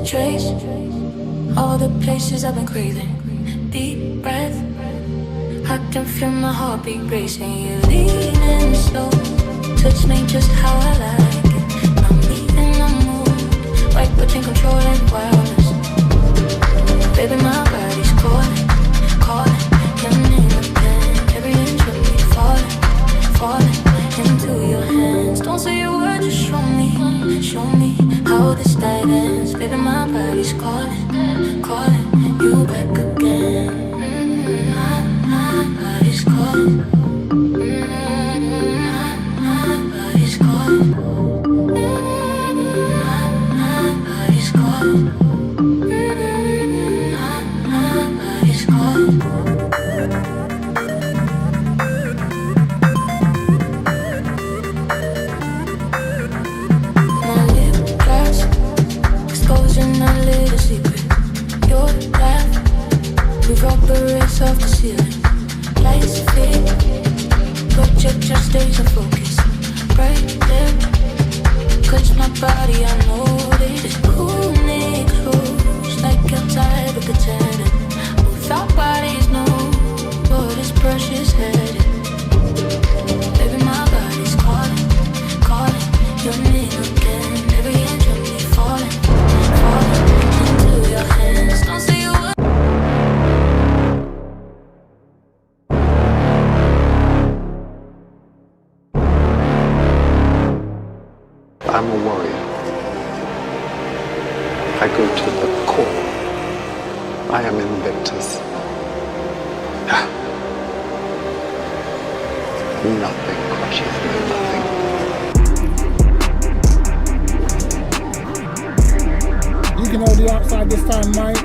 trace all the places I've been craving. Deep breath, I can feel my heartbeat racing. You're leaning slow, touch me just how I like it. I'm in the mood, right between control and wildness. Baby, my body's calling, calling. You're near again, every inch of me falling, falling into your hands. Don't say a word, just show me how this night ends. Baby, my body's calling, calling you back again. My body's calling. My body's calling. My body's calling. My body's calling. My lip gloss exposing a little secret. Your laugh reverberates off the ceiling. Lights fit, projector stays in focus. Bright lit, cuts my body, I notice. Pull me close like you're tired of pretending. Both our bodies know what is precious headed. Baby, my body's calling, calling. You're near again, every inch of me falling, falling into your hands. Don't say a word. I'm a warrior. I go to the core. I am invictus. Nothing crushes me, nothing. You can hold the outside this time, Mike.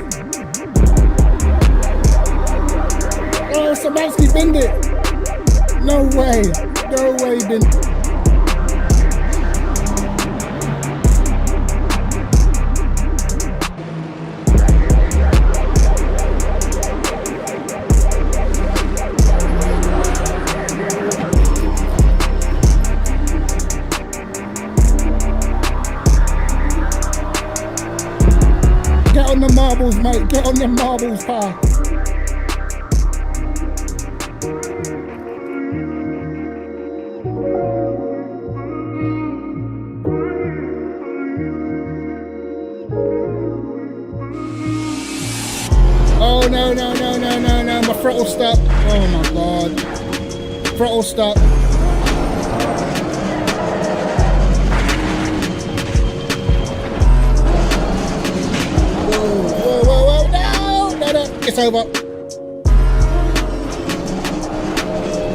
Oh, Sabansky binned it. No way. No way, binned. Get on the marbles, mate. Get on the marbles, pa. Oh, no, no, no, no, no, no. My throttle stuck. Oh, my God. Throttle stuck. It's over.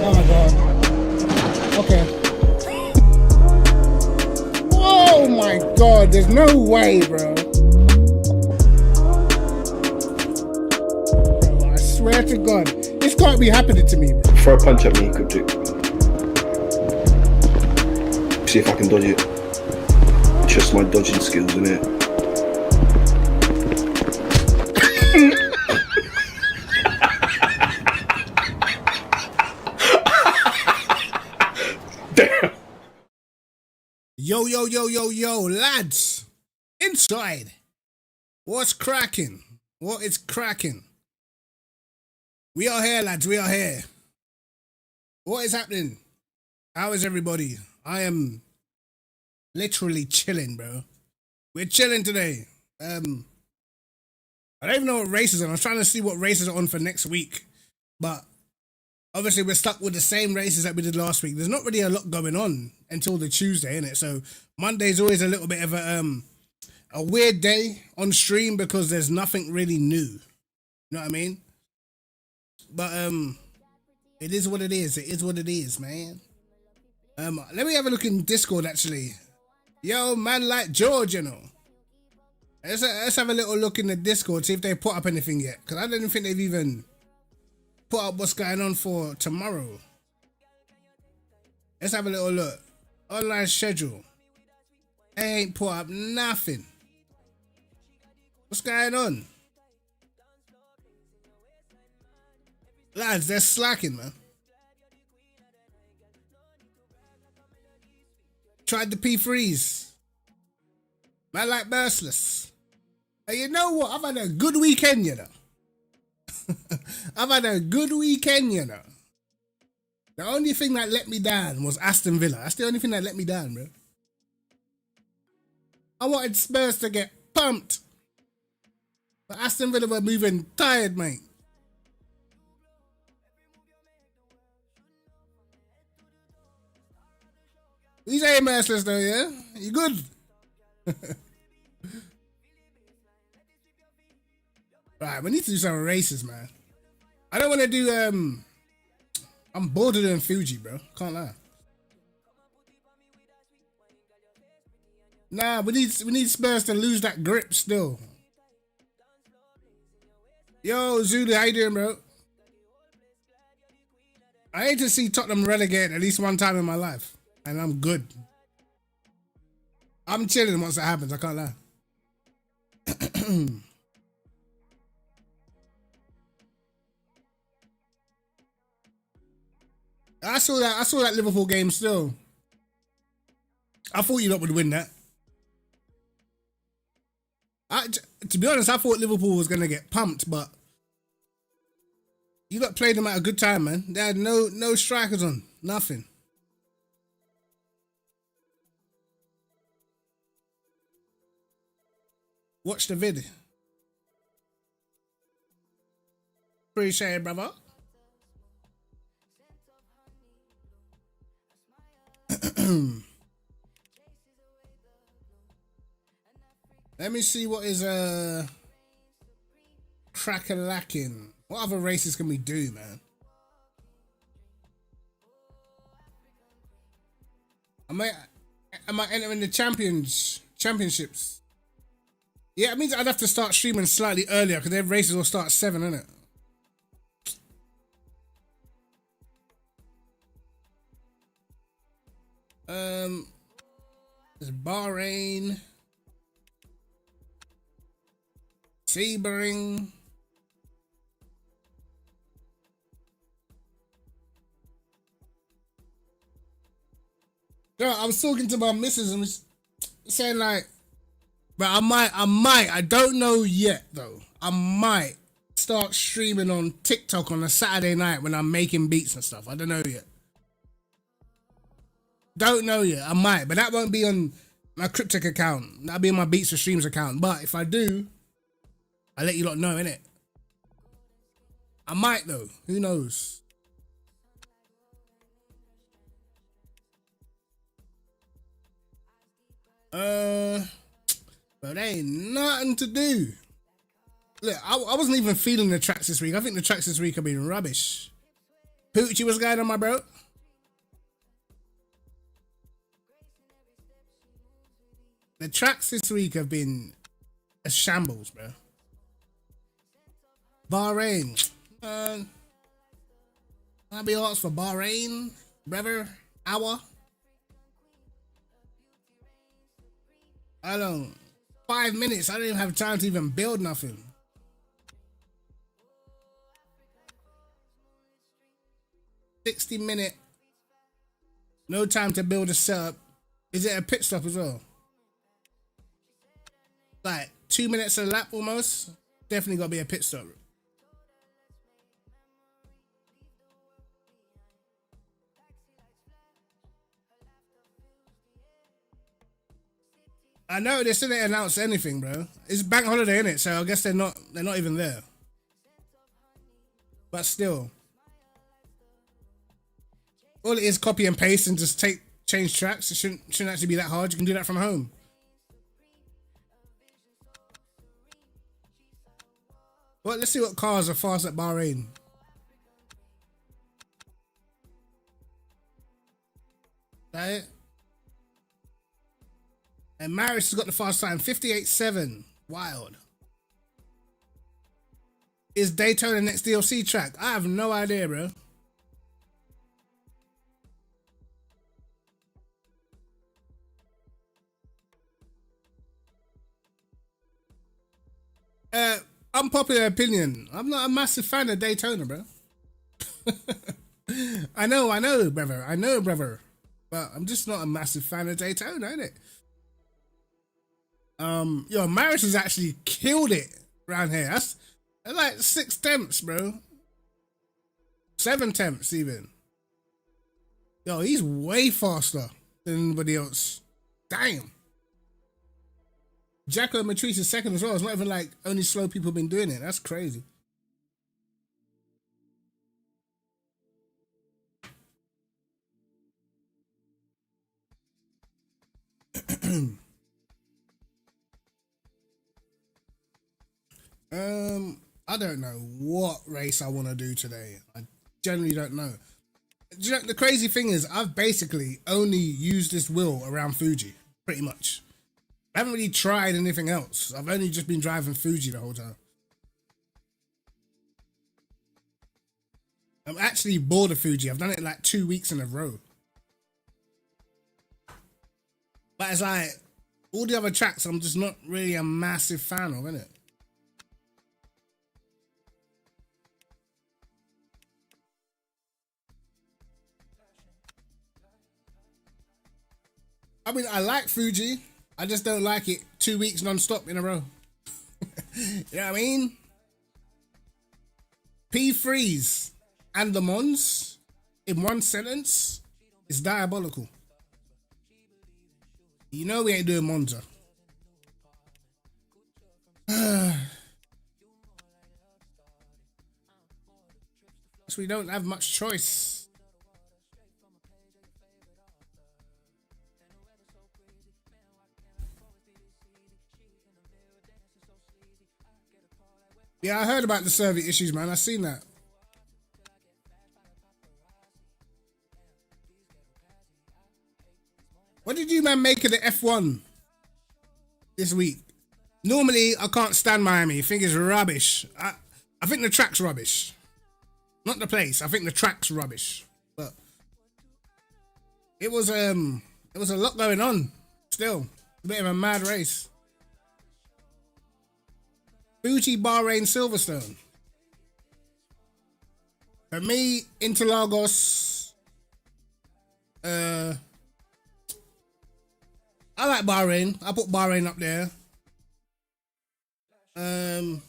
Oh my God. Okay. Oh my God, there's no way, bro. Bro, I swear to God, this can't be happening to me, bro. Throw a punch at me, could do. See if I can dodge it. Just my dodging skills, innit? Damn. Yo, yo, yo, yo, yo, lads. Inside. What's cracking? What is cracking? We are here, lads. We are here. What is happening? How is everybody? I am literally chilling, bro. We're chilling today. I don't even know what races are. I was trying to see what races are on for next week. But obviously we're stuck with the same races that we did last week. There's not really a lot going on until the Tuesday, innit? So Monday's always a little bit of a weird day on stream because there's nothing really new. You know what I mean? But it is what it is. It is what it is, man. Let me have a look in Discord actually. Yo, man like George, you know. Let's have a little look in the Discord, see if they put up anything yet. Because I don't think they've even put up what's going on for tomorrow. Let's have a little look. Online schedule. They ain't put up nothing. What's going on? Lads, they're slacking, man. Tried the P3s. Man like Merciless. Hey, you know what? I've had a good weekend, you know. I've had a good weekend, you know. The only thing that let me down was Aston Villa. That's the only thing that let me down, bro. I wanted Spurs to get pumped. But Aston Villa were moving tired, mate. He's a merciless though, yeah? You good? Right, we need to do some races, man. I don't want to do, I'm bored of doing Fuji, bro. Can't lie. Nah, we need Spurs to lose that grip still. Yo, Zulu, how you doing, bro? I hate to see Tottenham relegated at least one time in my life. And I'm good. I'm chilling once that happens, I can't lie. I saw that Liverpool game still. I thought you lot would win that. To be honest, I thought Liverpool was gonna get pumped, but you lot played them at a good time, man. They had no strikers on, nothing. Watch the vid. Appreciate it, brother. Let me see what is crack-a-lacking. What other races can we do, man? I might enter in the championships. Yeah, it means I'd have to start streaming slightly earlier because their races will start at 7, innit? There's Bahrain, Sebring. Yo, I was talking to my missus and was saying like, but I might, I don't know yet though. I might start streaming on TikTok on a Saturday night when I'm making beats and stuff. I don't know yet. Don't know yet. I might, but that won't be on my Cryptic account. That'll be on my Beats for Streams account. But if I do, I'll let you lot know, innit? I might though. Who knows? But there ain't nothing to do. Look, I wasn't even feeling the tracks this week. I think the tracks this week have been rubbish. Poochie, what's going on, my bro? The tracks this week have been a shambles, bro. Bahrain. I'll be asked for Bahrain, brother. Hour. I don't. 5 minutes. I don't even have time to even build nothing. $60-minute. No time to build a setup. Is it a pit stop as well? Like 2 minutes a lap almost. Definitely gotta be a pit stop. I know they still didn't announce anything, bro. It's bank holiday, innit? So I guess they're not even there. But still. All it is copy and paste and just change tracks. It shouldn't actually be that hard. You can do that from home. Well, let's see what cars are fast at Bahrain. That it? And Maris has got the fast time, 58.7. Wild. Is Daytona next DLC track? I have no idea, bro. Unpopular opinion. I'm not a massive fan of Daytona, bro. I know, brother. But I'm just not a massive fan of Daytona, innit? Yo, Maris has actually killed it around here. That's like 6 temps, bro. 7 temps even. Yo, he's way faster than anybody else. Damn. Jacko Matrice is second as well. It's not even like only slow people been doing it. That's crazy. I don't know what race I want to do today. I generally don't know. Do you know, the crazy thing is I've basically only used this wheel around Fuji, pretty much. I haven't really tried anything else. I've only just been driving Fuji the whole time. I'm actually bored of Fuji. I've done it like 2 weeks in a row. But it's like, all the other tracks I'm just not really a massive fan of, innit? I mean, I like Fuji. I just don't like it 2 weeks non-stop in a row. You know what I mean? P3s and the Mons in one sentence is diabolical. You know we ain't doing Monza. So we don't have much choice. Yeah, I heard about the server issues, man. I seen that. What did you, man, make of the F1 this week? Normally, I can't stand Miami. I think it's rubbish. I think the track's rubbish. Not the place. I think the track's rubbish. But it was a lot going on. Still, a bit of a mad race. Fuji, Bahrain, Silverstone. For me, Interlagos. I like Bahrain. I put Bahrain up there. I'm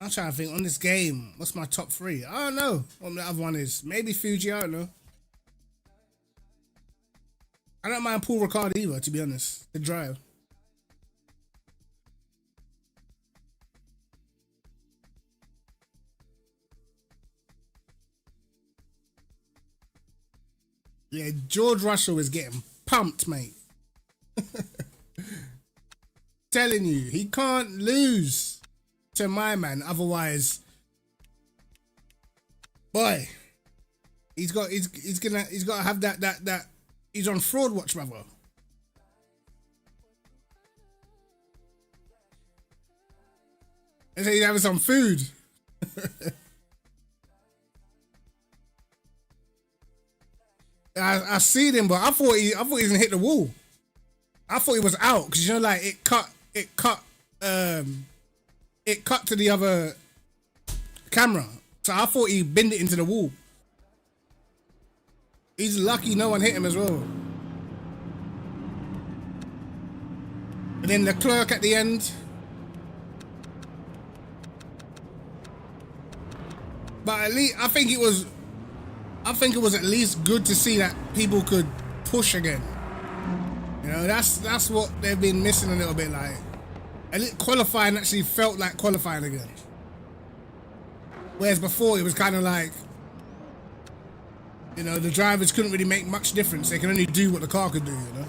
trying to think on this game. What's my top 3? I don't know what the other one is. Maybe Fuji. I don't know. I don't mind Paul Ricard either, to be honest. The drive. Yeah, George Russell is getting pumped, mate. Telling you, he can't lose to my man. Otherwise, boy, he's got to have that. He's on fraud watch, brother. And so he's having some food. I seen him, but I thought he was gonna hit the wall. I thought he was out because, you know, like it cut to the other camera, so I thought he binned it into the wall. He's lucky no one hit him as well. And then the clerk at the end. But at least I think it was at least good to see that people could push again. You know, that's what they've been missing a little bit. Like, qualifying actually felt like qualifying again. Whereas before it was kind of like, you know, the drivers couldn't really make much difference. They can only do what the car could do, you know.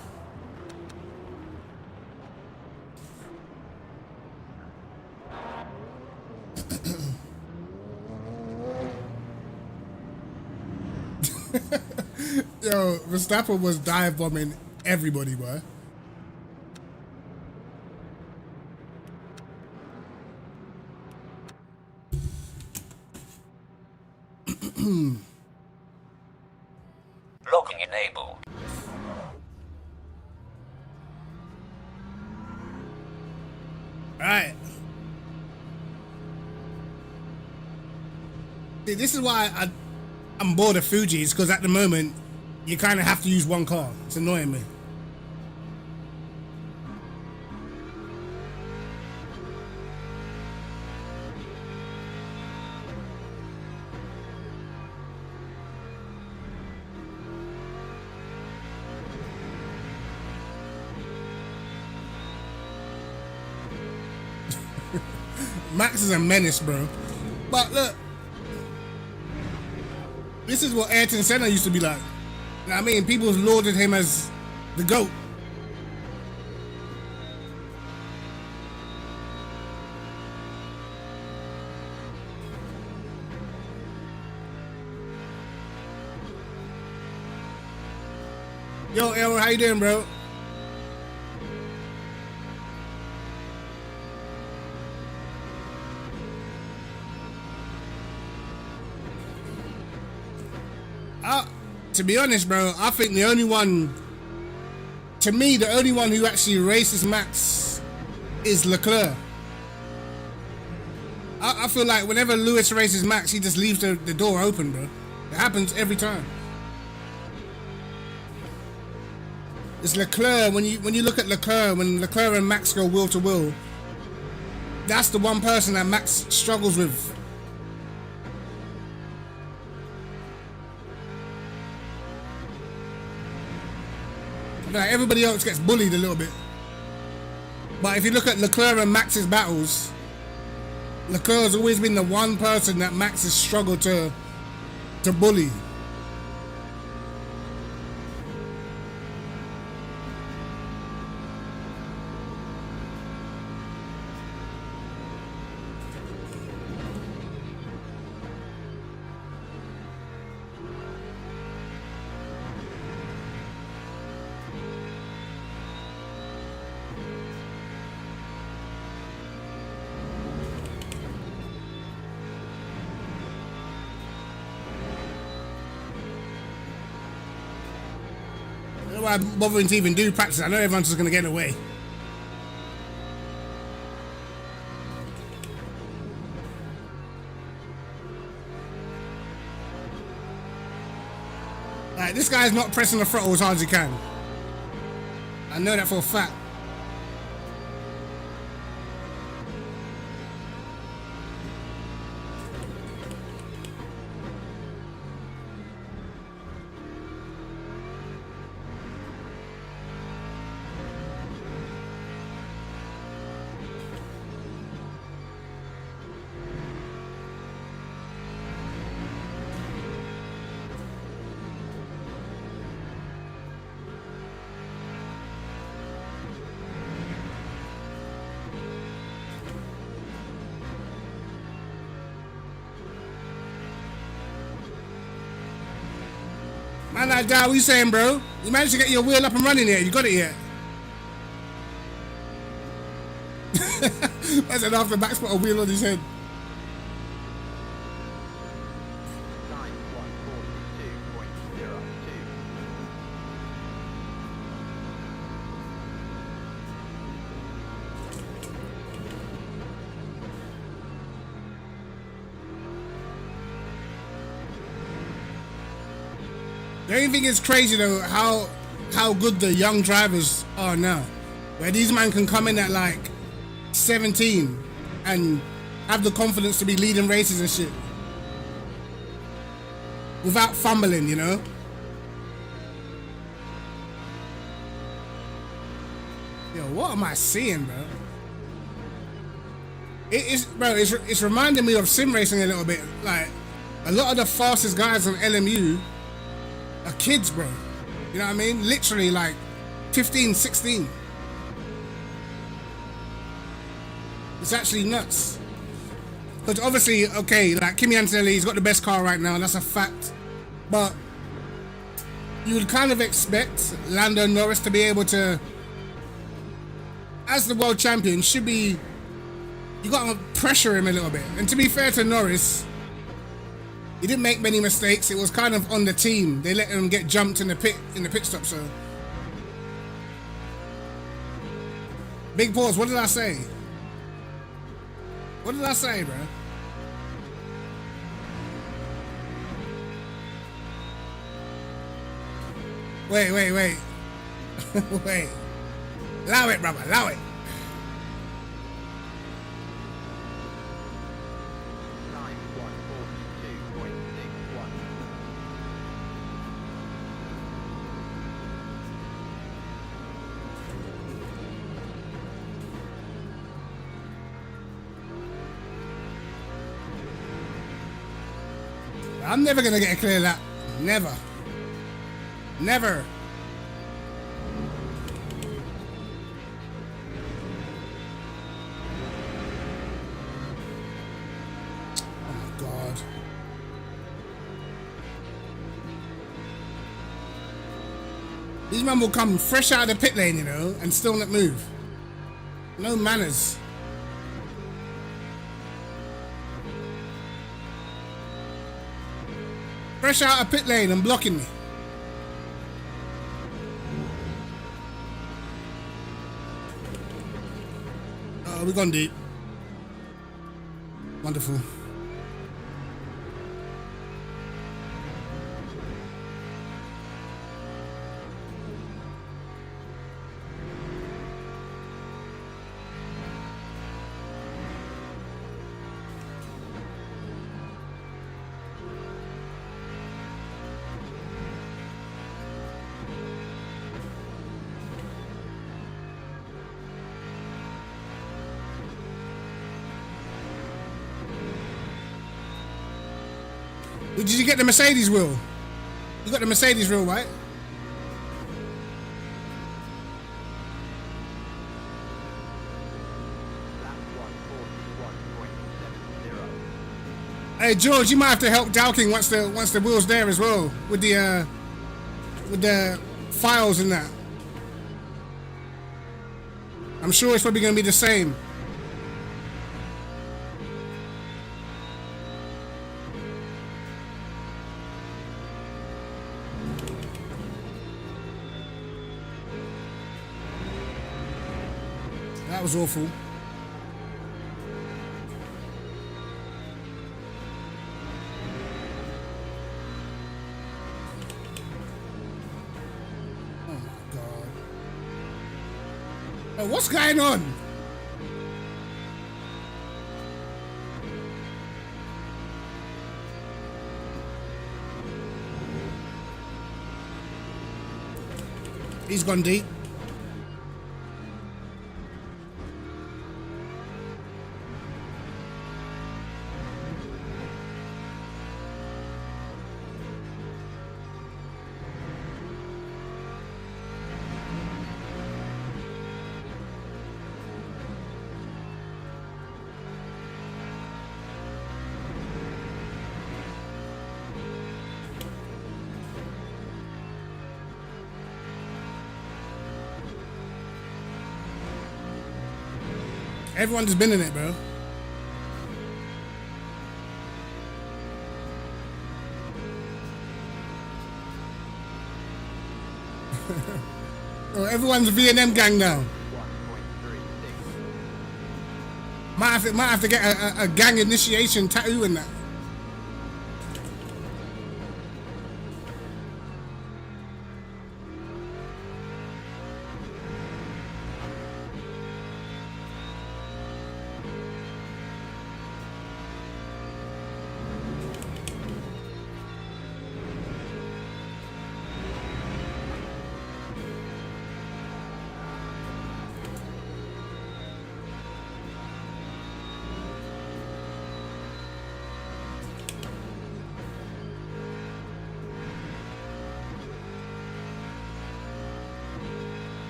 Yo, Verstappen was dive bombing everybody, boy. Logging enabled. Alright. See, this is why I'm bored of Fuji's, because at the moment you kind of have to use one car. It's annoying me. Max is a menace, bro. But look, this is what Ayrton Senna used to be like. You know what I mean? People lauded him as the GOAT. Yo, Aaron, how you doing, bro? To be honest, bro, I think the only one, to me, the only one who actually races Max is Leclerc. I feel like whenever Lewis races Max, he just leaves the door open, bro. It happens every time. It's Leclerc. When you look at Leclerc, when Leclerc and Max go wheel to wheel, that's the one person that Max struggles with. Like everybody else gets bullied a little bit. But if you look at Leclerc and Max's battles, Leclerc has always been the one person that Max has struggled to bully. Why I'm bothering to even do practice. I know everyone's just going to get away. Like, this guy's not pressing the throttle as hard as he can. I know that for a fact. Man, like, Dad, what you saying, bro? You managed to get your wheel up and running yet? You got it yet? That's enough to Max put a wheel on his head. The only thing is crazy though, how good the young drivers are now. Where these men can come in at like 17 and have the confidence to be leading races and shit. Without fumbling, you know? Yo, what am I seeing, bro? It's reminding me of sim racing a little bit. Like, a lot of the fastest guys on LMU are kids, bro. You know what I mean? Literally like 15, 16. It's actually nuts. But obviously, okay, like Kimi Antonelli, he's got the best car right now, that's a fact. But you would kind of expect Lando Norris to be able to, as the world champion, should be, you got to pressure him a little bit. And to be fair to Norris, he didn't make many mistakes. It was kind of on the team. They let him get jumped in the pit stop. So, big pause. What did I say? What did I say, bro? Wait. Wait. Allow it, brother. Allow it. I'm never gonna get a clear lap. Never. Never. Oh my God. These men will come fresh out of the pit lane, you know, and still not move. No manners. Fresh out of pit lane and blocking me. Oh, we've gone deep. Wonderful. Did you get the Mercedes wheel? You got the Mercedes wheel, right? Hey George, you might have to help Dowking once the wheel's there as well with the files and that. I'm sure it's probably going to be the same. That was awful. Oh my God. Oh, what's going on? He's gone deep. Everyone's been in it, bro. Oh, everyone's a V&M gang now. Might have to get a gang initiation tattoo in that.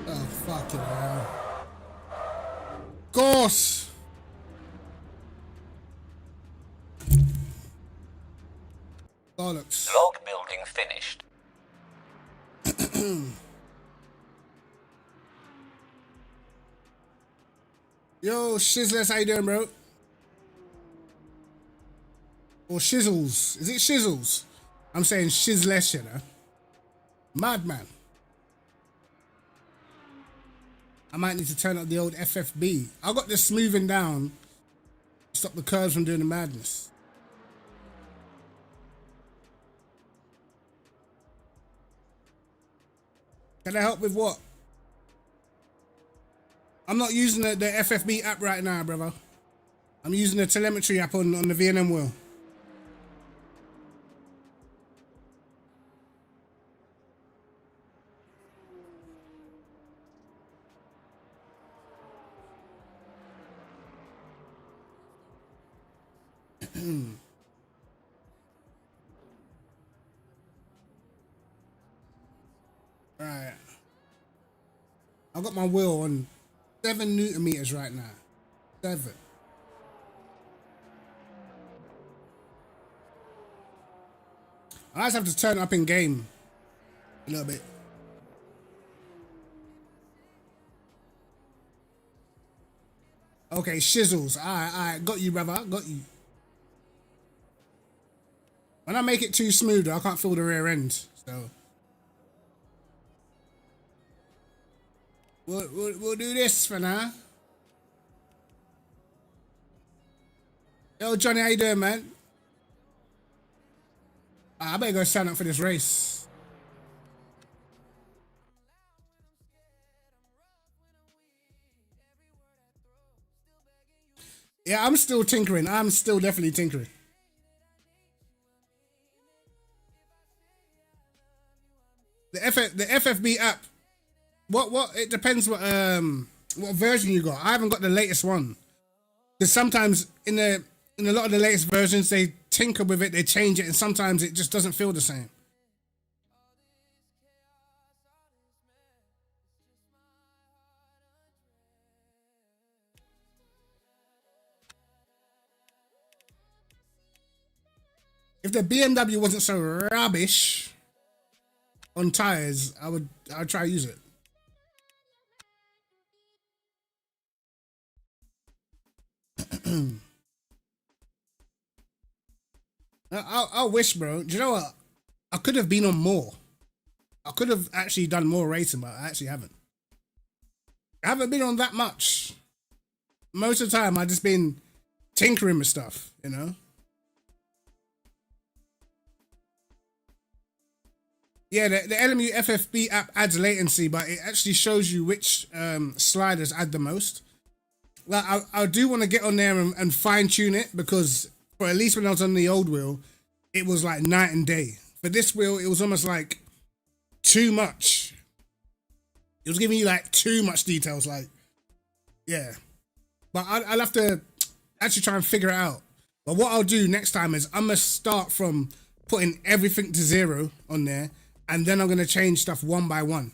Oh, fucking hell. Course. Bollocks. Log building finished. Yo, Shizzless, how you doing, bro? Or Shizzles. Is it Shizzles? I'm saying Shizzless, you know. Madman. I might need to turn up the old FFB. I got this smoothing down to stop the curves from doing the madness. Can I help with what? I'm not using the FFB app right now, brother. I'm using the telemetry app on the VNM wheel. Right. I got my wheel on 7 Newton meters right now. 7. I just have to turn up in game a little bit. Okay, shizzles. Alright, got you, brother. Got you. When I make it too smooth, I can't feel the rear end. So we'll do this for now. Yo, Johnny, how you doing, man? I better go sign up for this race. Yeah, I'm still tinkering. I'm still definitely tinkering. The FFB app. What? It depends what version you got. I haven't got the latest one. Because sometimes in a lot of the latest versions they tinker with it, they change it, and sometimes it just doesn't feel the same. If the BMW wasn't so rubbish on tires, I'd try to use it. I wish, bro. Do you know what? I could have been on more. I could have actually done more racing, but I actually haven't. I haven't been on that much. Most of the time, I've just been tinkering with stuff, you know? Yeah, the LMU FFB app adds latency, but it actually shows you which sliders add the most. Like, I do want to get on there and fine tune it, because for at least when I was on the old wheel, it was like night and day. For this wheel, it was almost like too much. It was giving you like too much details, like, yeah. But I'll have to actually try and figure it out. But what I'll do next time is I'm going to start from putting everything to 0 on there, and then I'm going to change stuff one by one.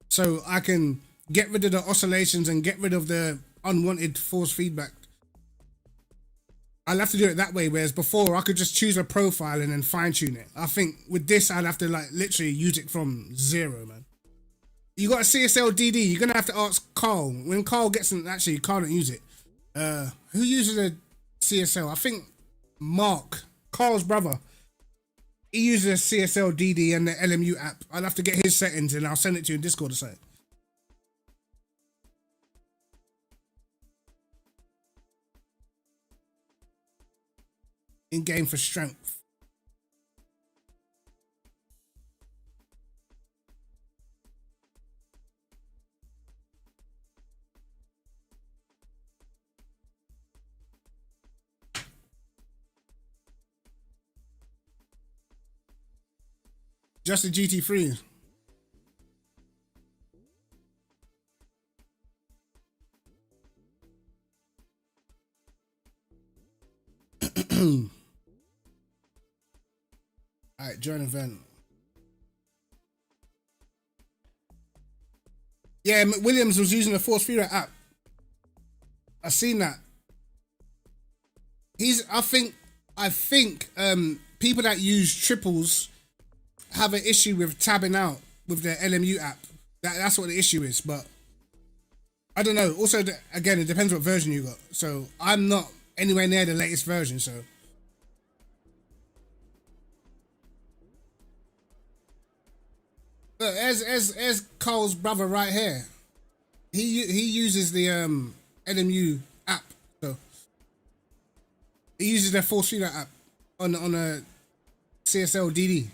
So I can get rid of the oscillations and get rid of the unwanted force feedback. I'll have to do it that way, whereas before I could just choose a profile and then fine tune it. I think with this, I'd have to like literally use it from 0, man. You got a CSL DD, you're going to have to ask Carl. When Carl gets in, actually, Carl don't use it. Who uses a CSL? I think Mark, Carl's brother. He uses a CSL DD and the LMU app. I'll have to get his settings and I'll send it to you in Discord or something. In game for strength. Just a GT3. Alright, join event. Yeah, McWilliams was using the Force Feeder app. I seen that. I think people that use triples have an issue with tabbing out with the LMU app. That's what the issue is, but I don't know. Also, again, it depends what version you got. So I'm not anywhere near the latest version, so. Look, as Carl's brother right here. He uses the LMU app, so he uses the Force Feeder app on a CSL DD.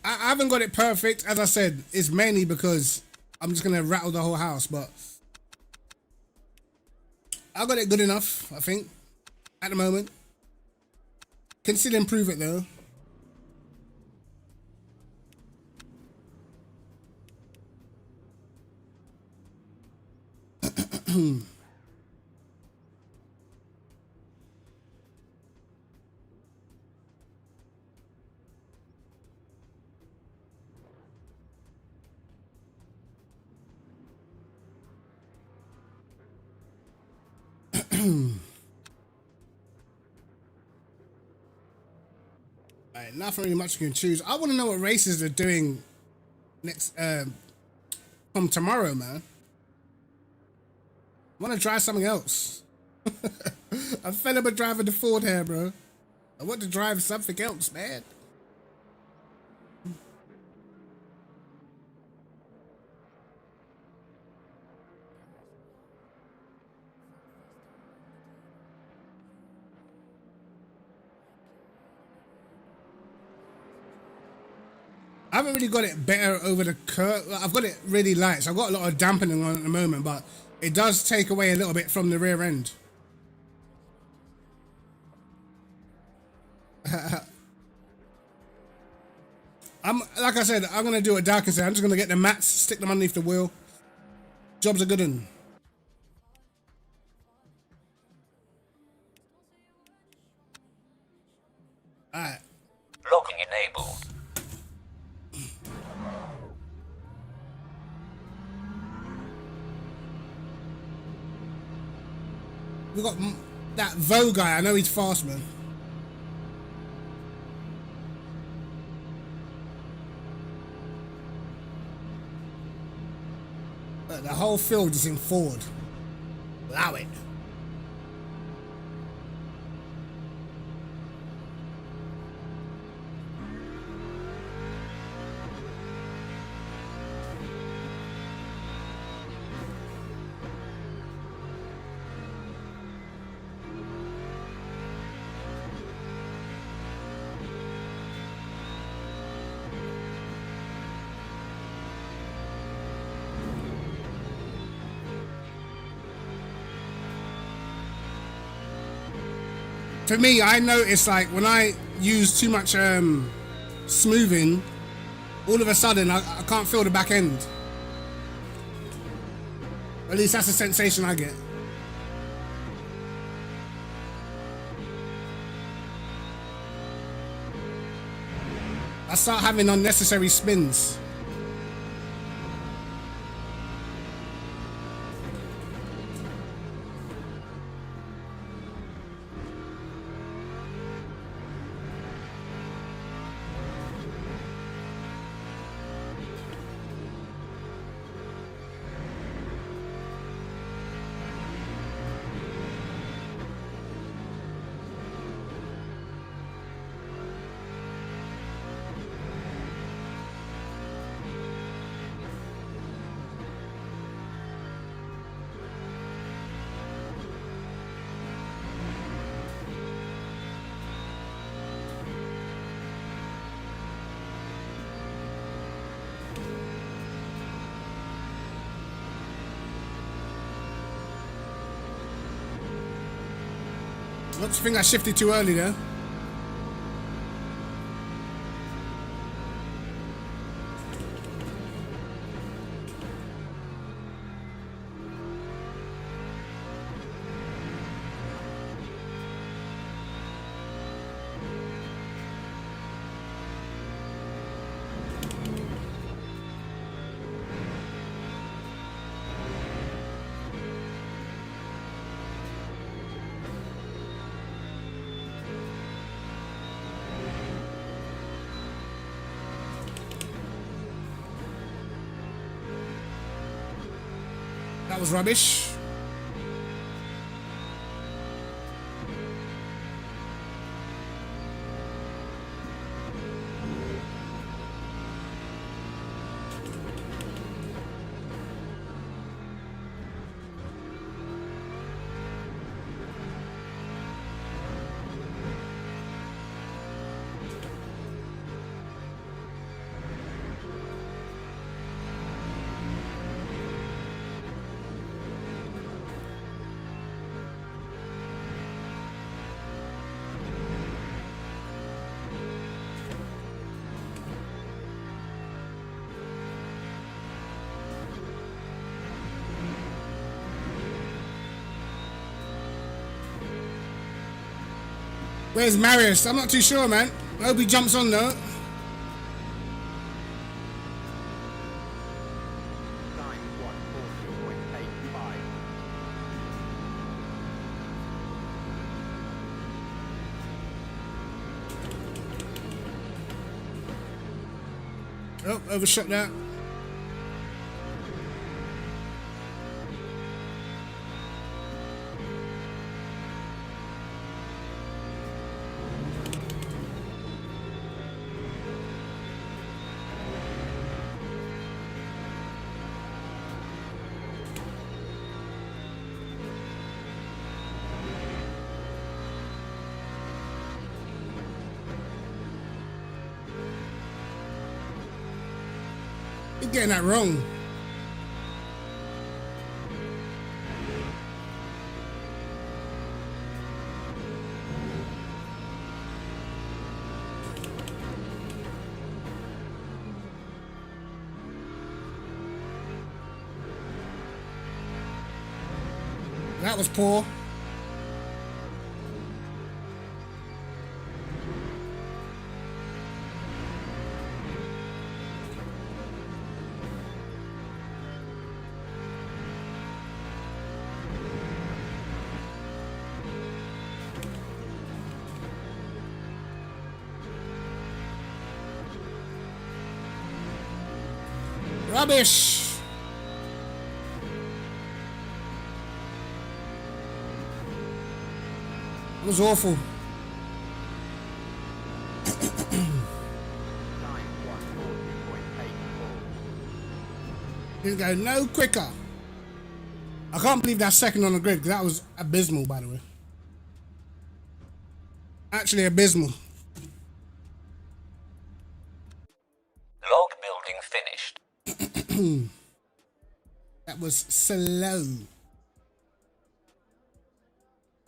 I haven't got it perfect. As I said, it's mainly because I'm just gonna rattle the whole house, but I got it good enough, I think, at the moment. Can still improve it though. Alright, nothing really much you can choose. I want to know what races they're doing next from tomorrow, man. I want to try something else. I'm fed up of driving the Ford here, bro. I want to drive something else, man. I haven't really got it better over the curve. I've got it really light, so I've got a lot of dampening on at the moment, but it does take away a little bit from the rear end. Like I said, I'm gonna do what Dark can say. I'm just gonna get the mats, stick them underneath the wheel. Job's a good one. Alright. Locking enabled. We got that Vo guy. I know he's fast, man. Look, the whole field is in Ford. Allow it. For me, I notice like when I use too much smoothing, all of a sudden I can't feel the back end. At least that's the sensation I get. I start having unnecessary spins. I think I shifted too early there. That was rubbish. Where's Marius? I'm not too sure, man. I hope he jumps on though. Oh, overshot that. You're getting that wrong. That was poor. Rubbish. It was awful. Didn't go no quicker. I can't believe that's second on the grid because that was abysmal, by the way. Actually abysmal. Log building finished. That was slow.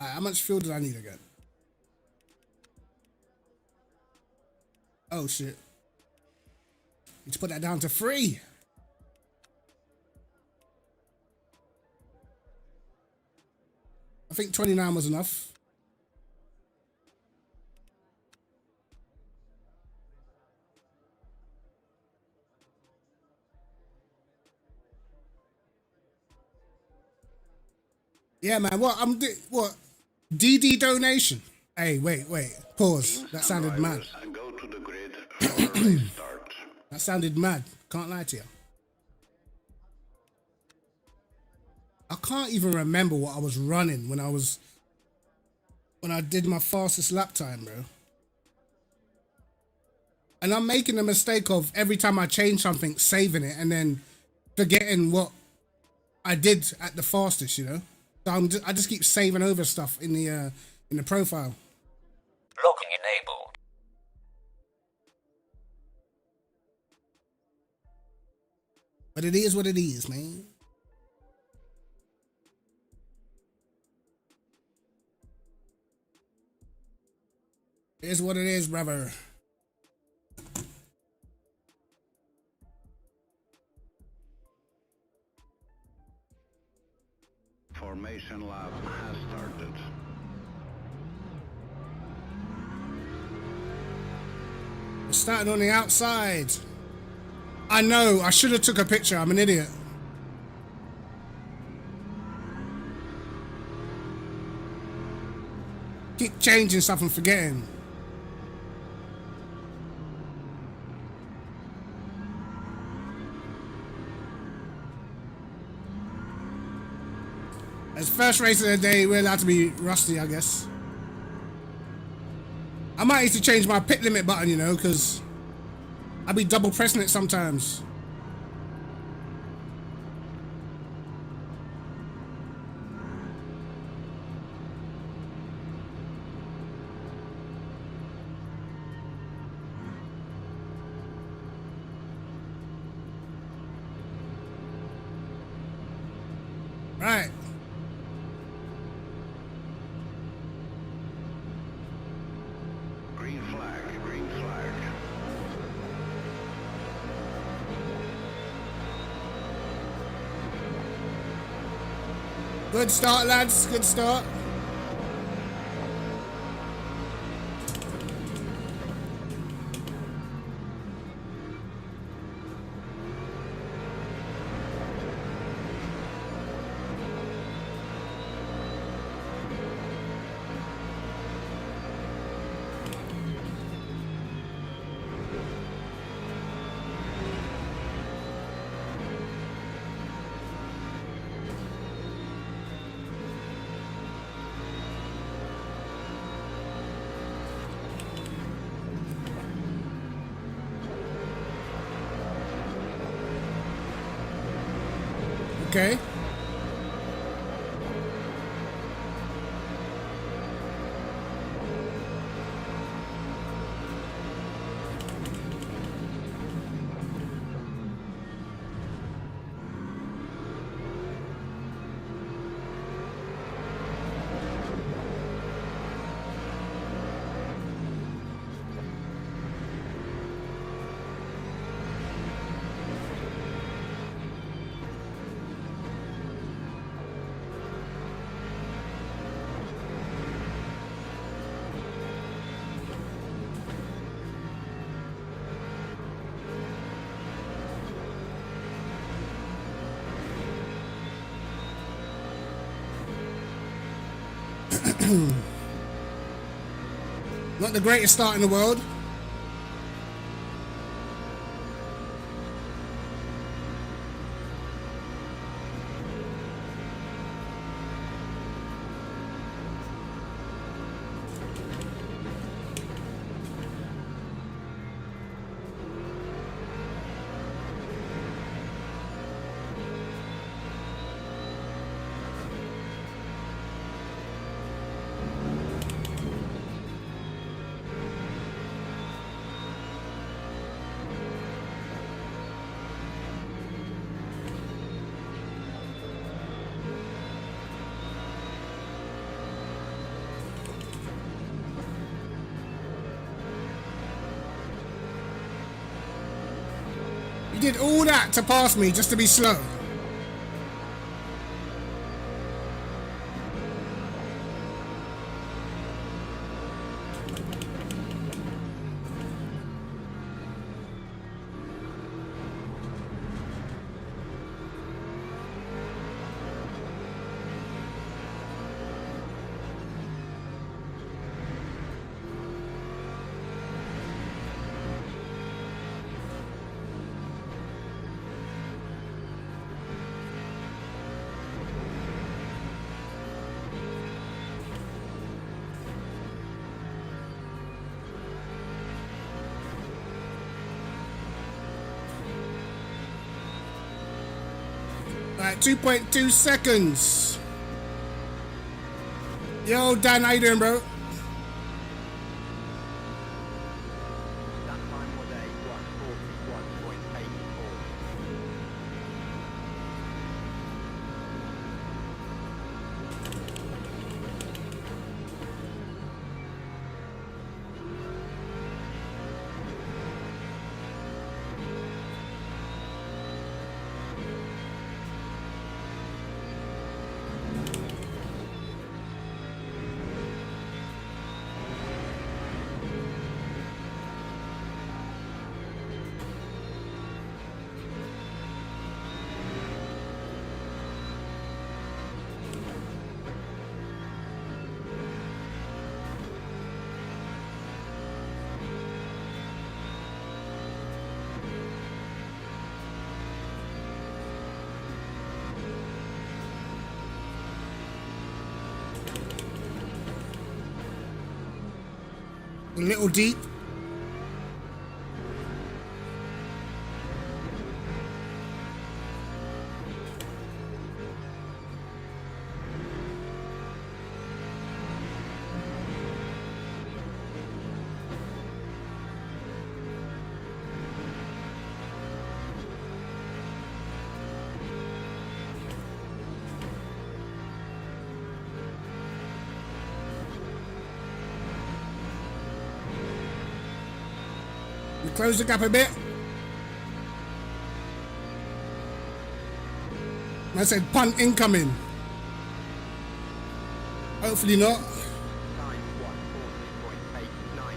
Alright, how much fuel did I need again? Oh shit. Need to put that down to 3. I think 29 was enough. Yeah, man. What? DD donation. Hey, wait. Pause. That sounded mad. Go to the grid for restart. That sounded mad. Can't lie to you. I can't even remember what I was running when I did my fastest lap time, bro. And I'm making the mistake of every time I change something, saving it and then forgetting what I did at the fastest, you know? So I just keep saving over stuff in the profile. Logging enabled. But it is what it is, man. It is what it is, brother. Formation lab has started. We're starting on the outside. I know, I should have took a picture. I'm an idiot. Keep changing stuff and forgetting. As first race of the day, we're allowed to be rusty, I guess. I might need to change my pit limit button, you know, because I'll be double pressing it sometimes. Right. Green flag, green flag. Good start, lads. Good start. Okay. Not the greatest start in the world. You did all that to pass me just to be slow. Alright, 2.2 seconds. Yo, Dan, how you doing, bro? That time was a 1:41.84. A little deep. We close the gap a bit. I said punt incoming. Hopefully not. Time 1:40.89.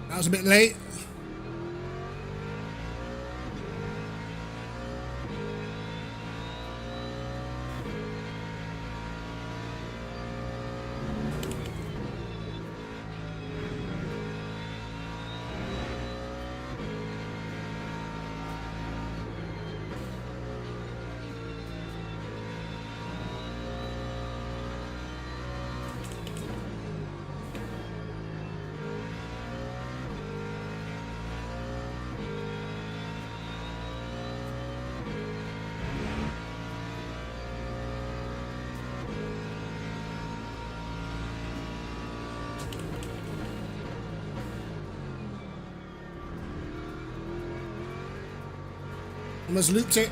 That was a bit late. Almost looped it.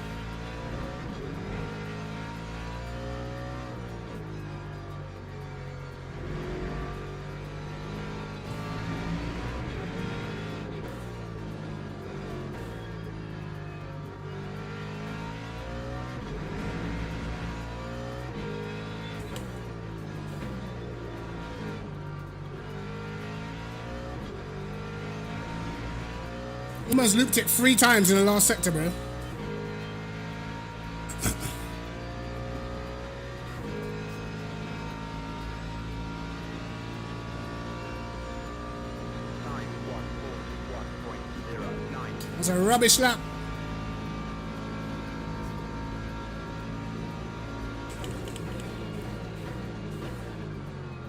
Almost looped it 3 times in the last sector, bro. Time 141.09. That's a rubbish lap.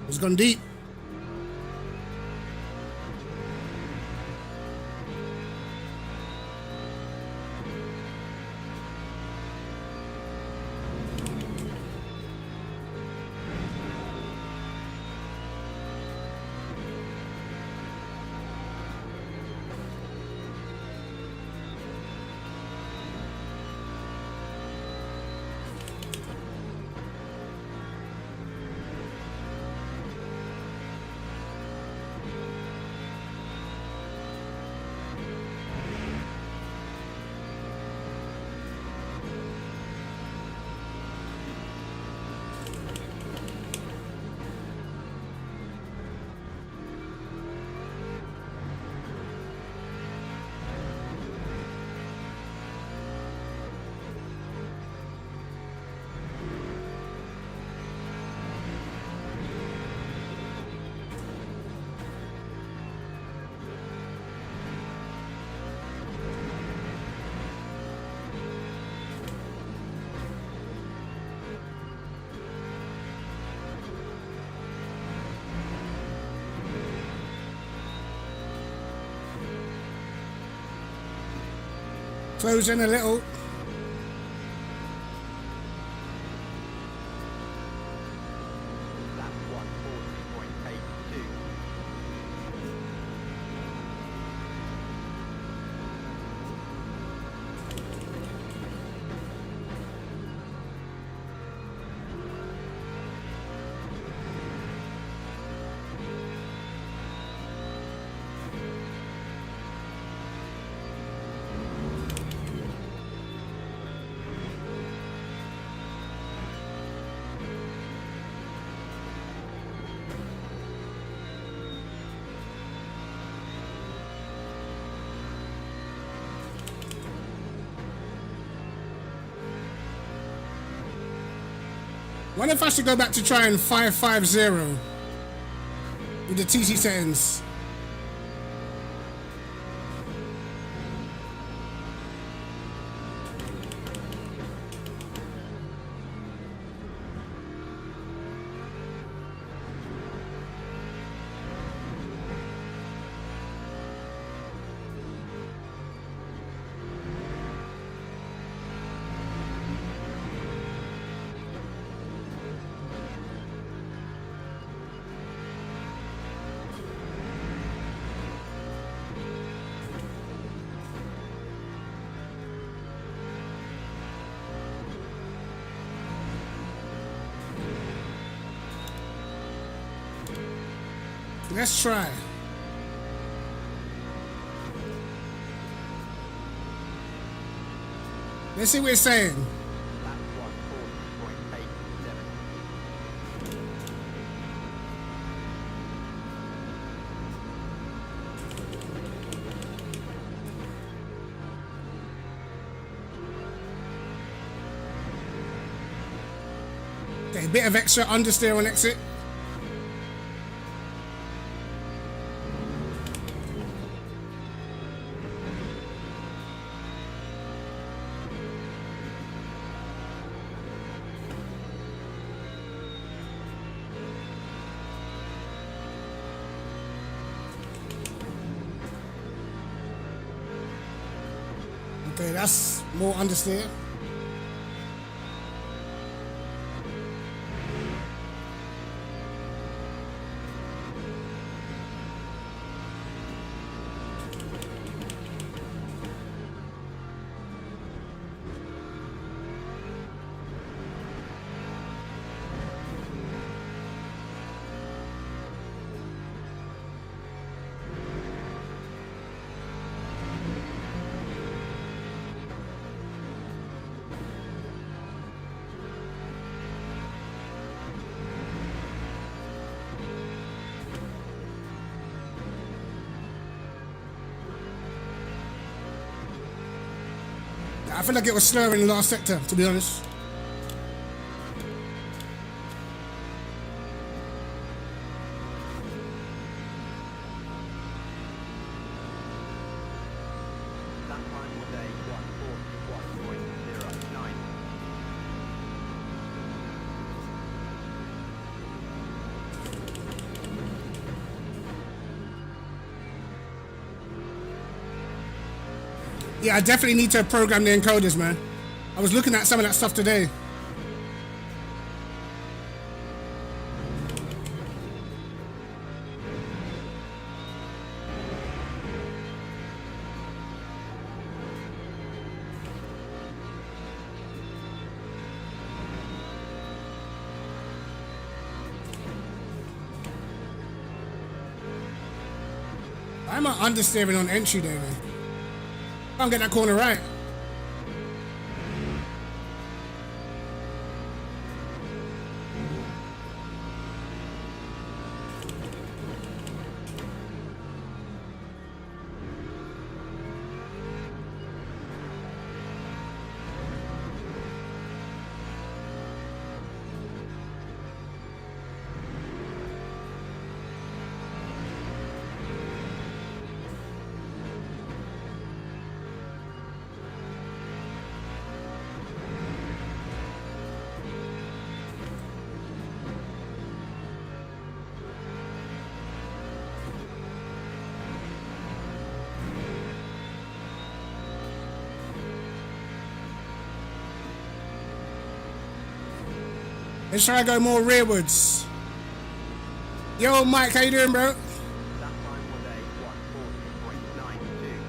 It's gone deep. Closing a little. Lap 140.82. Wonder if I should go back to trying 550 with the TC settings. Let's try. Let's see what it's saying. Lap 140.87. Okay, a bit of extra understeer on exit. Okay, that's more understeer. I feel like it was slower in the last sector, to be honest. That time was a 141.09. Yeah, I definitely need to program the encoders, man. I was looking at some of that stuff today. Why am I understeering on entry there, man? Can't get that corner right. Let's try to go more rearwards. Yo, Mike, how you doing, bro? That time was a 140.92.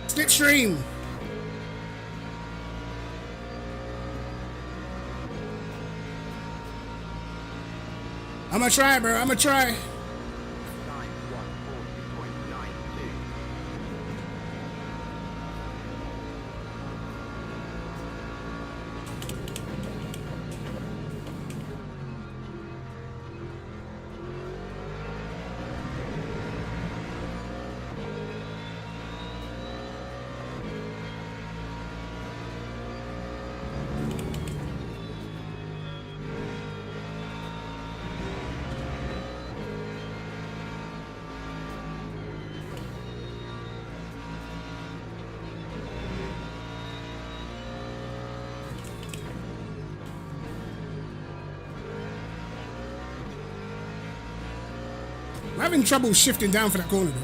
Slipstream. I'm gonna try, bro. I'm gonna try. Time 140.92. I'm having trouble shifting down for that corner, bro.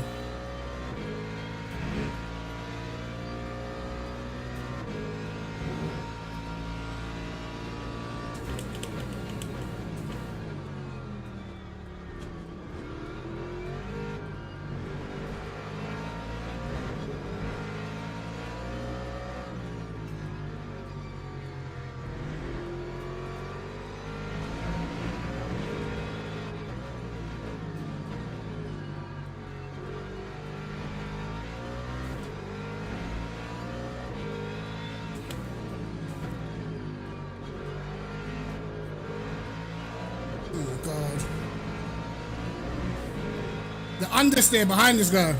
God. The understeer behind this guy.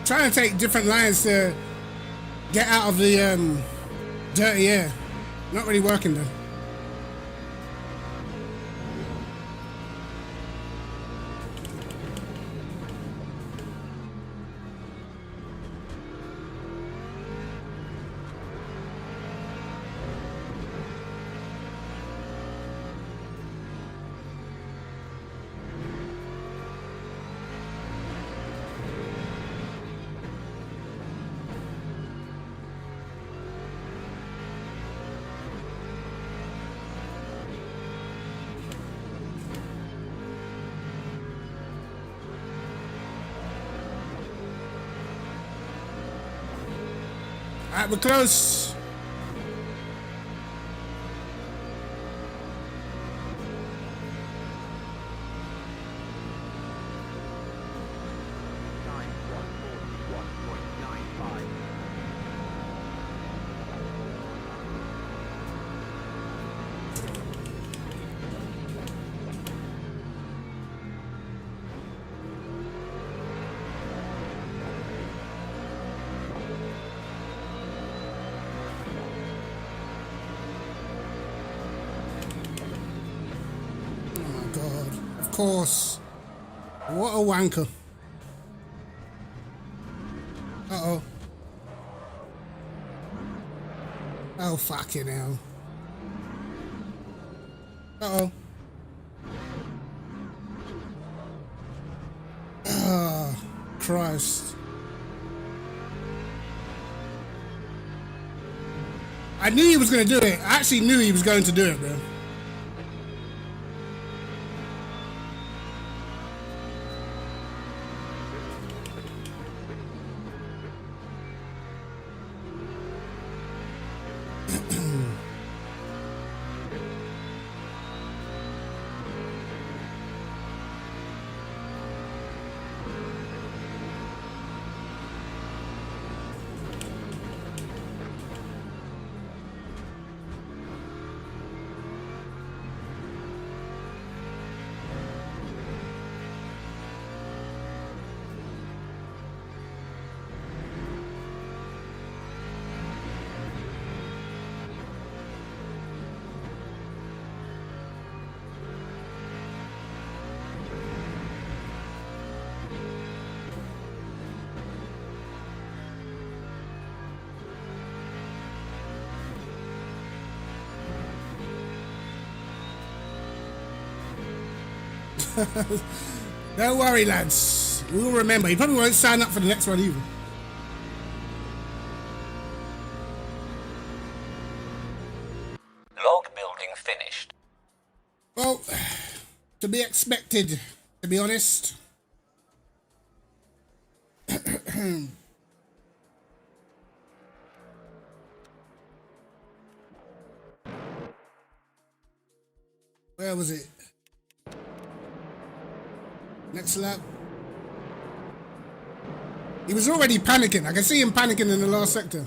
Trying to take different lines to get out of the dirty air. Not really working though. Alright, we're close. Time 141.95. Oh my God. Of course. What a wanker. Uh-oh. Oh, fucking hell. Uh-oh. Oh, Christ. I knew he was going to do it. I actually knew he was going to do it, bro. Don't worry, lads. We'll remember. He probably won't sign up for the next one either. Log building finished. Well, to be expected, to be honest. Where was it? Next lap. He was already panicking. I can see him panicking in the last sector.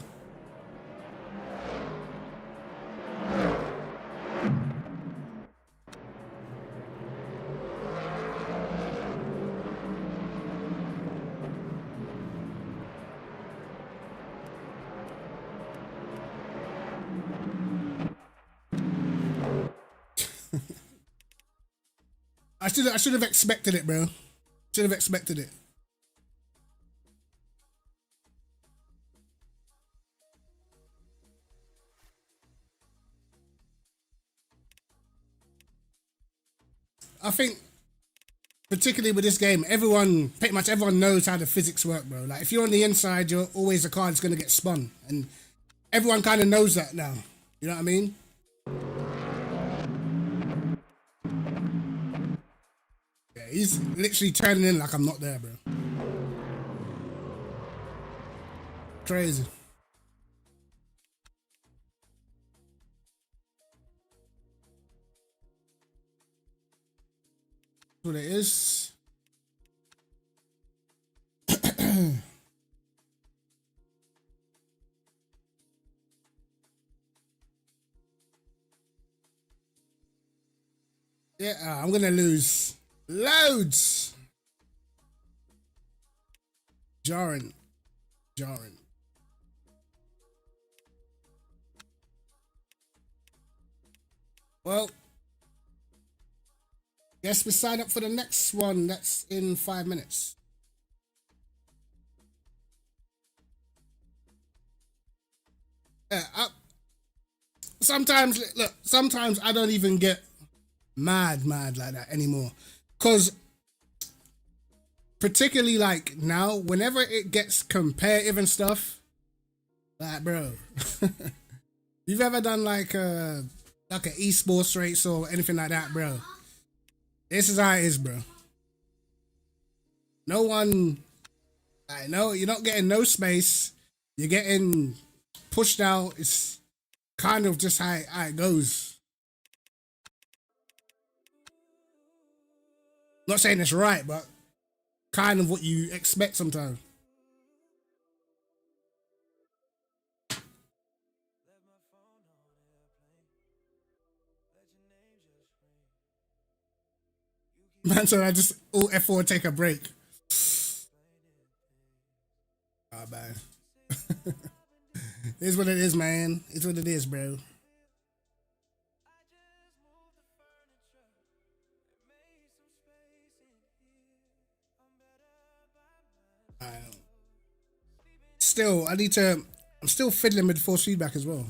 I should have expected it, bro. Should have expected it. I think particularly with this game, pretty much everyone knows how the physics work, bro. Like if you're on the inside, you're always the card's gonna get spun, and everyone kind of knows that now. You know what I mean? Yeah, he's literally turning in like I'm not there, bro. Crazy. What it is. Yeah, I'm gonna lose loads. Jarring. Well, guess we sign up for the next one. That's in 5 minutes. Yeah, sometimes I don't even get mad like that anymore, because particularly like now, whenever it gets competitive and stuff, like bro, you've ever done like a esports race or anything like that, bro? This is how it is, bro. No one, I know you're not getting no space. You're getting pushed out. It's kind of just how it goes. Not saying it's right, but kind of what you expect sometimes. Man, so I just all F4 take a break. Oh man. It's what it is, man. It's what it is, bro. Still, I'm still fiddling with force feedback as well.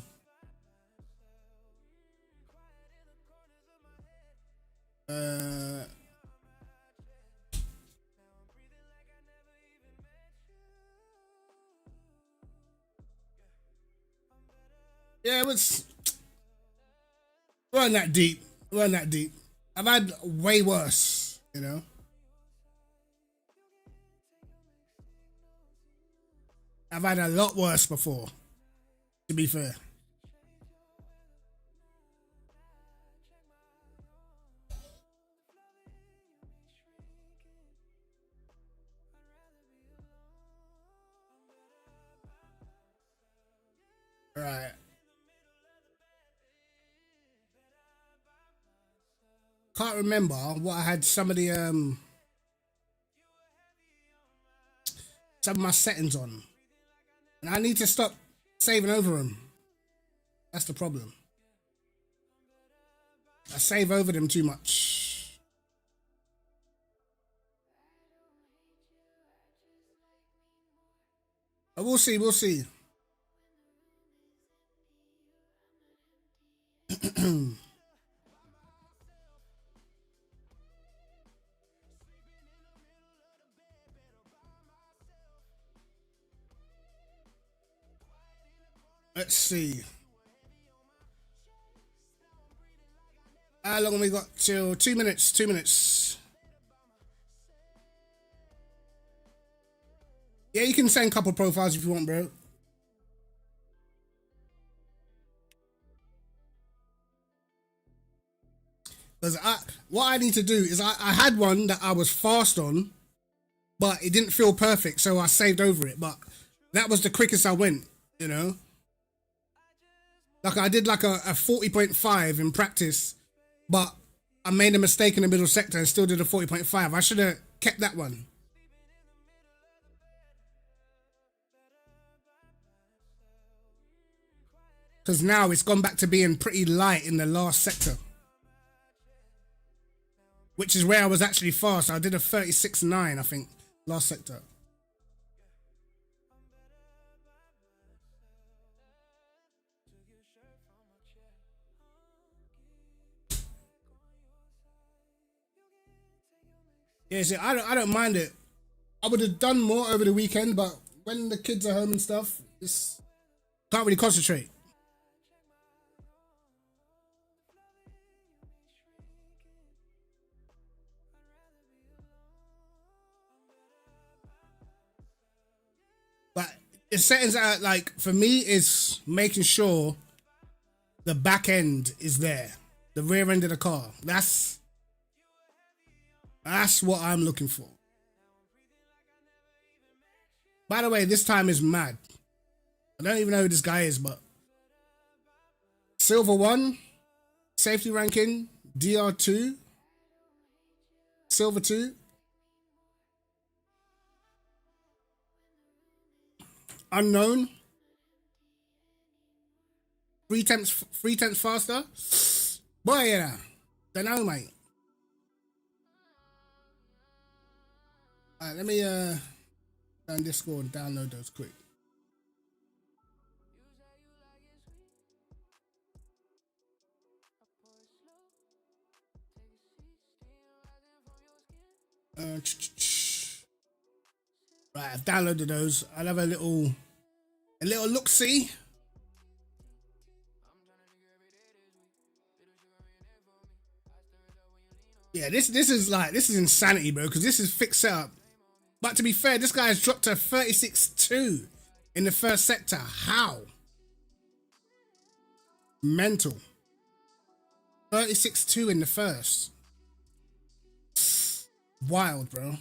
Yeah, it wasn't that deep. It wasn't that deep. I've had way worse, you know. I've had a lot worse before, to be fair. Right. Can't remember what I had some of my settings on. And I need to stop saving over them. That's the problem. I save over them too much. But we'll see, we'll see. Let's see. How long have we got till? 2 minutes, 2 minutes. Yeah, you can send a couple profiles if you want, bro. Because what I need to do is I had one that I was fast on, but it didn't feel perfect, so I saved over it. But that was the quickest I went, you know? Like I did like a 40.5 in practice, but I made a mistake in the middle sector and still did a 40.5. I should have kept that one. Because now it's gone back to being pretty light in the last sector, which is where I was actually fast. I did a 36.9, I think, last sector. Yeah, see, I don't mind it. I would have done more over the weekend, but when the kids are home and stuff, it's can't really concentrate. But the settings are like for me is making sure the back end is there, the rear end of the car. That's what I'm looking for. By the way, this time is mad. I don't even know who this guy is, but Silver 1, safety ranking, DR2, Silver 2, unknown, 3 tenths faster. Boy, yeah, don't know, mate. Alright, let me down Discord and download those quick. Right, I've downloaded those. I'll have a little look-see. Yeah, this is insanity, bro, because this is fixed setup. But to be fair, this guy has dropped to 36.2 in the first sector. How? Mental. 36.2 in the first. Wild, bro.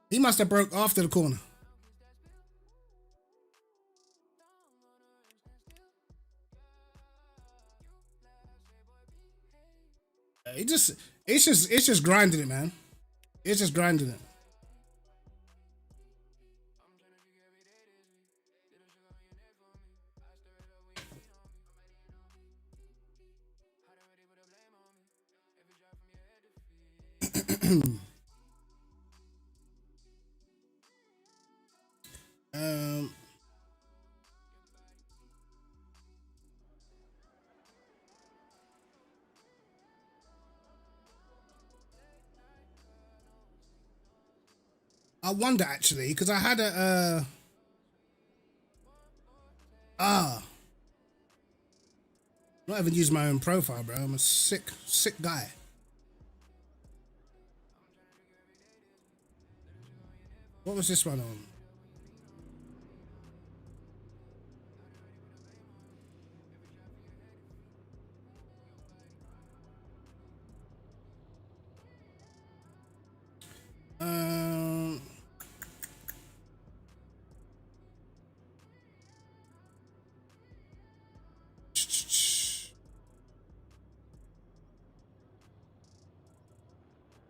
He must have broke after the corner. It's just grinding it, man. It's just grinding it. I wonder actually, because I had not even use my own profile, bro. I'm a sick guy. What was this one on?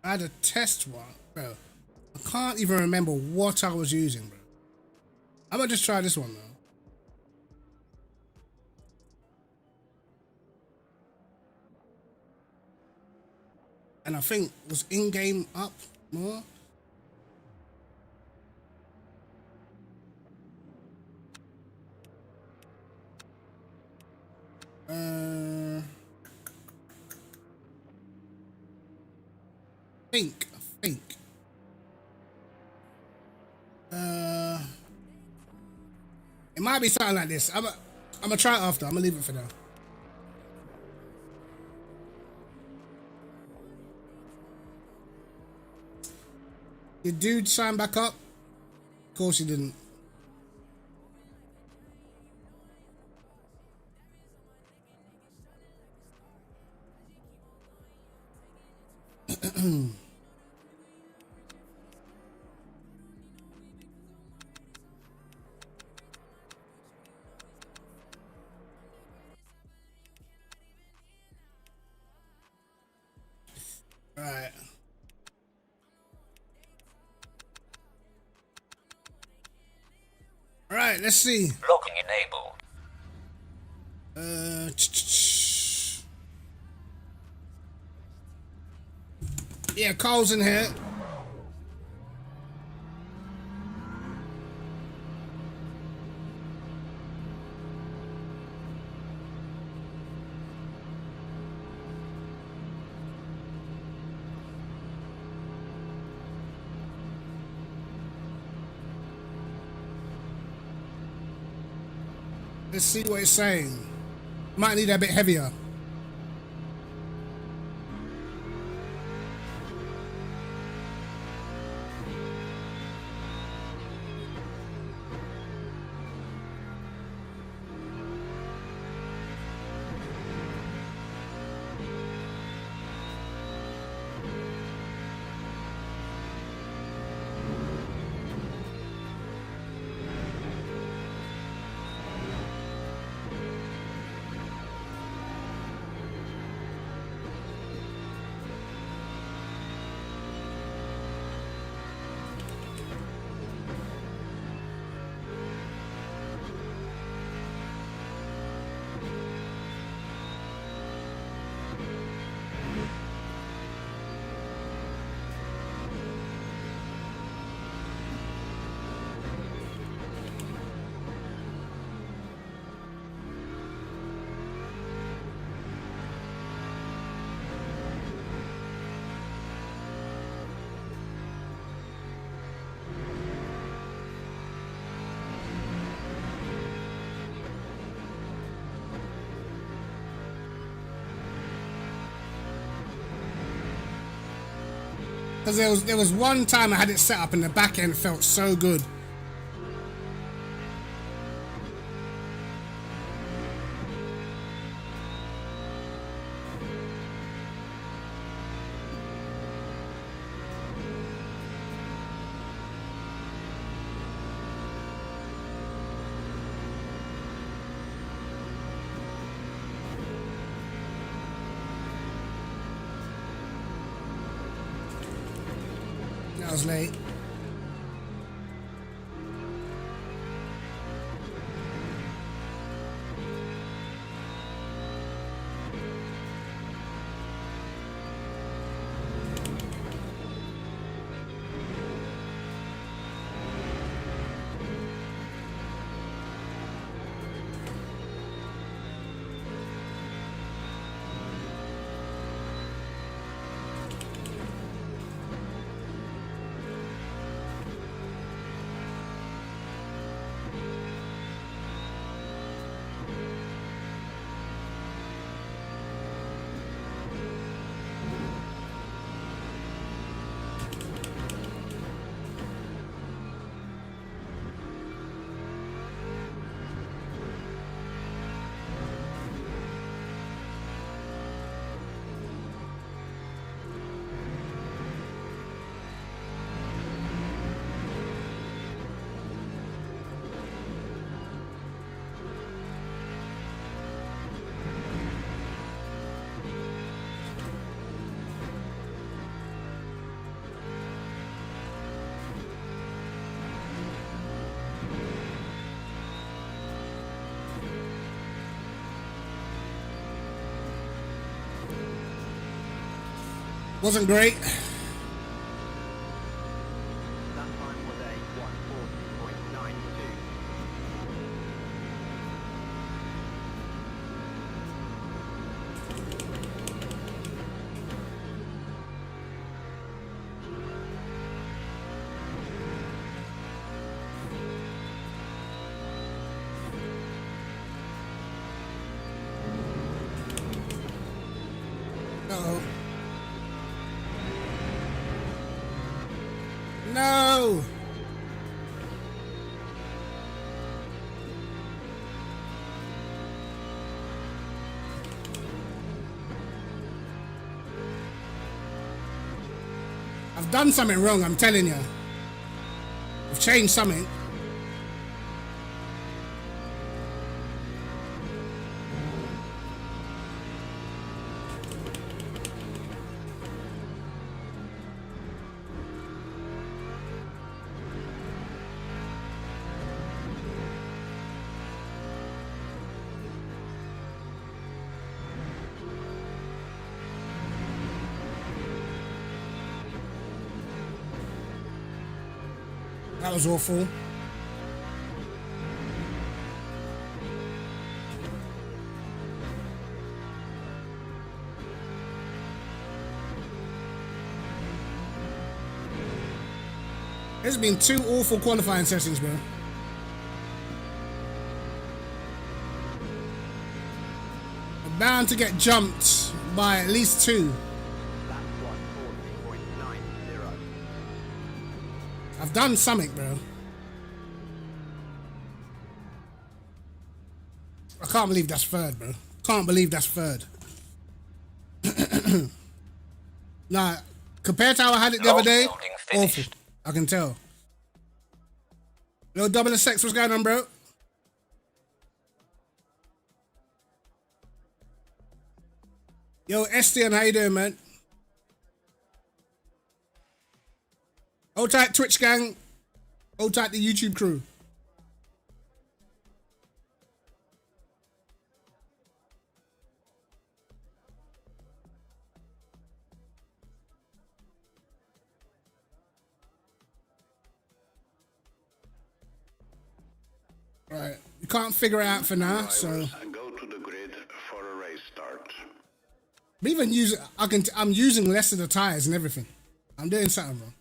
I had a test one, bro. I can't even remember what I was using, bro. I'm gonna just try this one though. And I think was in-game up more. I think. It might be something like this. I'm gonna try it after. I'm gonna leave it for now. Did dude sign back up? Of course he didn't. Right. All right, let's see. Logging enabled. Yeah, Carl's in here. Let's see what it's saying. Might need a bit heavier. Because there was one time I had it set up and the back end felt so good. I was late. Wasn't great. That time was a 140.92. Uh-oh. No! I've done something wrong, I'm telling you. I've changed something. That was awful. There's been two awful qualifying sessions, bro. bound to get jumped by at least 2. Lap 140.90. I've done something, bro. I can't believe that's third, bro. Can't believe that's third. Nah, compared to how I had it the other day, Log building awful. finished. I can tell. Little double the sex, what's going on, bro? Yo, Estian, how you doing, man? Hold tight, Twitch gang. Hold tight, the YouTube crew. Right, you can't figure it out for now, so Drivers, go to the grid for a race start. I'm even using. I'm using less of the tires and everything. I'm doing something wrong.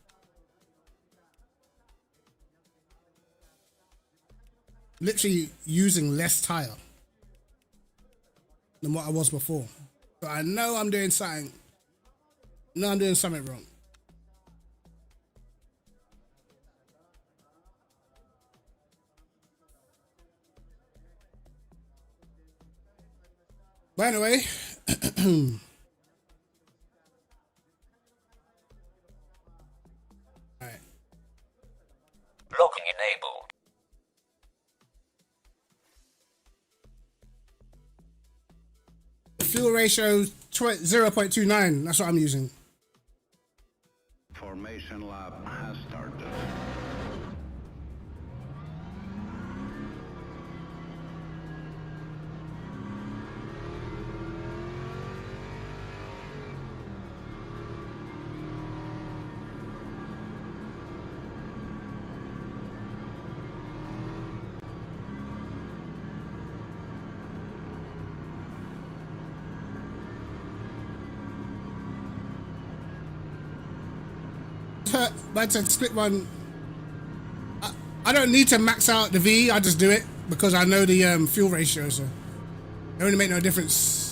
Literally using less tire than what I was before. So I know I'm doing something. No, I'm doing something wrong. But anyway, alright. Logging enabled. Fuel ratio 0.29. That's what I'm using. Formation lap has started. But to split one, I don't need to max out the V. I just do it because I know the fuel ratio, so it really make no difference.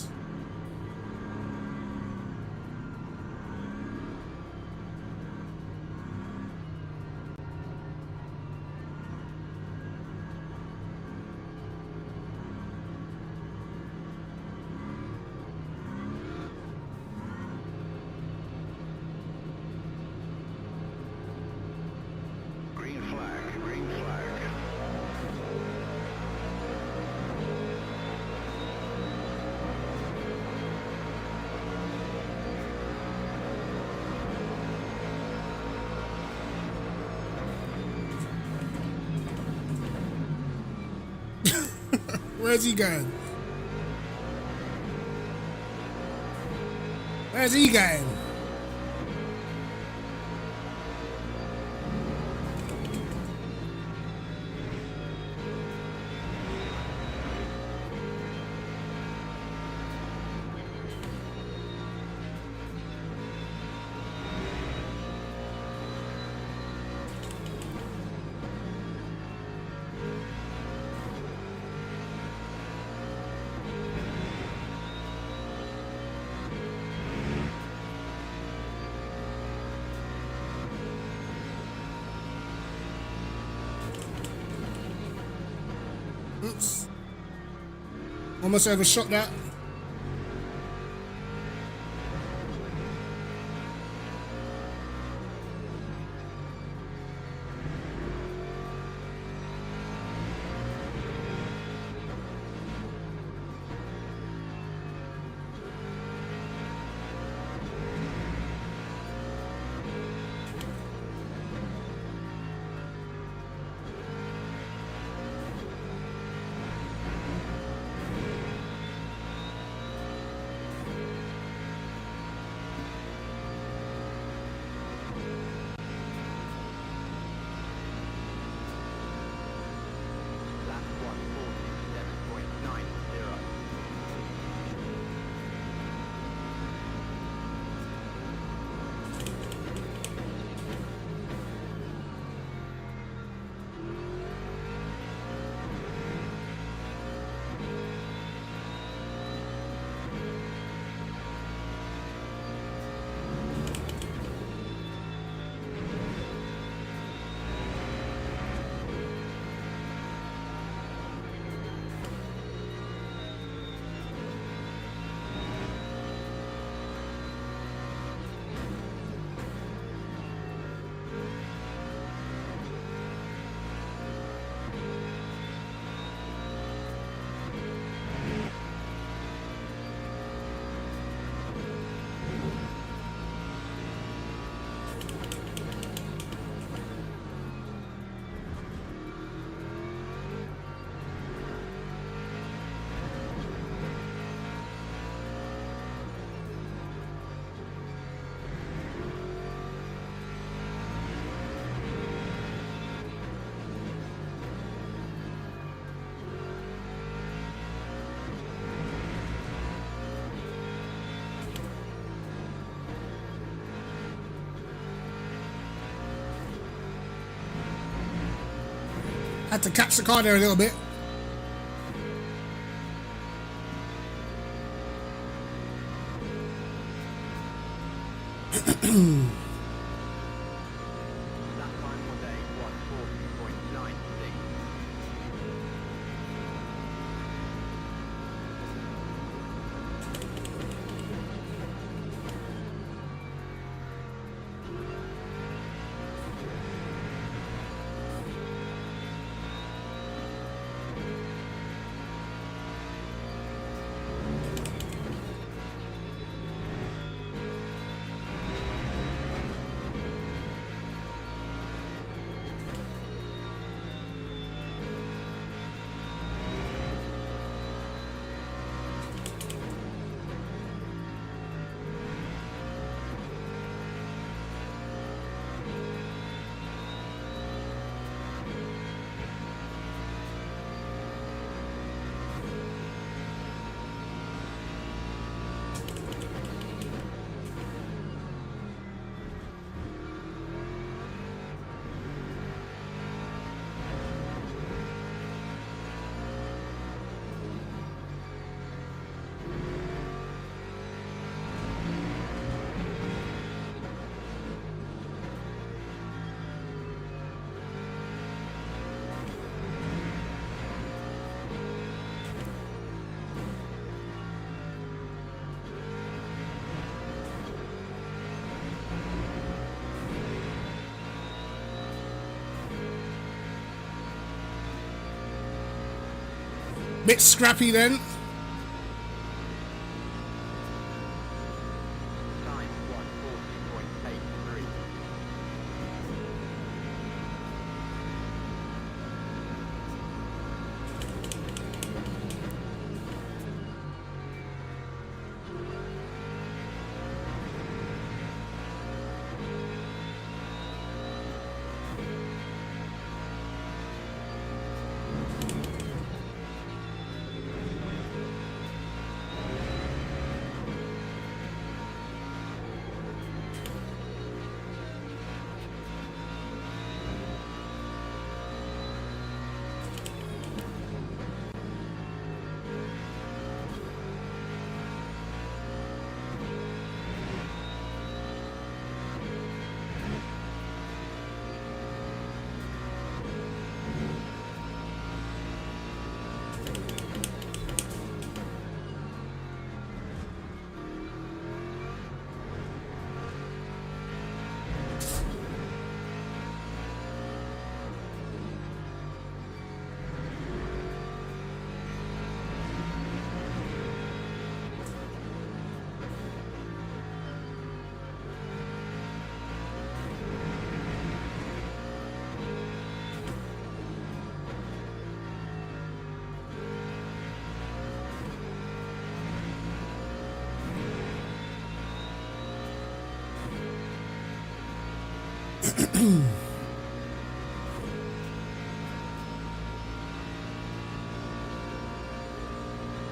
Green flag, green flag. Where's he going? Where's he going? Oops. Almost overshot that. Had to catch the car there a little bit. That time was a 140.96. Bit scrappy then. Time 140.83.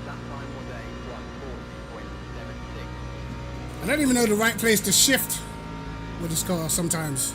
That time was a 140.76. I don't even know the right place to shift with this car sometimes.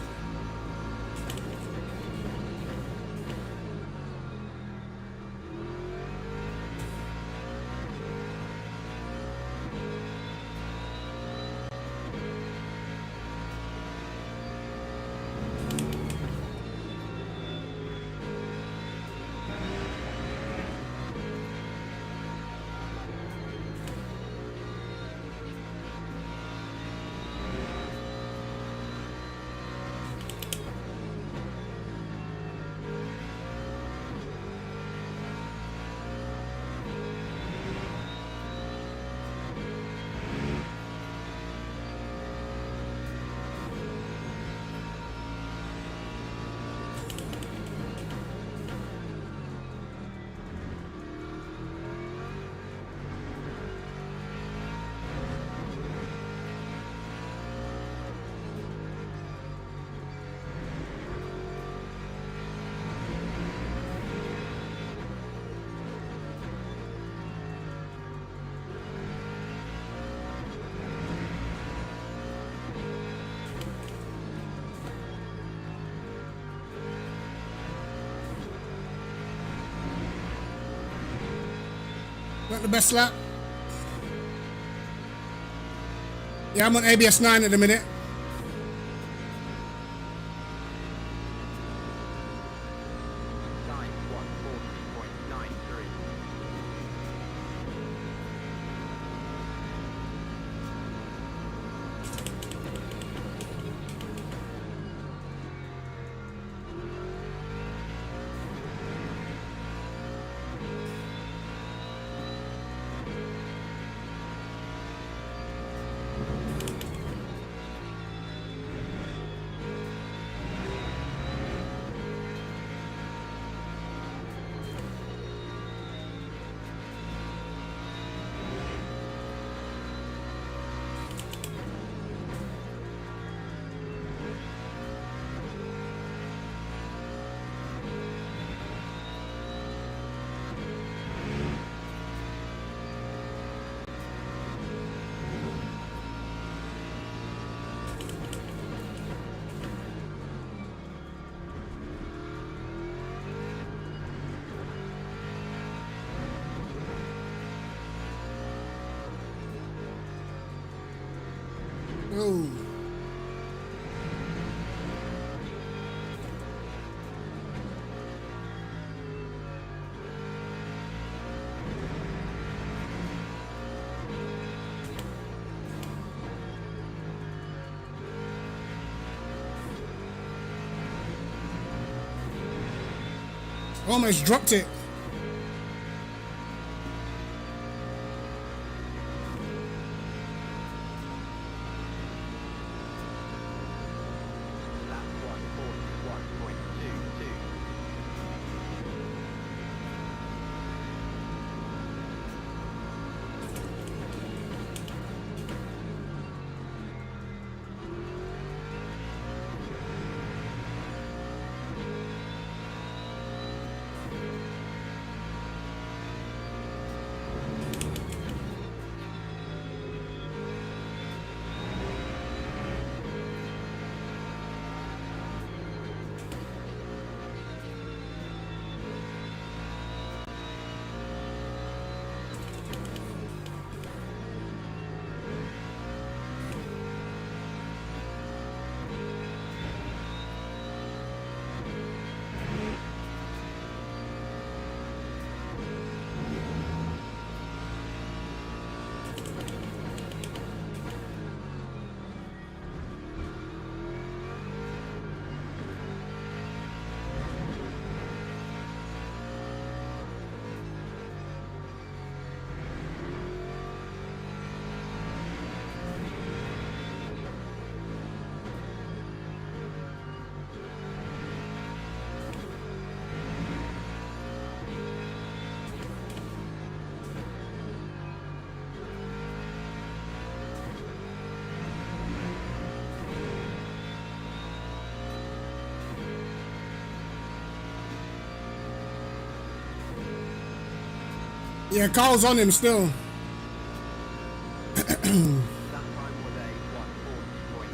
Not the best lap. Yeah, I'm on ABS 9 at the minute. Time 140.93. Oh. Almost dropped it. Lap 141.22. Yeah, Carl's on him still. That time was a 140.86.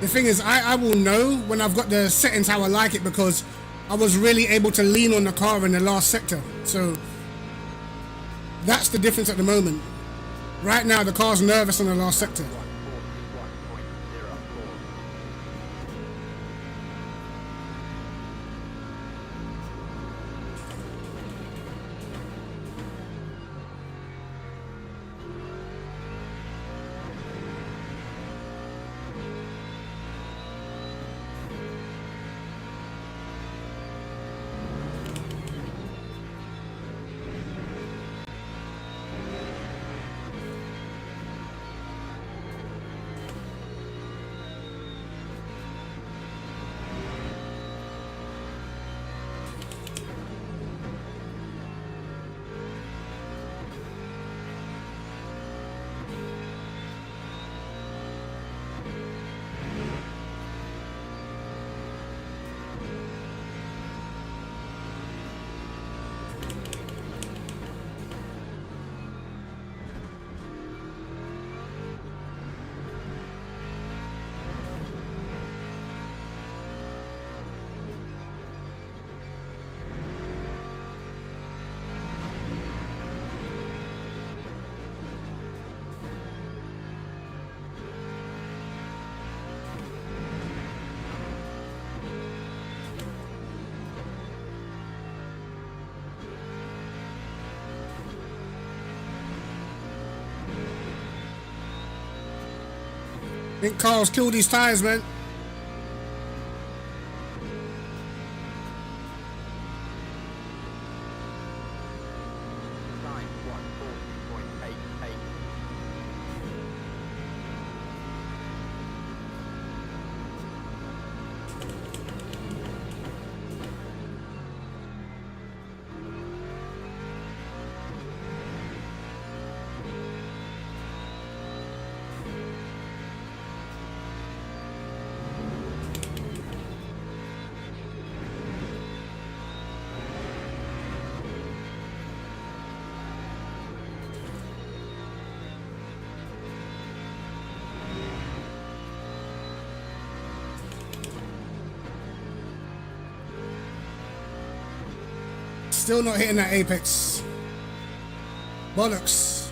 The thing is, I will know when I've got the settings how I like it, because I was really able to lean on the car in the last sector. So that's the difference at the moment. Right now, the car's nervous on the last sector. 141.04. I think Carl's killed these tires, man. Time 140.88. Still not hitting that apex. Bollocks.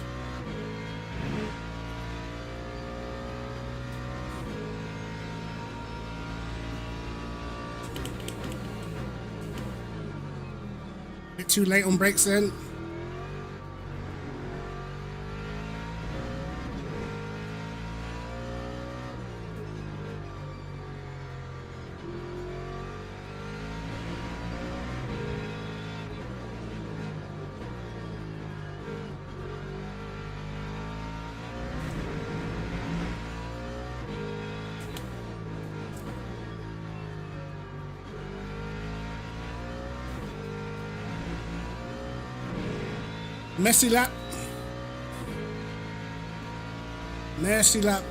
Bit too late on brakes then. Messy lap. Messy lap.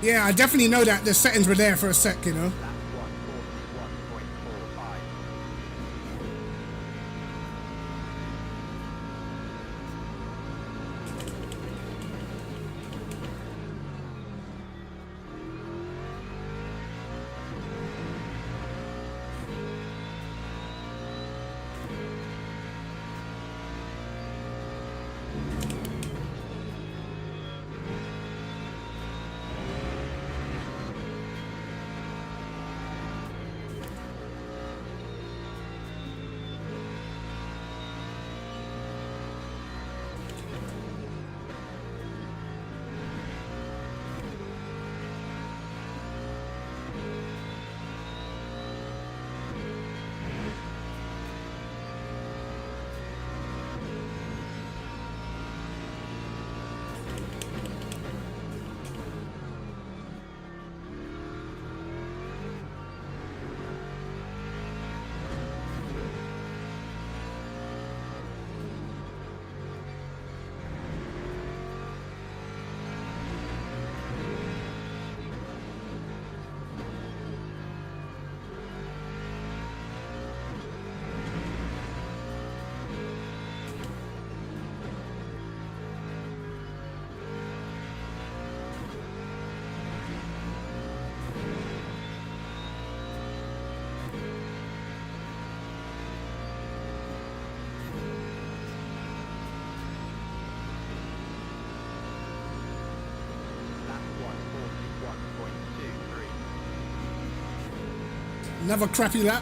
Yeah, I definitely know that the settings were there for a sec, you know. Lap 141.45. Another crappy lap.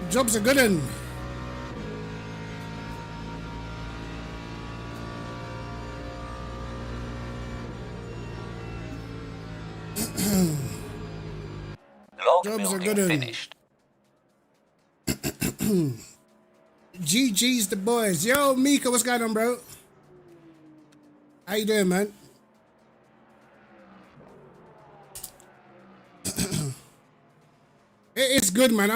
Job's a good one. Log Jobs are building good 'un. finished. GG's the boys. Yo, Mika, what's going on, bro? How you doing, man? It's good, man.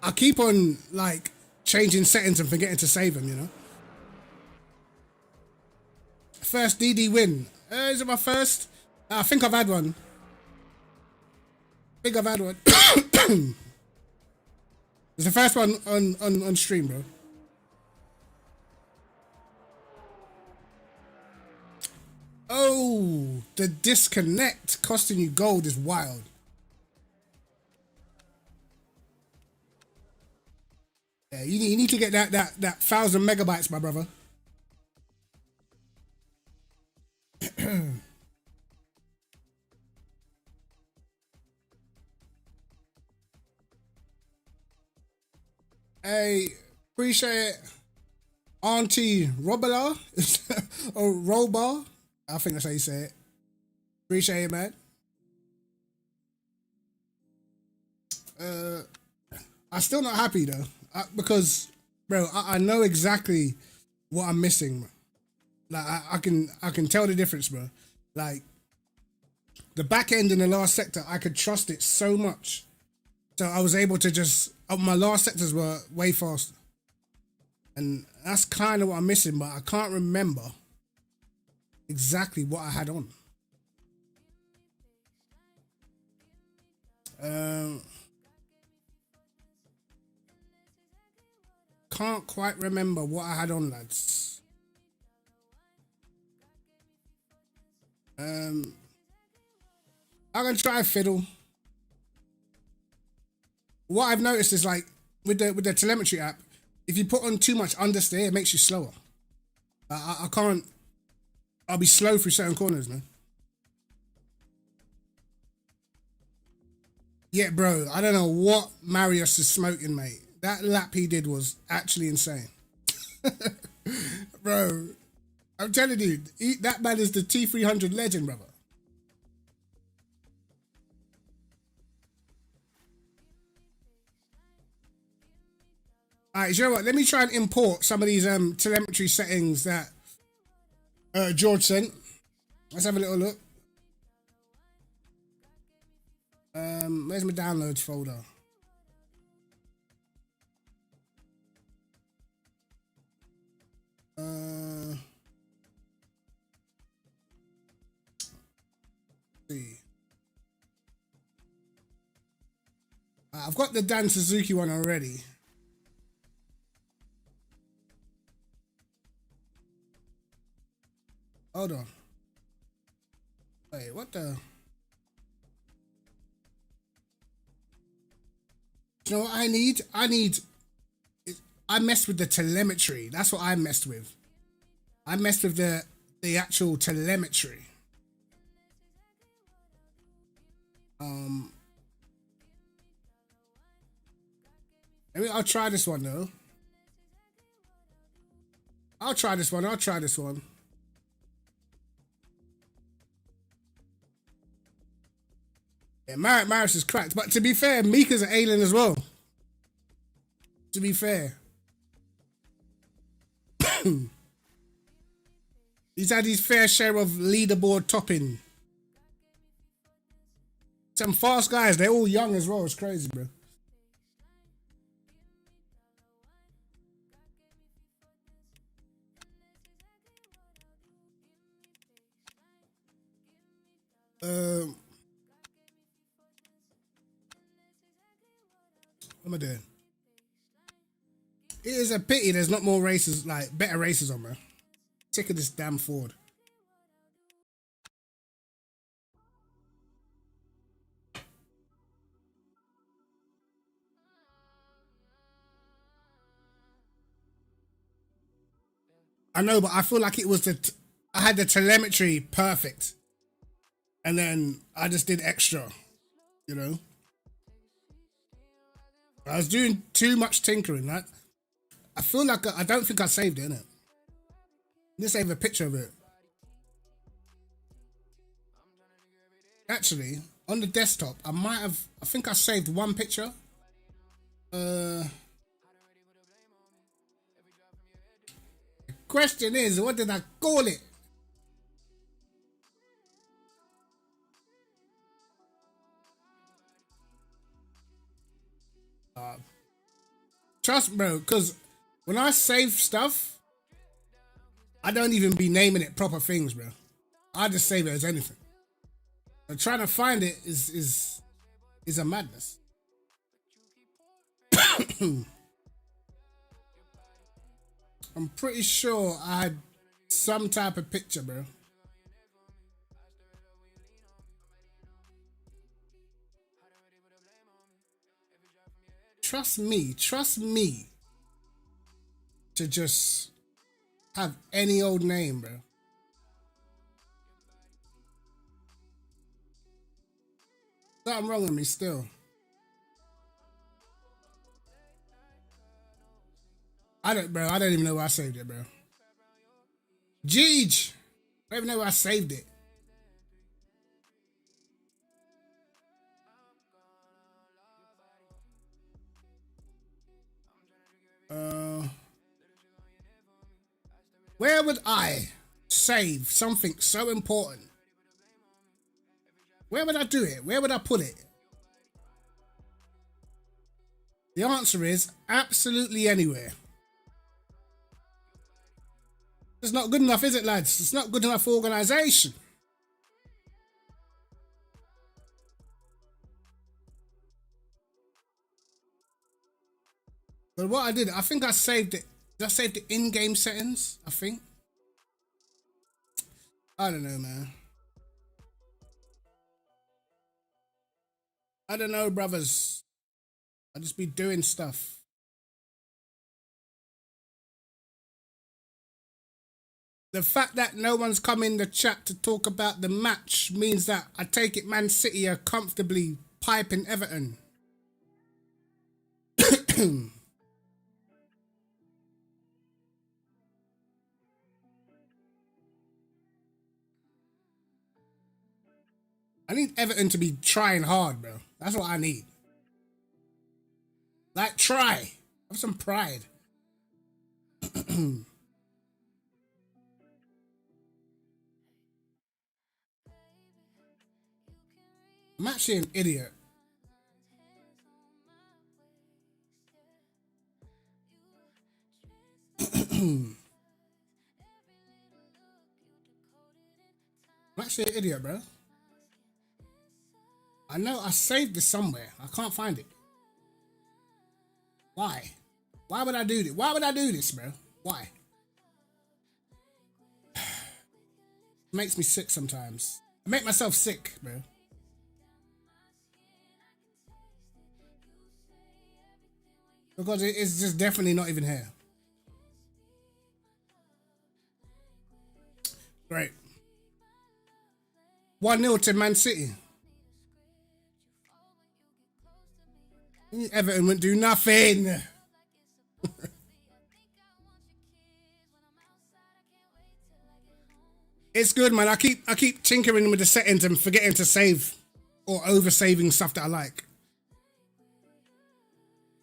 I keep on, like, changing settings and forgetting to save them, you know? First DD win. Is it my first? I think I've had one. It's the first one on stream, bro. Oh, the disconnect costing you gold is wild. Yeah, you need to get that 1,000 megabytes, my brother. Hey, appreciate it. Auntie Robala or Robar. I think that's how you say it. Appreciate it, man. I'm still not happy though, because, bro, I know exactly what I'm missing. Like I can tell the difference, bro. Like the back end in the last sector, I could trust it so much, so I was able to just. My last sectors were way faster, and that's kind of what I'm missing. But I can't remember exactly what I had on. Can't quite remember what I had on, lads. I'm gonna try fiddle. What I've noticed is, like, with the telemetry app, if you put on too much understeer, it makes you slower. I can't. I'll be slow through certain corners, man. Yeah, bro. I don't know what Marius is smoking, mate. That lap he did was actually insane. Bro, I'm telling you, that man is the T300 legend, brother. Alright, you know what? Let me try and import some of these telemetry settings that George sent. Let's have a little look. Where's my downloads folder? See. I've got the Dan Suzuki one already. Hold on. Wait, what the? You know what I need? I messed with the telemetry. That's what I messed with. I messed with the actual telemetry. Maybe I'll try this one though. I'll try this one. Yeah, Maris is cracked. But to be fair, Mika's an alien as well. To be fair. He's had his fair share of leaderboard topping. Some fast guys, they're all young as well. It's crazy, bro. What am I doing? It is a pity there's not more races, like better races on, man. Sick of this damn Ford. I know, but I feel like it was I had the telemetry perfect. And then I just did extra, you know? I was doing too much tinkering. Like, I feel like I don't think I saved it, innit? Let's save a picture of it. Actually, on the desktop, I think I saved one picture. The question is, what did I call it? Trust, bro, because when I save stuff, I don't even be naming it proper things, bro. I just save it as anything. And trying to find it is a madness. I'm pretty sure I had some type of picture, bro. Trust me to just have any old name, bro. Something wrong with me still. I don't even know where I saved it, bro. Jeej! I don't even know where I saved it. Where would I save something so important? Where would I do it? Where would I put it? The answer is absolutely anywhere. It's not good enough, is it, lads? It's not good enough for organisation. But what I did, I think I saved it. Did I save the in-game settings? I think. I don't know, man. I don't know, brothers. I just be doing stuff. The fact that no one's come in the chat to talk about the match means that I take it Man City are comfortably piping Everton. I need Everton to be trying hard, bro. That's what I need. Like, try. Have some pride. I'm actually an idiot. I'm actually an idiot, bro. I know I saved this somewhere. I can't find it. Why? Why would I do this? Why would I do this, bro? Why? It makes me sick sometimes. I make myself sick, bro. because it's just definitely not even here. Great. 1-0 to Man City. Everton wouldn't do nothing. It's good, man. I keep tinkering with the settings and forgetting to save or over saving stuff that I like.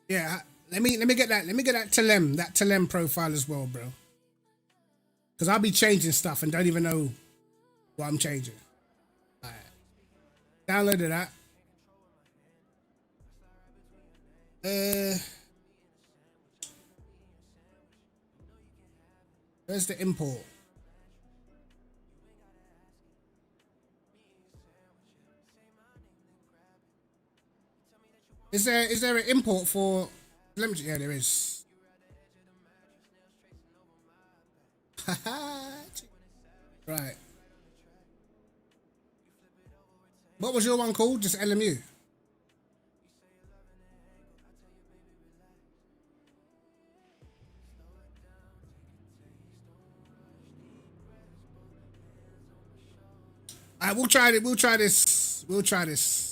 Yeah, let me get that Telem profile as well, bro. Cause I'll be changing stuff and don't even know what I'm changing. All right. Downloaded that. Where's the import? Is there an import for? Yeah, there is. Right. What was your one called? Just LMU. Alright, we'll try it. We'll try this. We'll try this.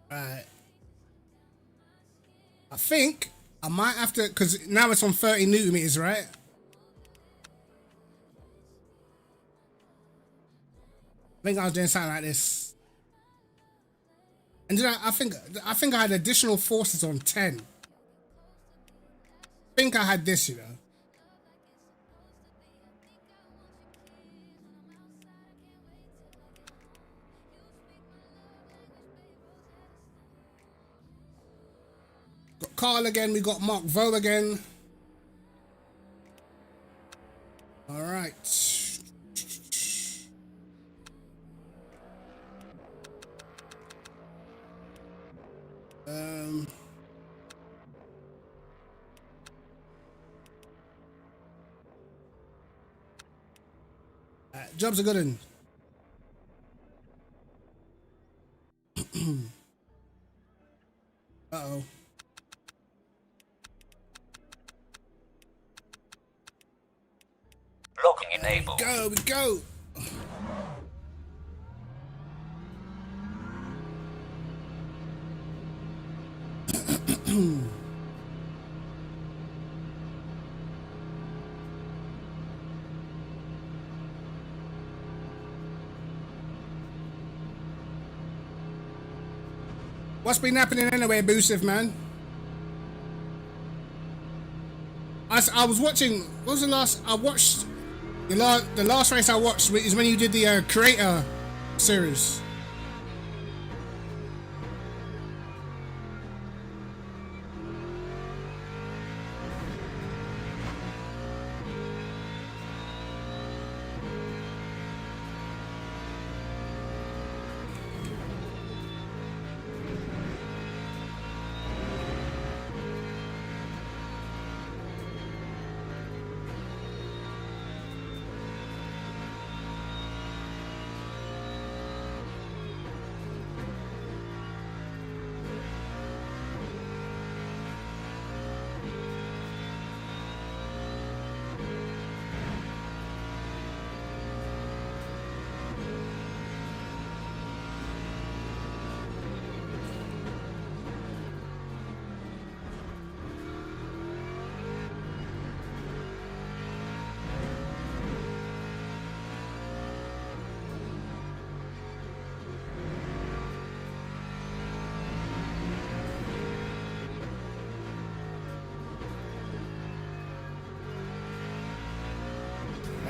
Right. I think I might have to, because now it's on 30 newton meters, right? I think I was doing something like this. And then I think I had additional forces on 10. I think I had this, you know. Got Carl again, we got Mark Vo again. All right. Job's a good one. Uh-oh. Locking enabled. We go. What's been happening anyway, Boosif, man? I was watching. What was the last? I watched the last race I watched is when you did the creator series.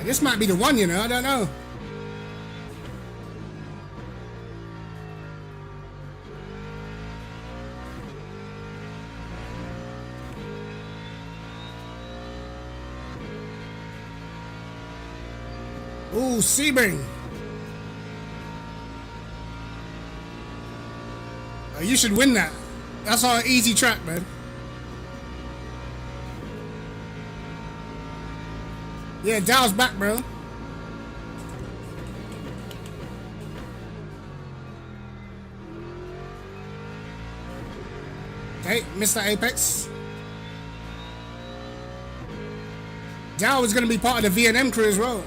This might be the one, you know, I don't know. Ooh, Sebring. Oh, you should win that. That's our easy track, man. Yeah, Dow's back, bro. Okay, Mr. Apex. Dow is going to be part of the V&M crew as well.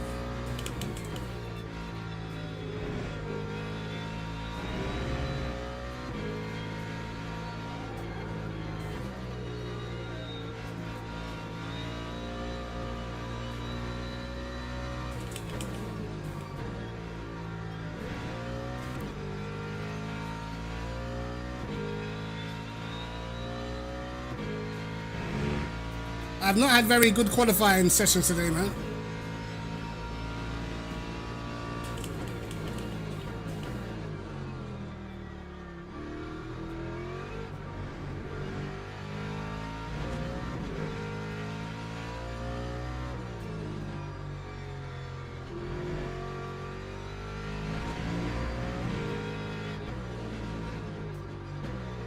I've not had very good qualifying sessions today, man.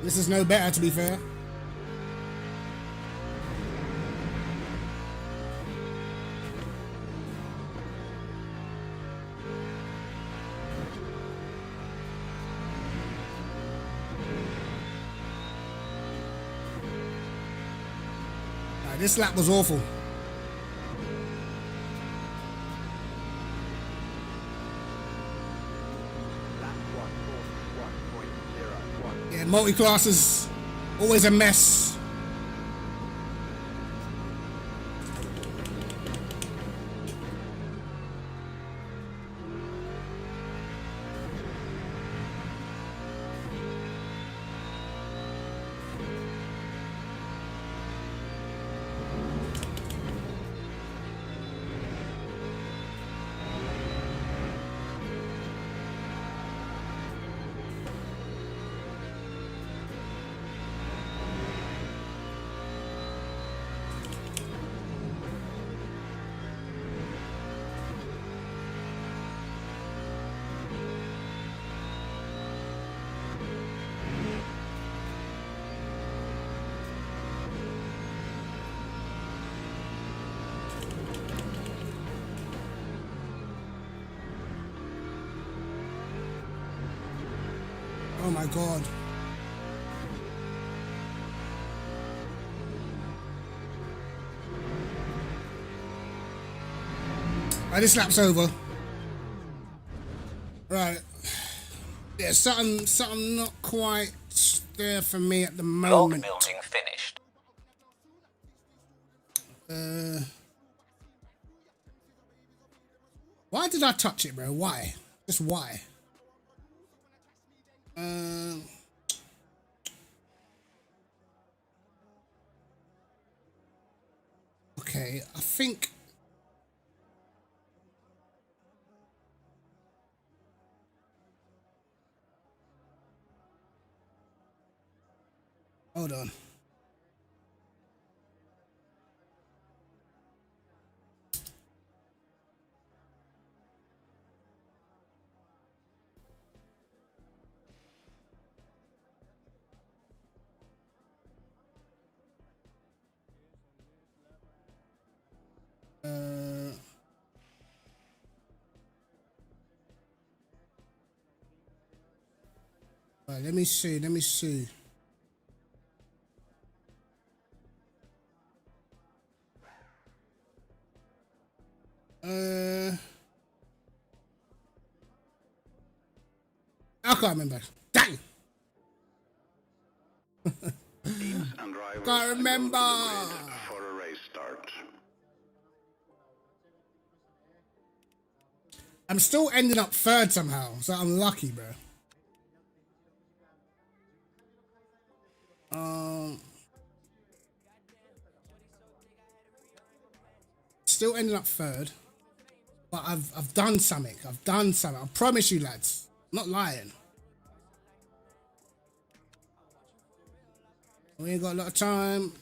This is no better, to be fair. This lap was awful. Lap 141.01. Yeah, multi-class is always a mess. Oh my god. Right, this lap's over. Right. Yeah, something not quite there for me at the Log moment. building finished. Why did I touch it, bro? Why? Just why? Okay, I think. Hold on. Right, let me see. Let me see. I can't remember. Dang. Teams and drivers Can't remember. go to the grid for a race start. I'm still ending up third somehow, so I'm lucky, bro. Still ending up third, but I've done something. I've done something. I promise you, lads. I'm not lying. We ain't got a lot of time.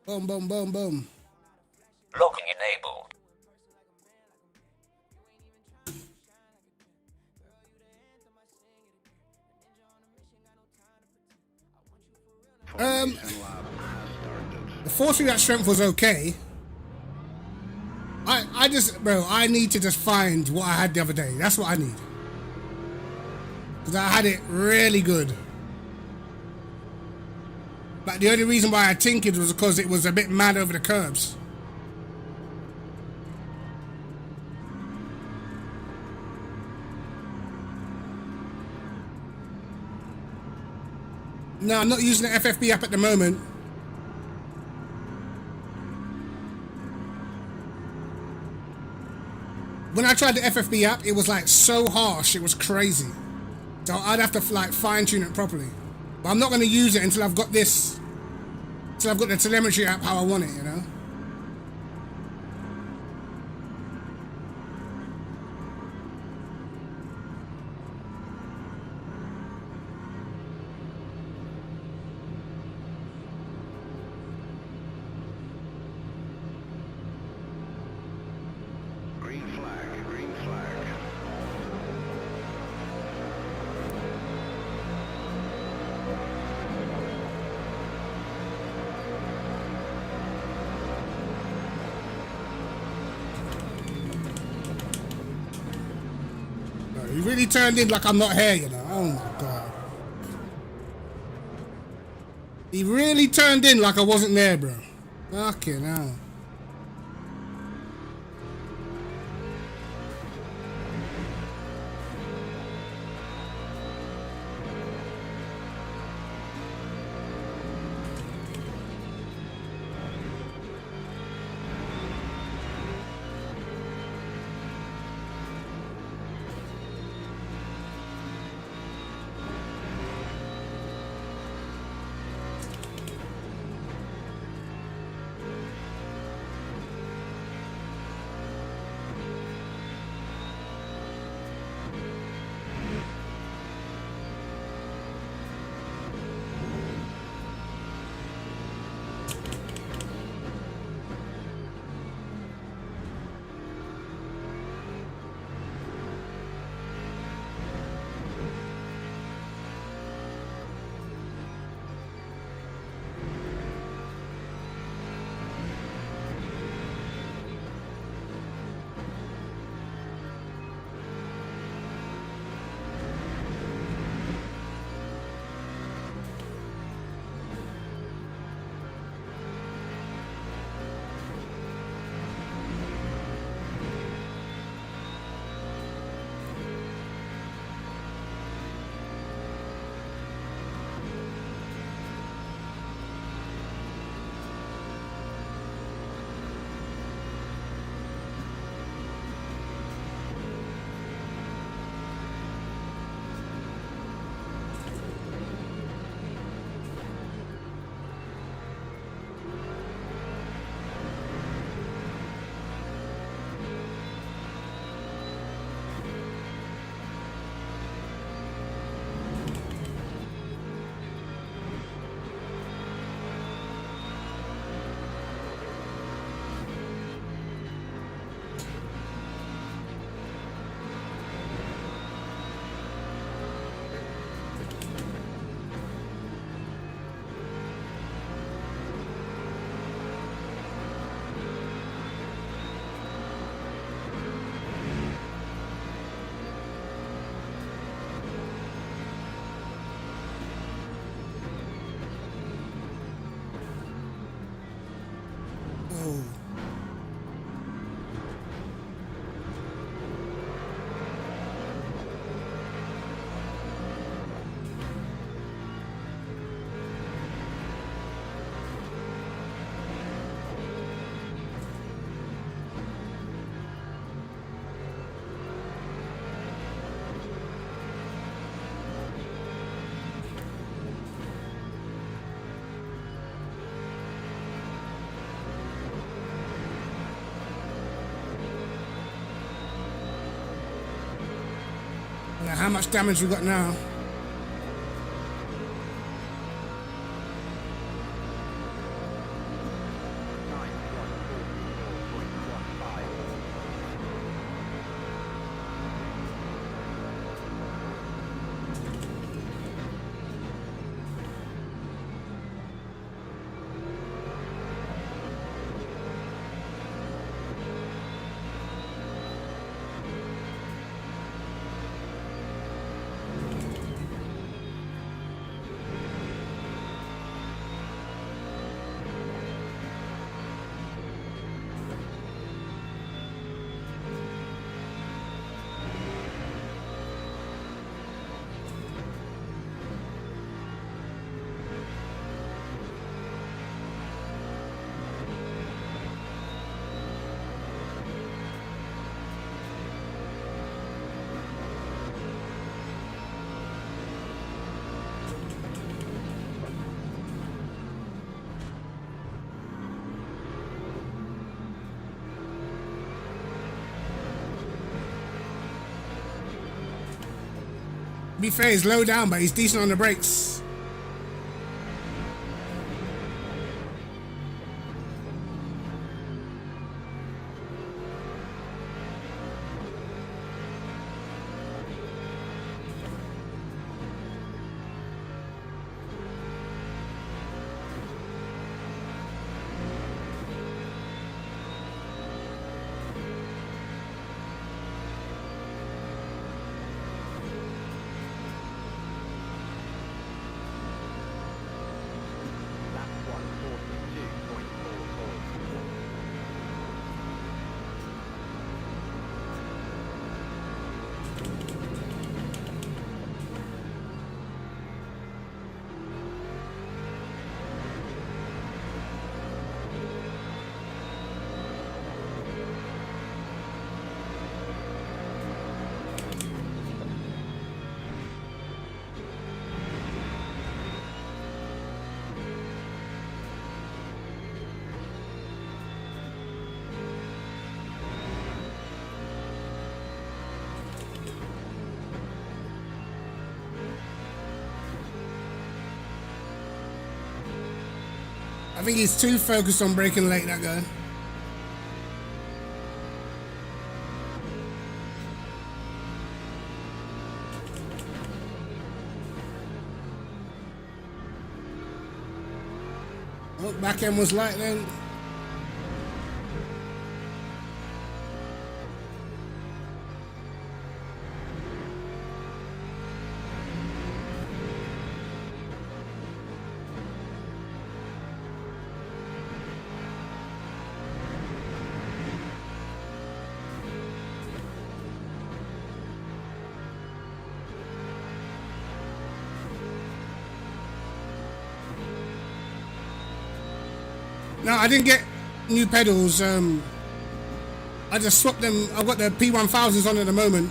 Boom, boom, boom, boom. Logging enabled. Formation lap forcing that strength was okay. I just, bro, I need to just find what I had the other day. That's what I need. Because I had it really good. But the only reason why I tinkered was because it was a bit mad over the curbs. No, I'm not using the FFB app at the moment. When I tried the FFB app, it was like so harsh, it was crazy. So I'd have to like fine tune it properly. But I'm not going to use it until I've got this, until I've got the telemetry app how I want it, you know? Green flag, green flag. He really turned in like I'm not here, you know? Oh my God. He really turned in like I wasn't there, bro. Fucking hell. Now, how much damage we got now? be fair, he's low down, but he's decent on the brakes. Lap 142.44. I think he's too focused on braking late, that guy. Oh, back end was light then. No, I didn't get new pedals. I just swapped them. I've got the P1000s on at the moment.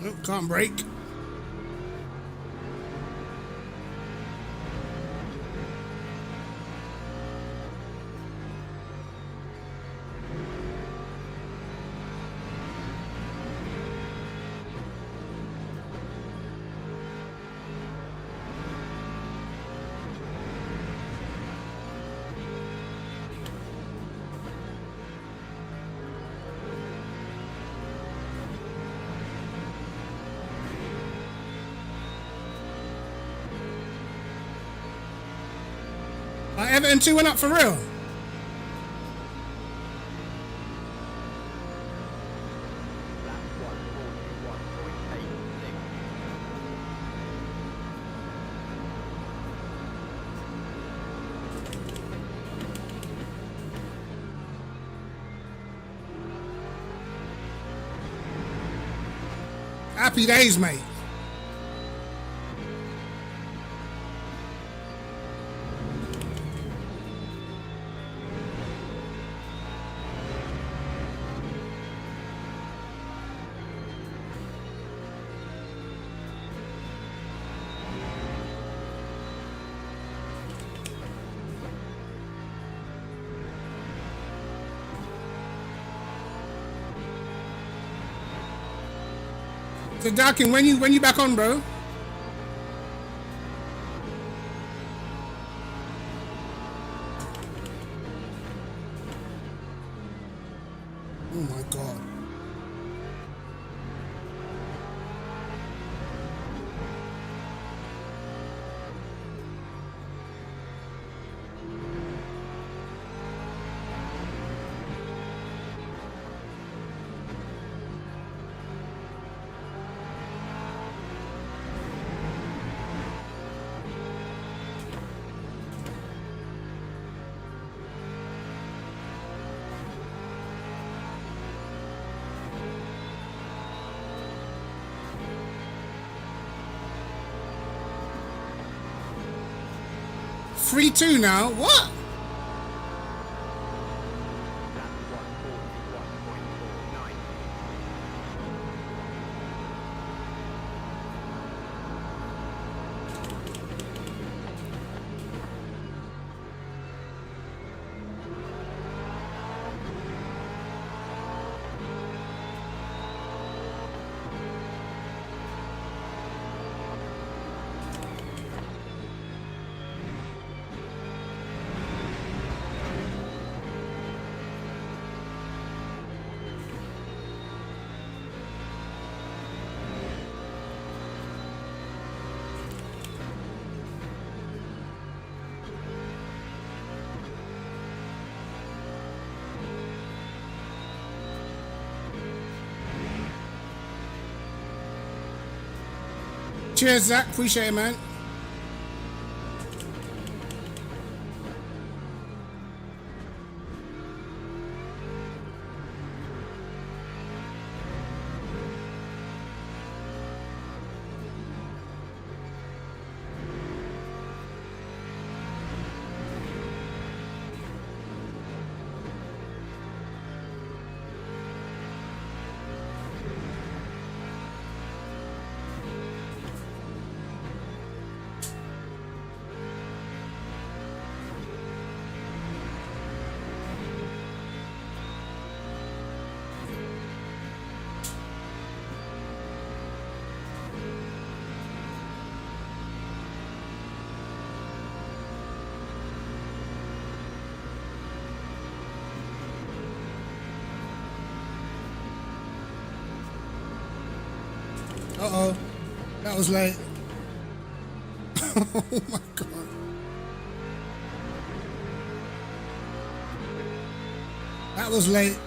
Nope, can't brake. Everton 2 went up for real. Lap 141.86. Happy days, mate. So Darkin, when you back on, bro? Oh my god. 3-2 now. What? Cheers, Zach. Appreciate it, man. Uh-oh. That was late. Oh my God. That was late.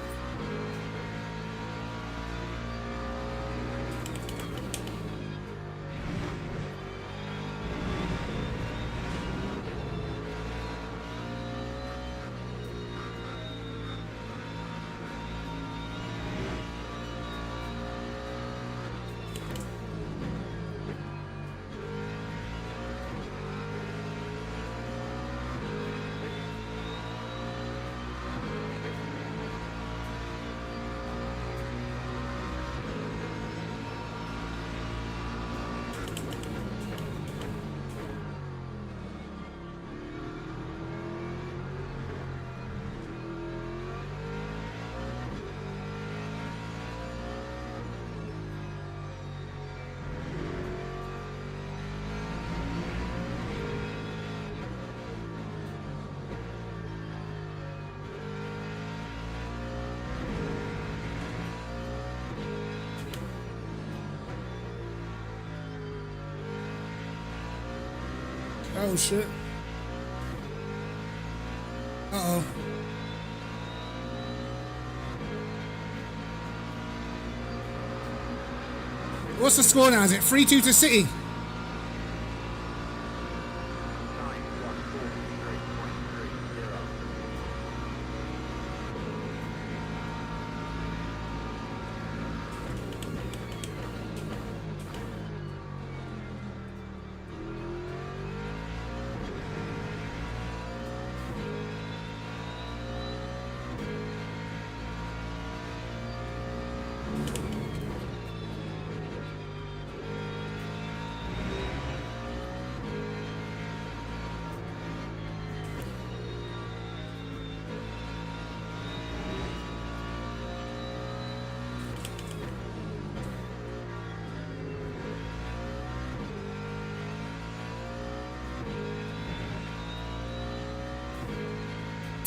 Oh shit. Uh-oh. What's the score now? Is it 3-2 to City?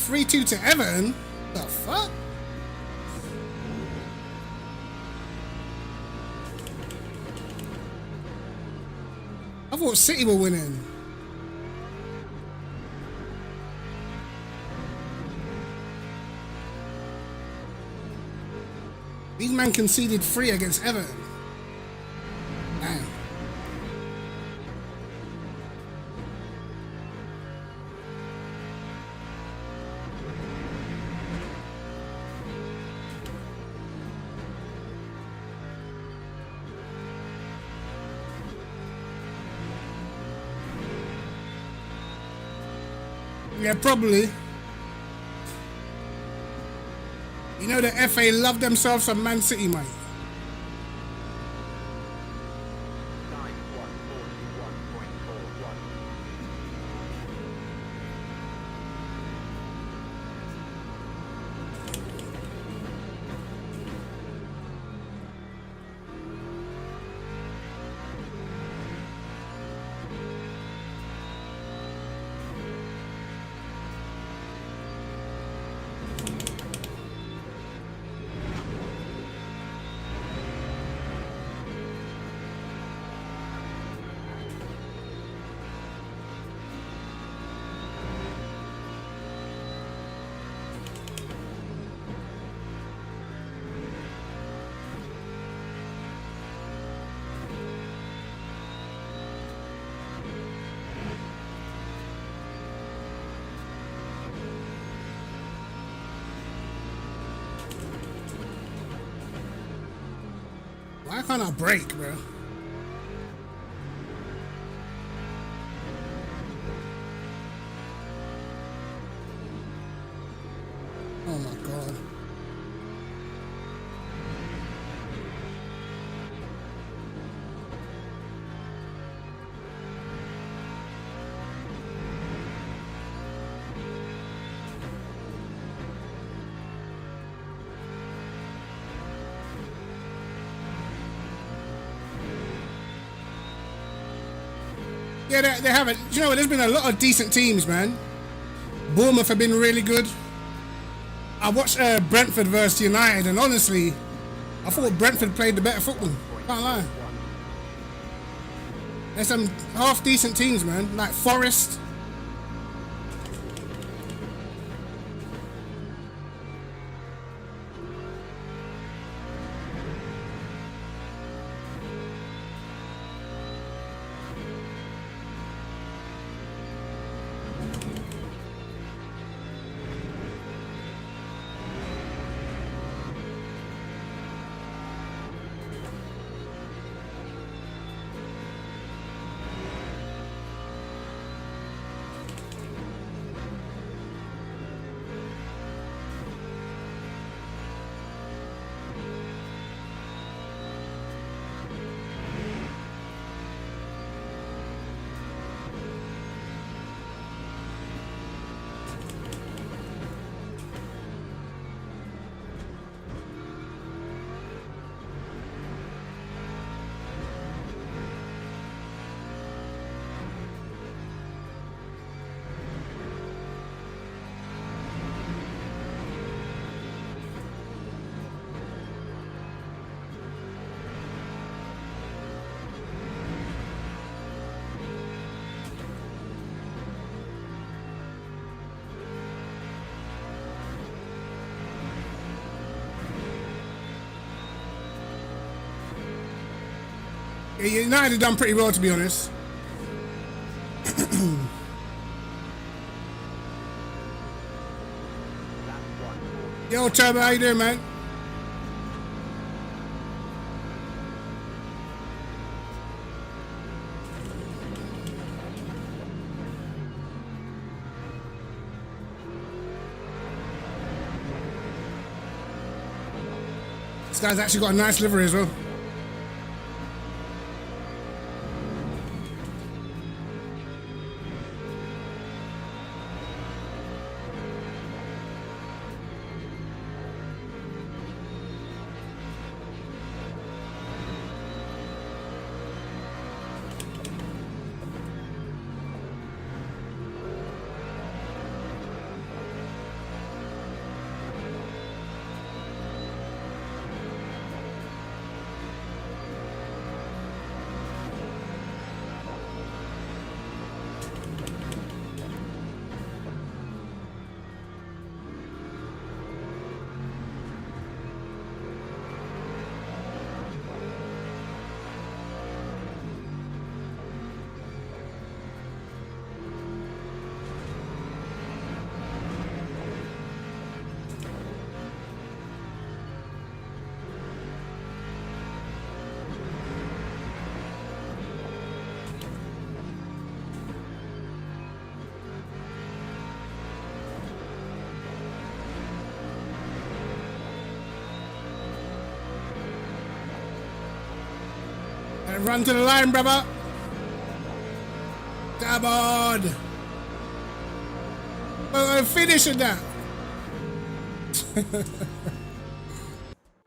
Three-two to Everton? The fuck? I thought City were winning. These men conceded 3 against Everton. Damn. Yeah, probably. You know the FA love themselves some Man City, mate. 9141.41. Why can't I break, bro? Oh my god. Yeah, they haven't. You know what? There's been a lot of decent teams, man. Bournemouth have been really good. I watched Brentford versus United, and honestly, I thought Brentford played the better football. Can't lie. There's some half decent teams, man. Like Forest. Yeah, United have done pretty well, to be honest. Yo, Turbo, how you doing, man? This guy's actually got a nice livery as well. Run to the line, brother. Come on. Oh, finishing that.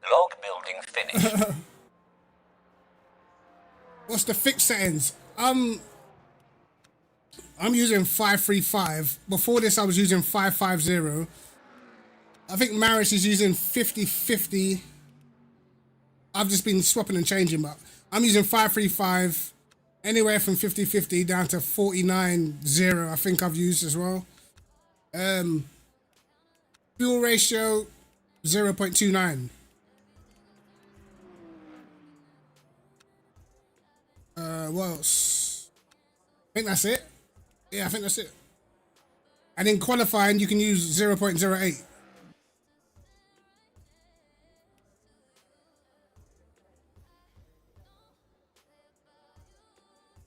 Log building finished. What's the fix settings? I'm using 535. Before this, I was using 550. I think Maris is using 5050. I've just been swapping and changing, but I'm using 535. Anywhere from 5050 down to 490. I think I've used as well. Fuel ratio 0.29. What else? I think that's it. Yeah, I think that's it. And in qualifying, you can use 0.08.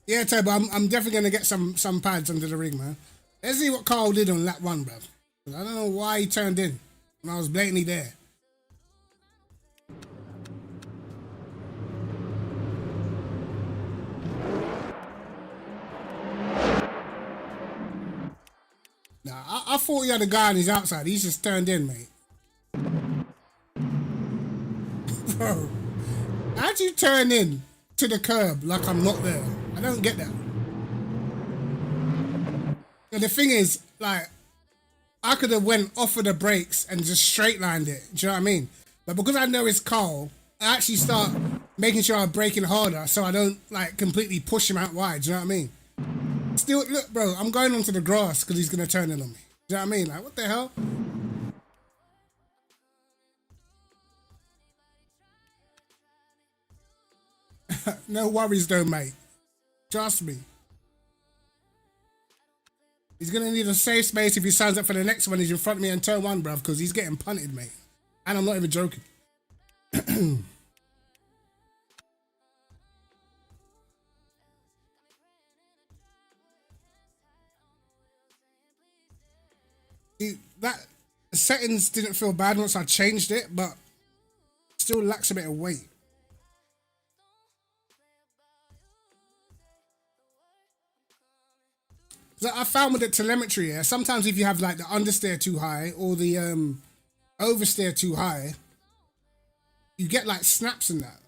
Yeah, Turbo, I'm definitely gonna get some pads under the ring, man. Let's see what Carl did on lap 1, bro. I don't know why he turned in when I was blatantly there. Nah, I thought he had a guy on his outside. He's just turned in, mate. Bro, how'd you turn in to the curb like I'm not there? I don't get that. And the thing is, like, I could have went off of the brakes and just straight lined it. Do you know what I mean? But because I know it's Carl, I actually start making sure I'm braking harder so I don't like completely push him out wide. Do you know what I mean? Still, look, bro, I'm going onto the grass because he's gonna turn in on me. Do you know what I mean? Like, what the hell? No worries though, mate. Trust me. He's gonna need a safe space if he signs up for the next one. He's in front of me in turn 1, bruv, because he's getting punted, mate. And I'm not even joking. See, that settings didn't feel bad once I changed it, but still lacks a bit of weight. So I found with the telemetry, yeah, sometimes if you have like the understeer too high or the oversteer too high, you get like snaps in that.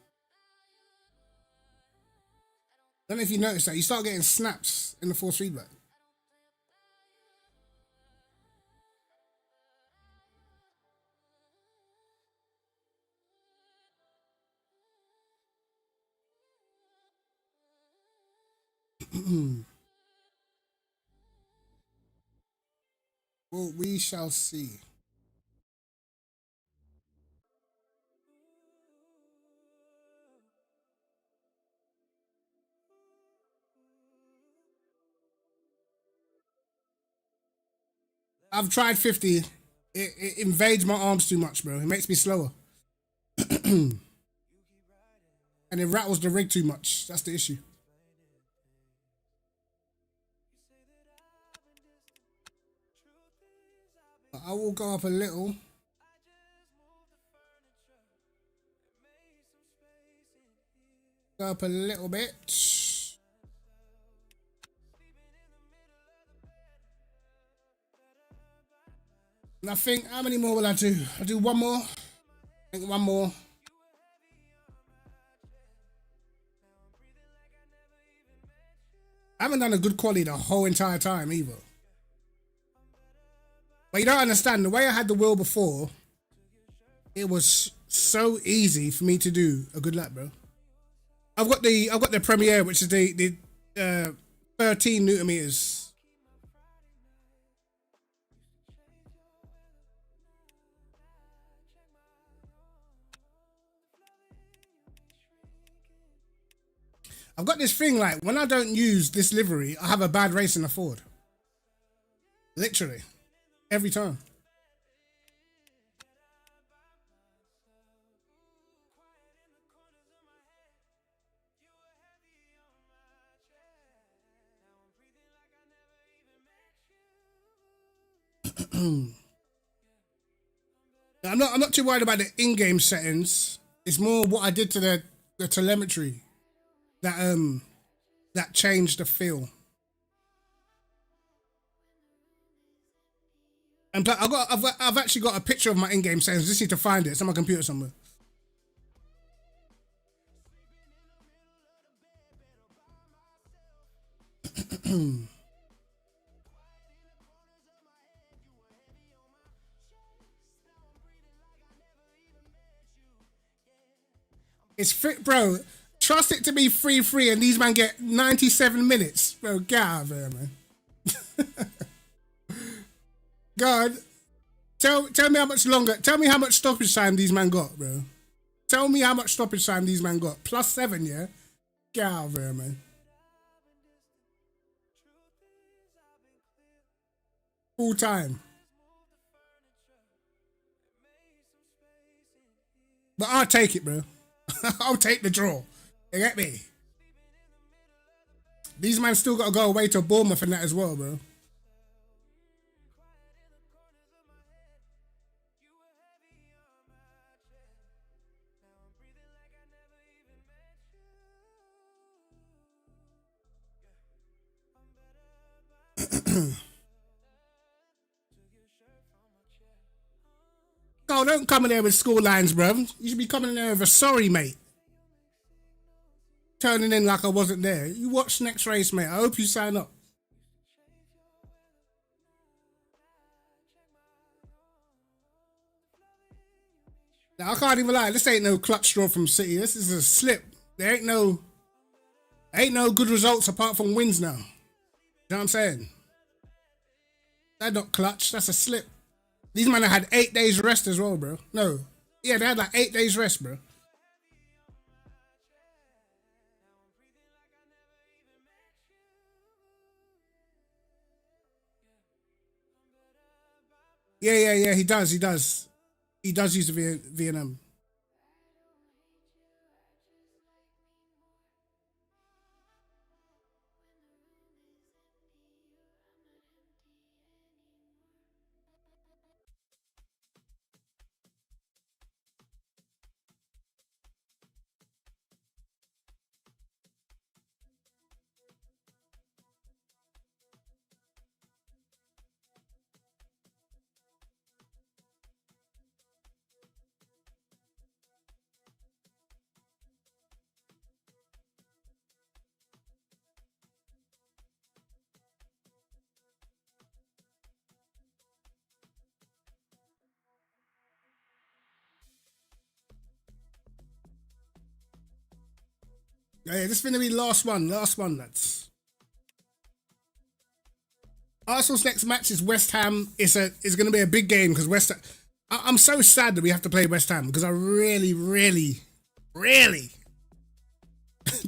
I don't know if you noticed that. You start getting snaps in the force feedback. Well, we shall see. I've tried 50. It invades my arms too much, bro. It makes me slower. And it rattles the rig too much. That's the issue. But I will go up a little. Go up a little bit. And I think, how many more will I do? I'll do one more. I think one more. I haven't done a good quality the whole entire time either. But you don't understand, the way I had the wheel before, it was so easy for me to do a good lap, bro. I've got the Premiere, which is the 13 Newton meters. I've got this thing like when I don't use this livery, I have a bad race in the Ford. Literally, every time. I'm not too worried about the in-game settings. It's more what I did to the telemetry. that changed the feel. And but I've actually got a picture of my in-game settings. Just need to find it. It's on my computer somewhere. It's free, bro. Trust it to be free, and these man get 97 minutes, bro. Get out of here, man. God, tell me how much longer. Tell me how much stoppage time these man got, bro. Tell me how much stoppage time these man got. +7, yeah. Get out of here, man. Full time. But I'll take it, bro. I'll take the draw. You get me? These men still got to go away to Bournemouth and that as well, bro. Oh, don't come in there with school lines, bro. You should be coming in there with a sorry, mate. Turning in like I wasn't there. You watch next race, mate. I hope you sign up. Now, I can't even lie. This ain't no clutch draw from City. This is a slip. There ain't no good results apart from wins now. You know what I'm saying? That's not clutch. That's a slip. These men have had 8 days rest as well, bro. No. Yeah, they had like 8 days rest, bro. Yeah. He does. He does use the VNM. Yeah, this is gonna be last one, lads. Arsenal's next match is West Ham. It's gonna be a big game because West Ham. I'm so sad that we have to play West Ham because I really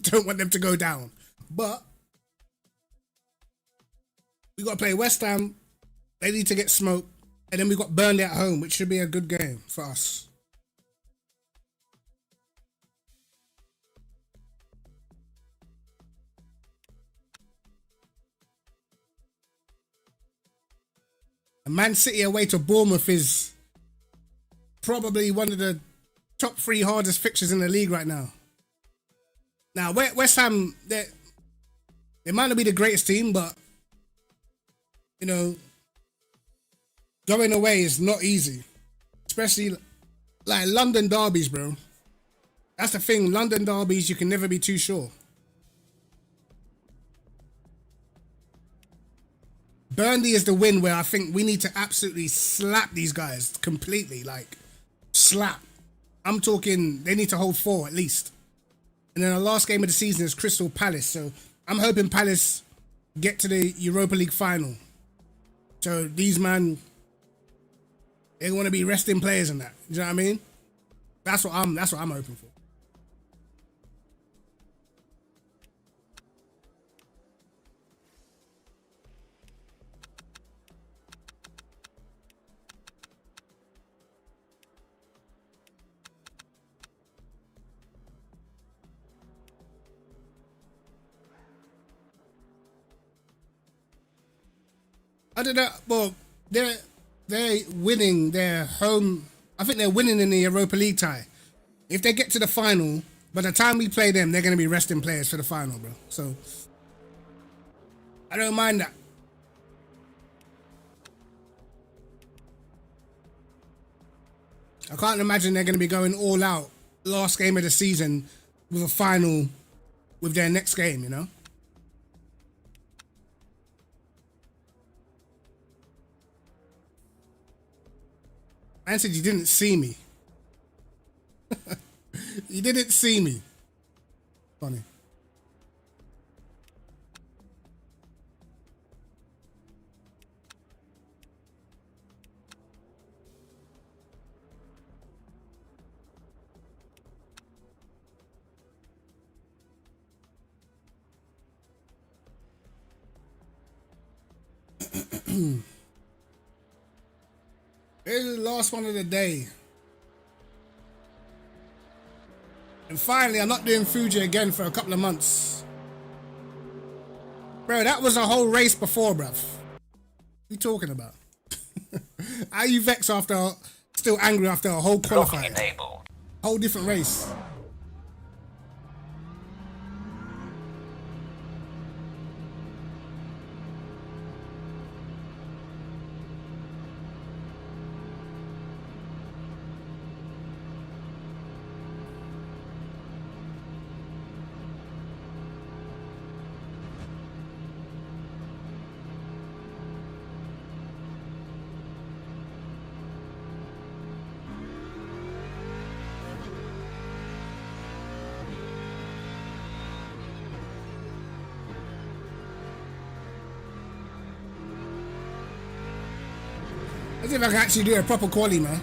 don't want them to go down. But we got to play West Ham. They need to get smoked, and then we got Burnley at home, which should be a good game for us. Man City away to Bournemouth is probably one of the top 3 hardest fixtures in the league right now. Now, West Ham, they might not be the greatest team, but, you know, going away is not easy. Especially like London derbies, bro. That's the thing. London derbies, you can never be too sure. Burnley is the win where I think we need to absolutely slap these guys completely. Like, slap. I'm talking, they need to hold 4 at least. And then our last game of the season is Crystal Palace. So I'm hoping Palace get to the Europa League final. So these man, they want to be resting players and that. Do you know what I mean? That's what I'm hoping for. I don't know. Well, they're winning their home. I think they're winning in the Europa League tie. If they get to the final, By the time we play them, they're going to be resting players for the final, bro. So I don't mind that. I can't imagine they're going to be going all out last game of the season with a final with their next game, you know? Man said you didn't see me. You didn't see me. Funny. Here's the last one of the day. And finally, I'm not doing Fuji again for a couple of months. Bro, that was a whole race before, bruv. What you talking about? How you vexed after, still angry after a whole Locking qualifying? enabled. Whole different race. Let's see if I can actually do a proper quali, man.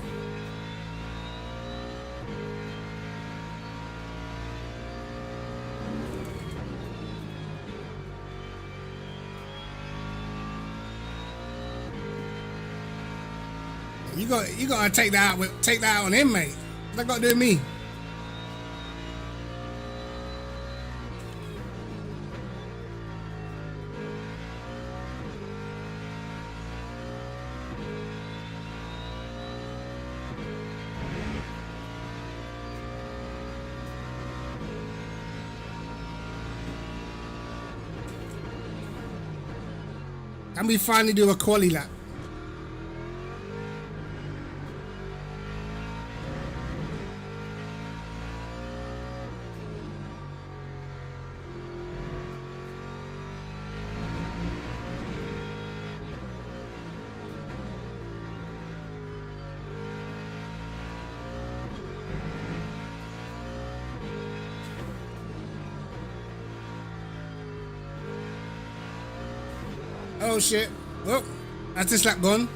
You gotta take that out on him, mate. What's that got to do with me? Can we finally do a quali lap? Oh shit. Well, that's this lap gone.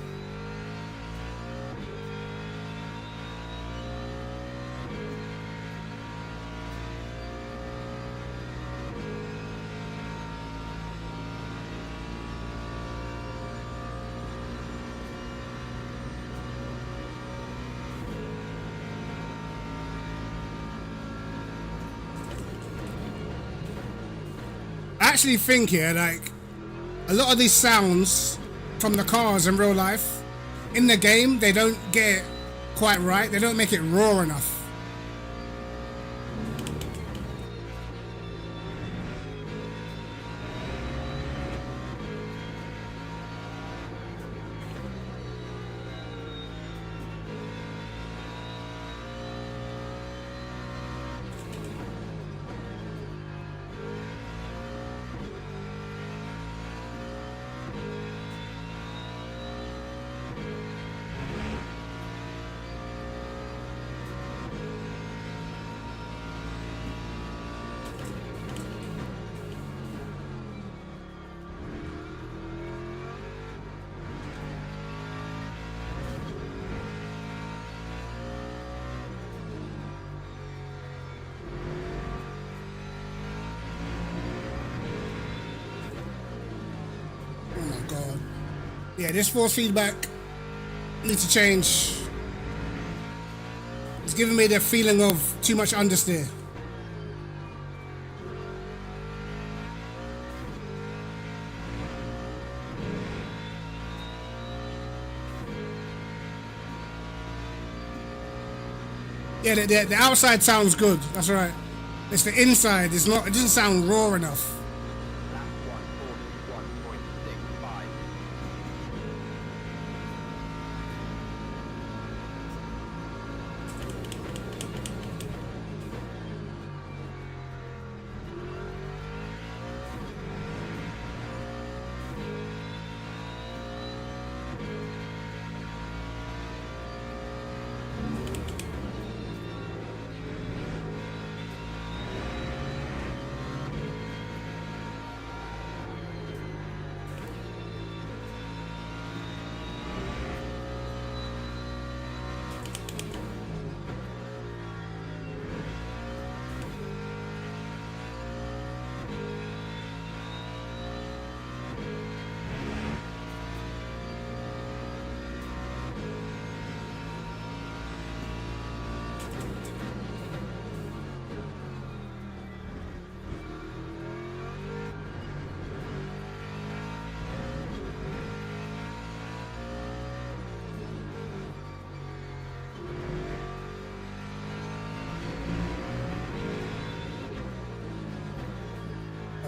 I actually think here, like, a lot of these sounds from the cars in real life, in the game, they don't get it quite right. They don't make it raw enough. Yeah, this force feedback needs to change. It's giving me the feeling of too much understeer. Yeah, the outside sounds good. That's right. It's the inside. It's not. It doesn't sound raw enough. Lap 141.65.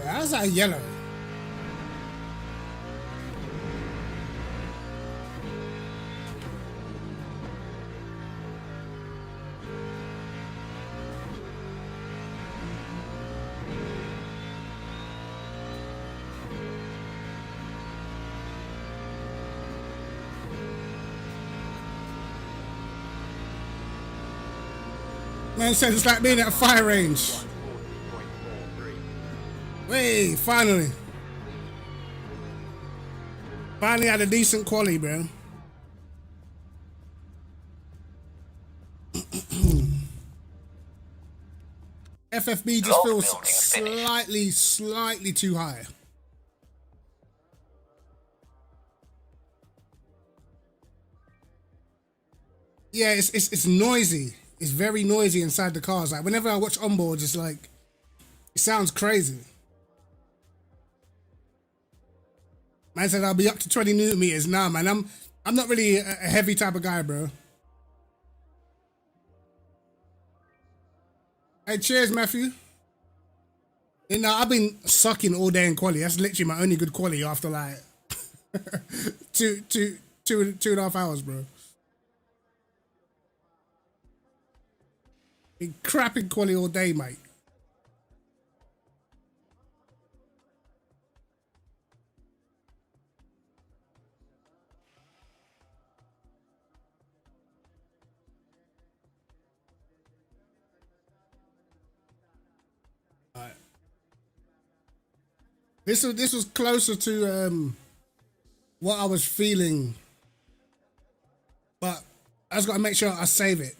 How's that yellow? Man said it's like being at a fire range. 140.43. Hey, finally. Finally had a decent quality, bro. FFB just Block feels building finished. slightly too high. Yeah, it's noisy. It's very noisy inside the cars. Like whenever I watch onboards, it's like it sounds crazy. Man said I'll be up to 20 newton meters. Nah, man, I'm not really a heavy type of guy, bro. Hey, cheers, Matthew. You know, I've been sucking all day in quality. That's literally my only good quality after like two and a half hours, bro. Been crapping quality all day, mate. This was closer to what I was feeling, but I just got to make sure I save it.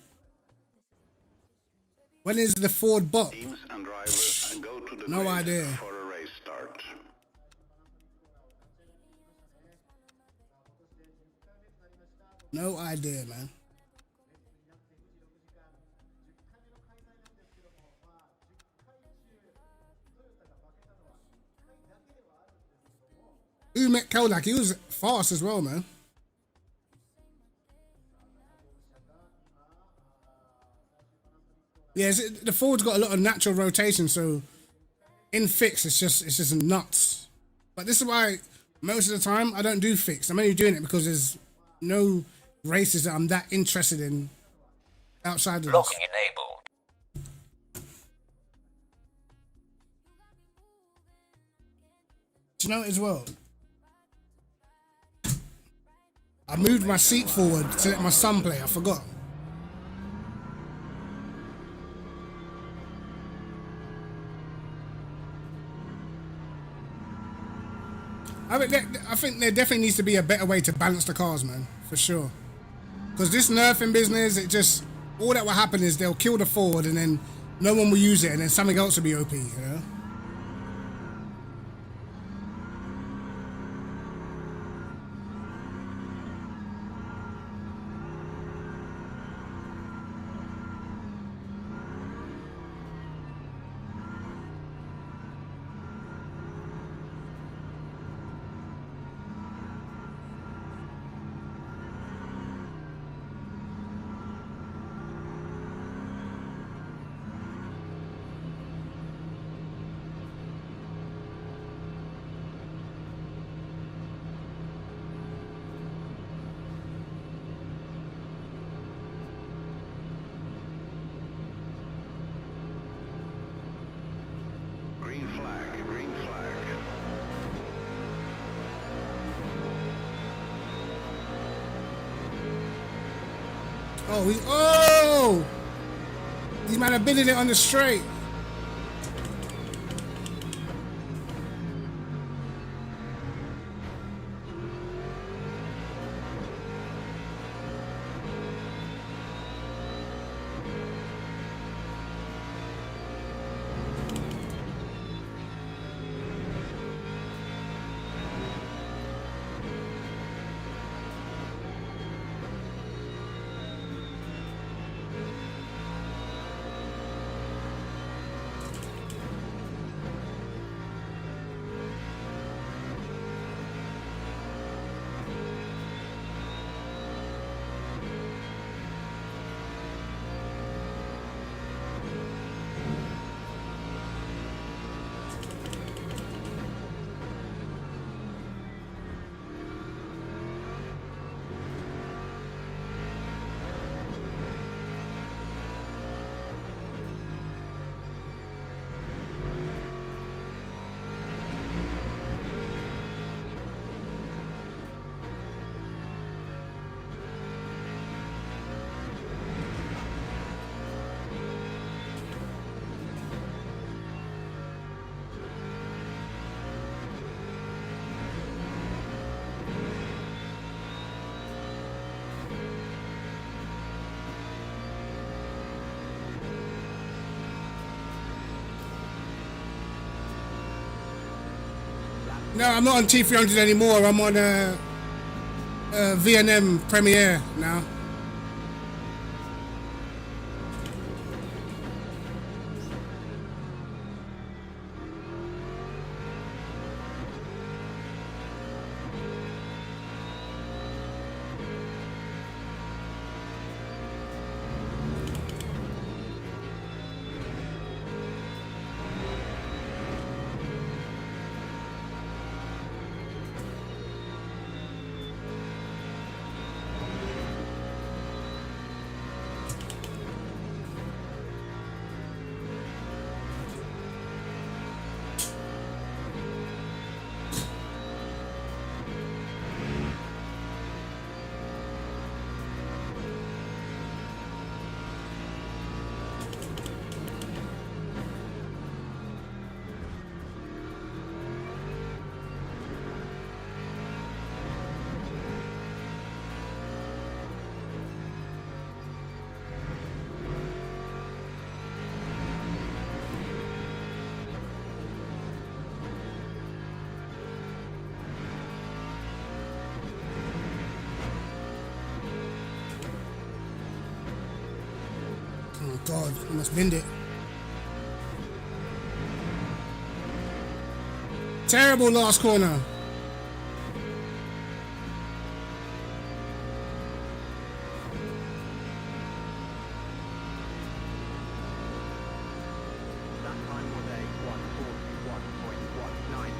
When is the Ford bop? Teams and drivers go to the No grid idea. for a race start. No idea, man. Who met Kolak? He was fast as well, man. Yeah, the Ford's got a lot of natural rotation, so in fix it's just nuts. But this is why most of the time I don't do fix. I'm only doing it because there's no races that I'm that interested in outside of this. Locking enabled. Do you know it as well? I moved my seat forward to let my son play. I forgot. I think there definitely needs to be a better way to balance the cars, man, for sure. Because this nerfing business, it just all that will happen is they'll kill the Ford and then no one will use it, and then something else will be OP, you know. Oh! These man are bidding it on the straight. No, I'm not on T300 anymore. I'm on V&M Premiere now. Oh God, I must bend it. Terrible last corner. That time was a 141.19.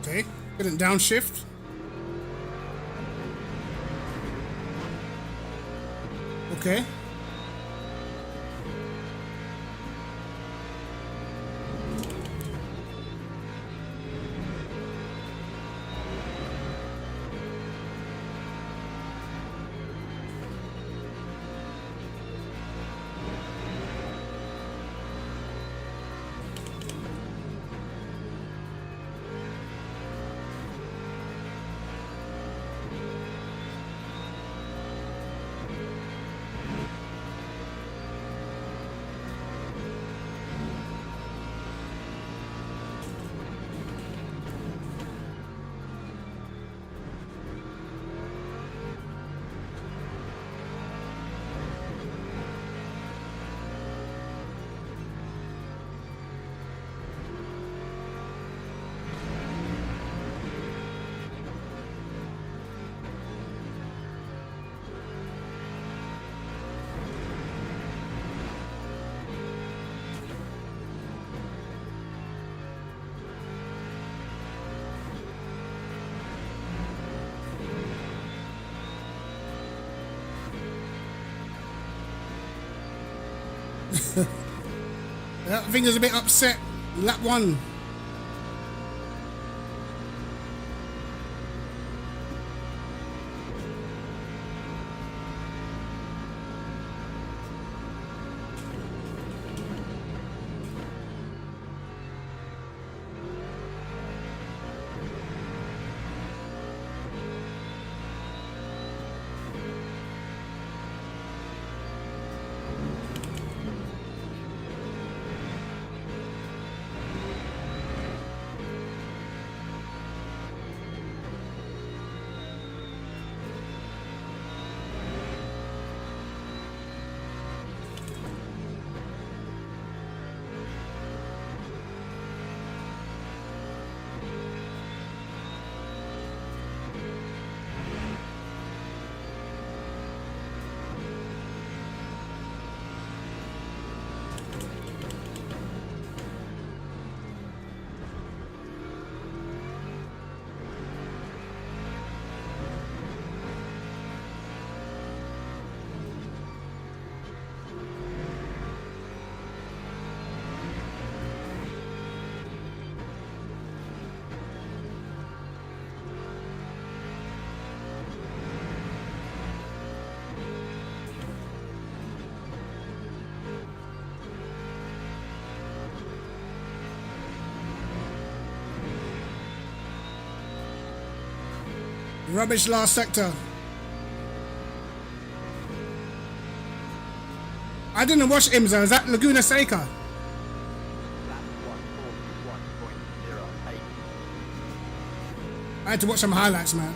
Okay, couldn't downshift. Okay. That finger's a bit upset. Lap one. Rubbish last sector. I didn't watch IMSA. Is that Laguna Seca? Lap 141.08. I had to watch some highlights, man.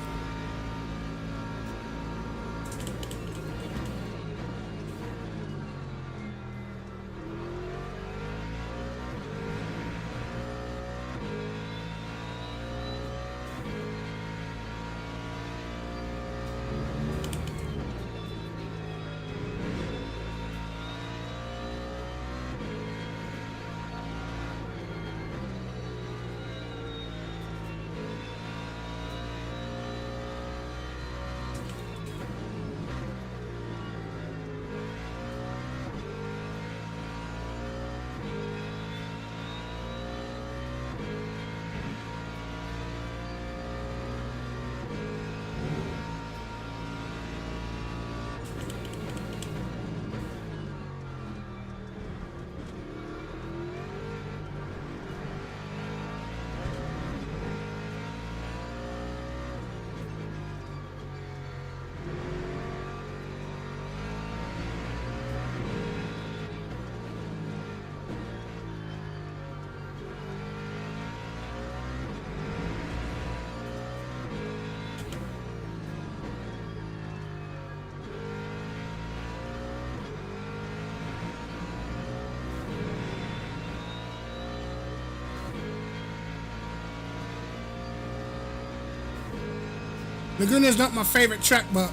Laguna's not my favorite track, but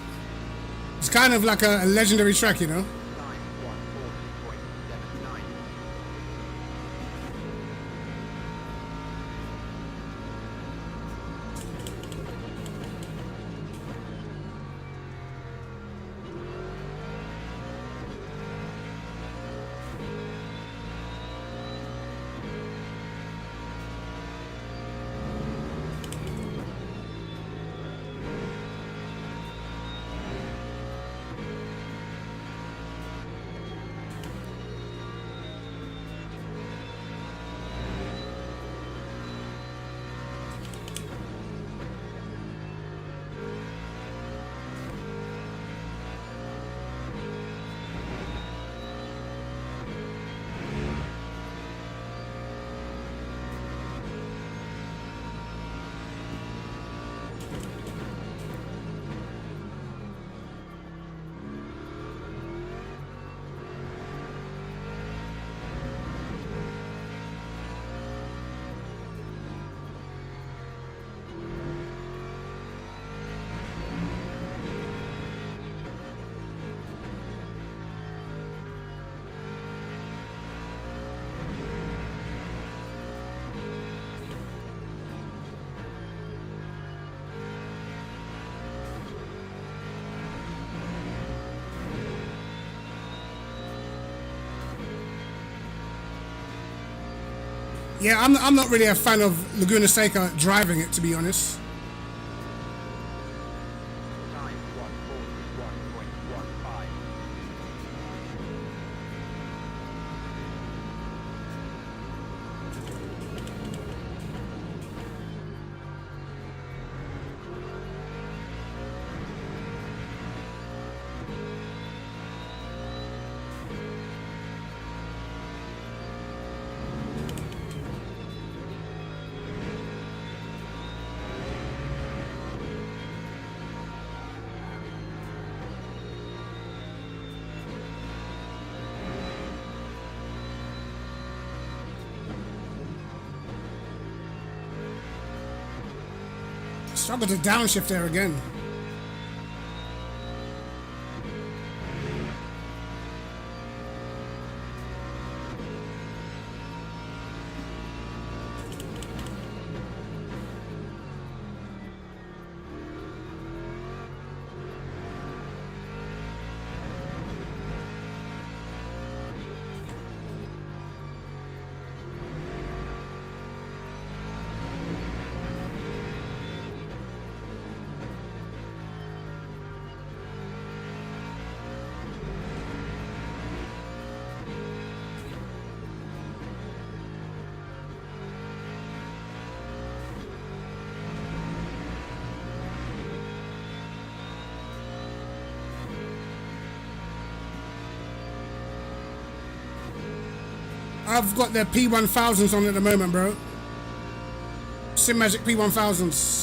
it's kind of like a legendary track, you know? Time 140.79. Yeah, I'm not really a fan of Laguna Seca driving it, to be honest. Time 141.15. Struggle to downshift there again. I've got the P1000s on at the moment, bro. Simagic P1000s.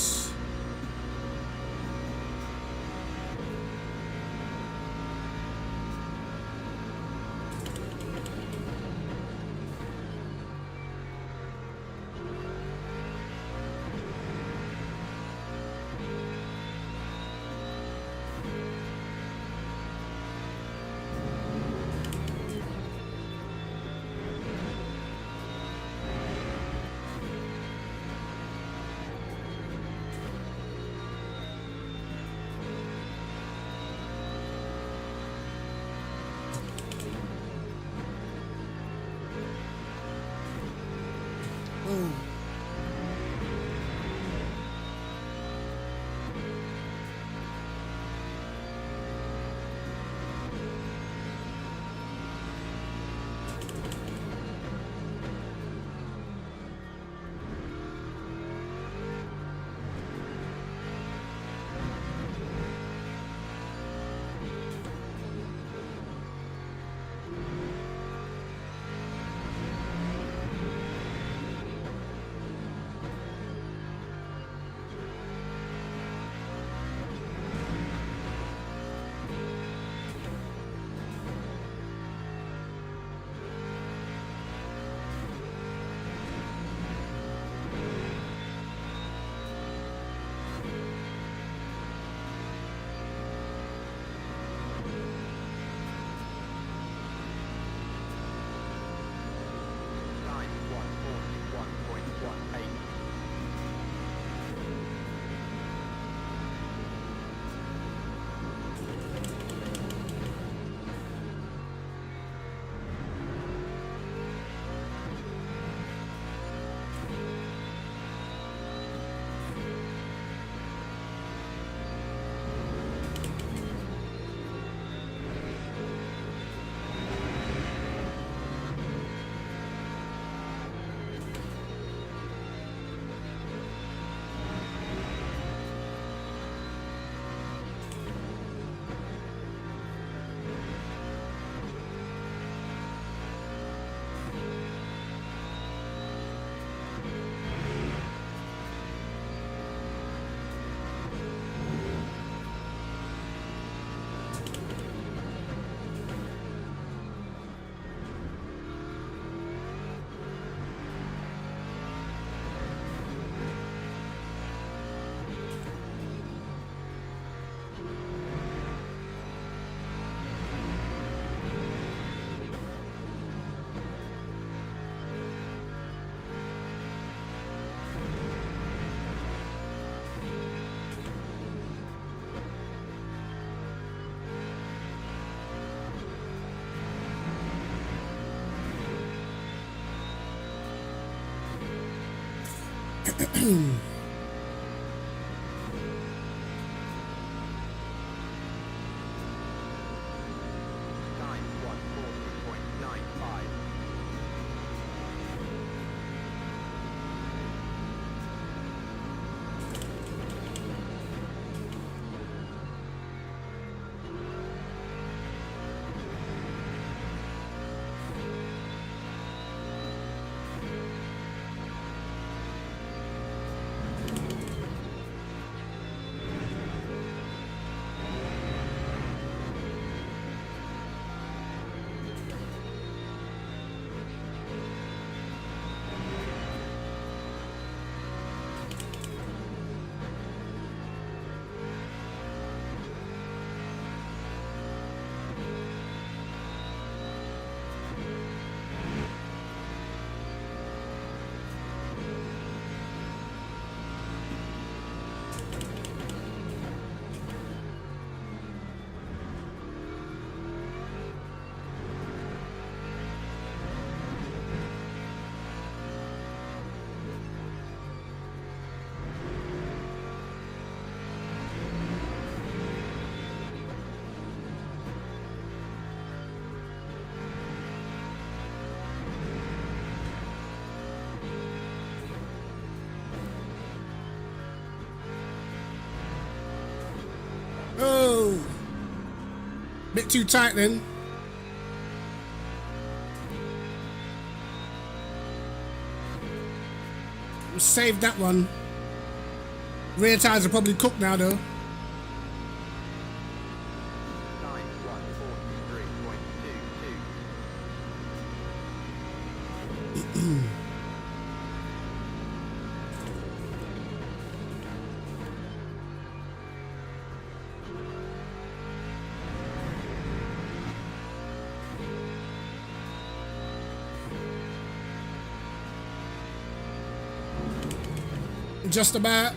Time 141.18. Time 140.95. Oh, bit too tight then. Save that one. Rear tires are probably cooked now though. 9143.22. Just about.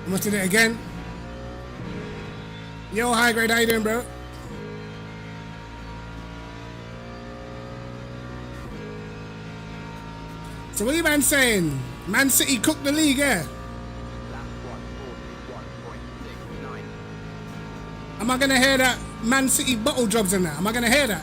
Almost did it again. Yo, high grade, how you doing, bro? So what are you man saying? Man City cooked the league, yeah? Lap 141.69. Am I gonna hear that Man City bottle jobs in that? Am I gonna hear that?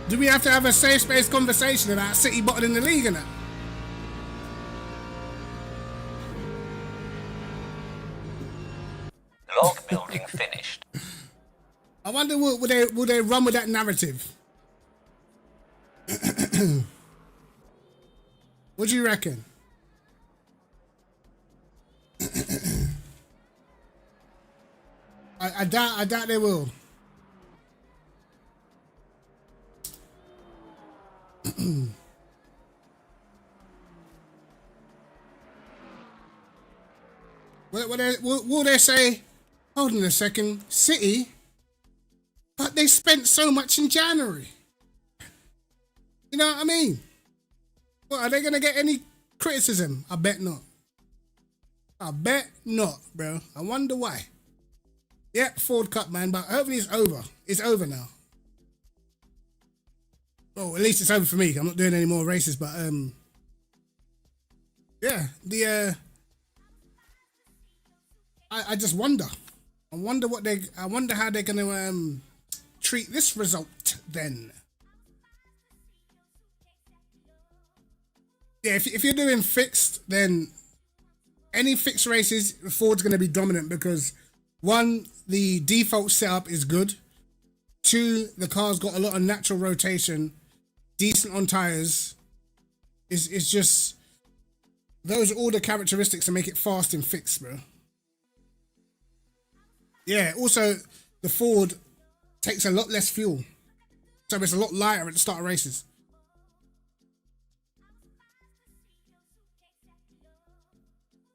Do we have to have a safe space conversation about City bottling the league and that? Log building finished. I wonder will they run with that narrative? What do you reckon? I doubt they will. Will they say, hold on a second, City, but they spent so much in January? You know what I mean? Well, are they going to get any criticism? I bet not. I bet not, bro. I wonder why. Yeah, Ford Cup, man, but hopefully it's over. It's over now. Well, at least it's over for me. I'm not doing any more races, but yeah, I just wonder. I wonder how they're gonna treat this result then. Yeah, if you're doing fixed, then any fixed races, Ford's gonna be dominant because one, the default setup is good. Two, the car's got a lot of natural rotation, decent on tires. It's just those are all the characteristics to make it fast and fixed, bro. Yeah, also, the Ford takes a lot less fuel. So it's a lot lighter at the start of races.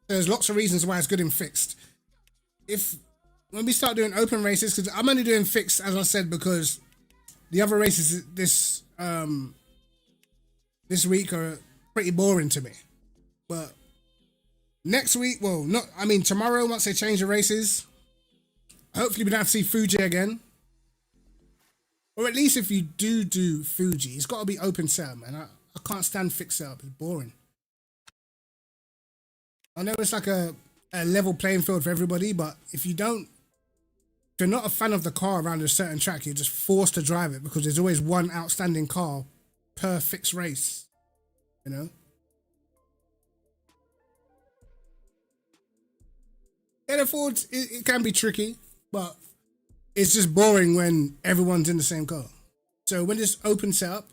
There's lots of reasons why it's good in fixed. When we start doing open races, because I'm only doing fixed, as I said, because the other races this week are pretty boring to me. But next week, tomorrow, once they change the races, hopefully we don't have to see Fuji again. Or at least if you do Fuji, it's got to be open setup, man. I can't stand fixed setup. It's boring. I know it's like a level playing field for everybody, but if you're not a fan of the car around a certain track, you're just forced to drive it because there's always one outstanding car per fixed race, you know? Yeah, the Ford, it can be tricky, but it's just boring when everyone's in the same car. So when it's open setup,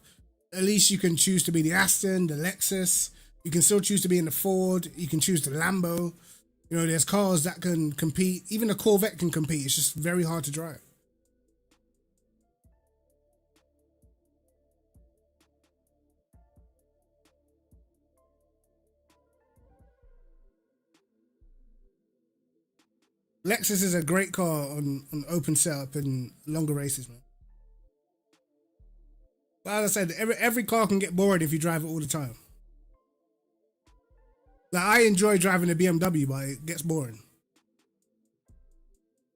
at least you can choose to be the Aston, the Lexus. You can still choose to be in the Ford. You can choose the Lambo. You know, there's cars that can compete. Even the Corvette can compete. It's just very hard to drive. Lexus is a great car on open setup and longer races, man. But as I said, every car can get boring if you drive it all the time. Like, I enjoy driving a BMW, but it gets boring.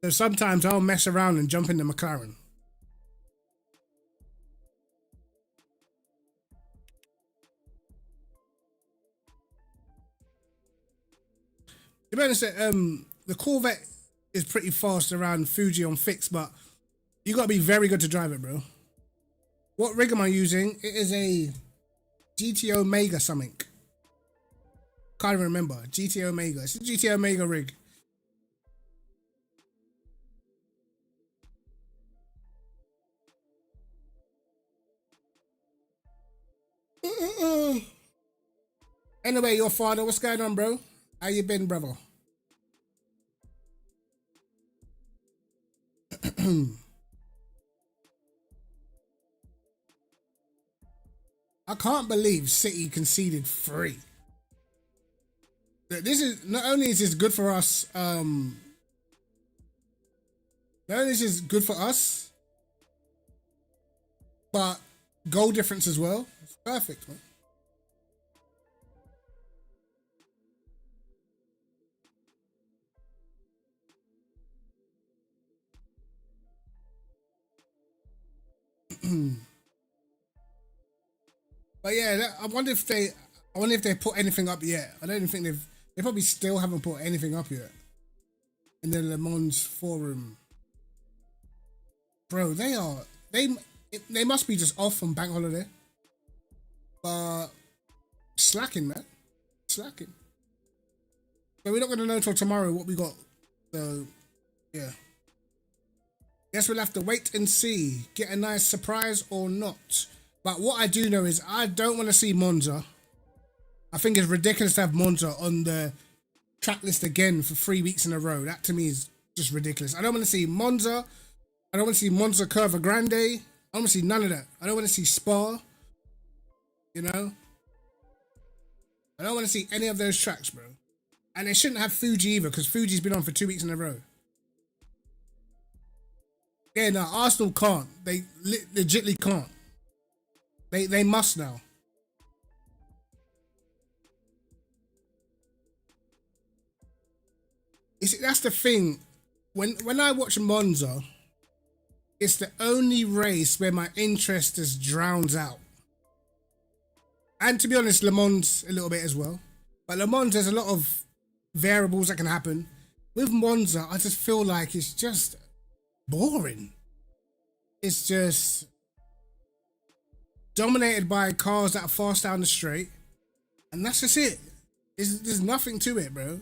So sometimes I'll mess around and jump in the McLaren. To be honest, the Corvette is pretty fast around Fuji on fixed, but you got to be very good to drive it, bro. What rig am I using? It is a GT Omega something. Can't even remember. GT Omega. It's a GT Omega rig. Anyway, your father, what's going on, bro? How you been, brother? I can't believe City conceded 3. This is not only is this good for us, not only is this good for us, but goal difference as well. It's perfect, man. But yeah, I wonder if they put anything up yet. I don't even think they probably still haven't put anything up yet. In the Le Mans forum, bro, they must be just off on bank holiday. But slacking, man, slacking. So we're not gonna know till tomorrow what we got. So yeah, guess we'll have to wait and see. Get a nice surprise or not. But what I do know is I don't want to see Monza. I think it's ridiculous to have Monza on the track list again for 3 weeks in a row. That to me is just ridiculous. I don't want to see Monza. I don't want to see Monza Curva Grande. I don't want to see none of that. I don't want to see Spa. You know? I don't want to see any of those tracks, bro. And they shouldn't have Fuji either, because Fuji's been on for 2 weeks in a row. Yeah, no, Arsenal can't. They legitimately can't. They must now. You see, that's the thing. When I watch Monza, it's the only race where my interest just drowns out. And to be honest, Le Mans a little bit as well. But Le Mans, there's a lot of variables that can happen. With Monza, I just feel like it's just boring. It's just dominated by cars that are fast down the straight, and that's just it. There's nothing to it, bro.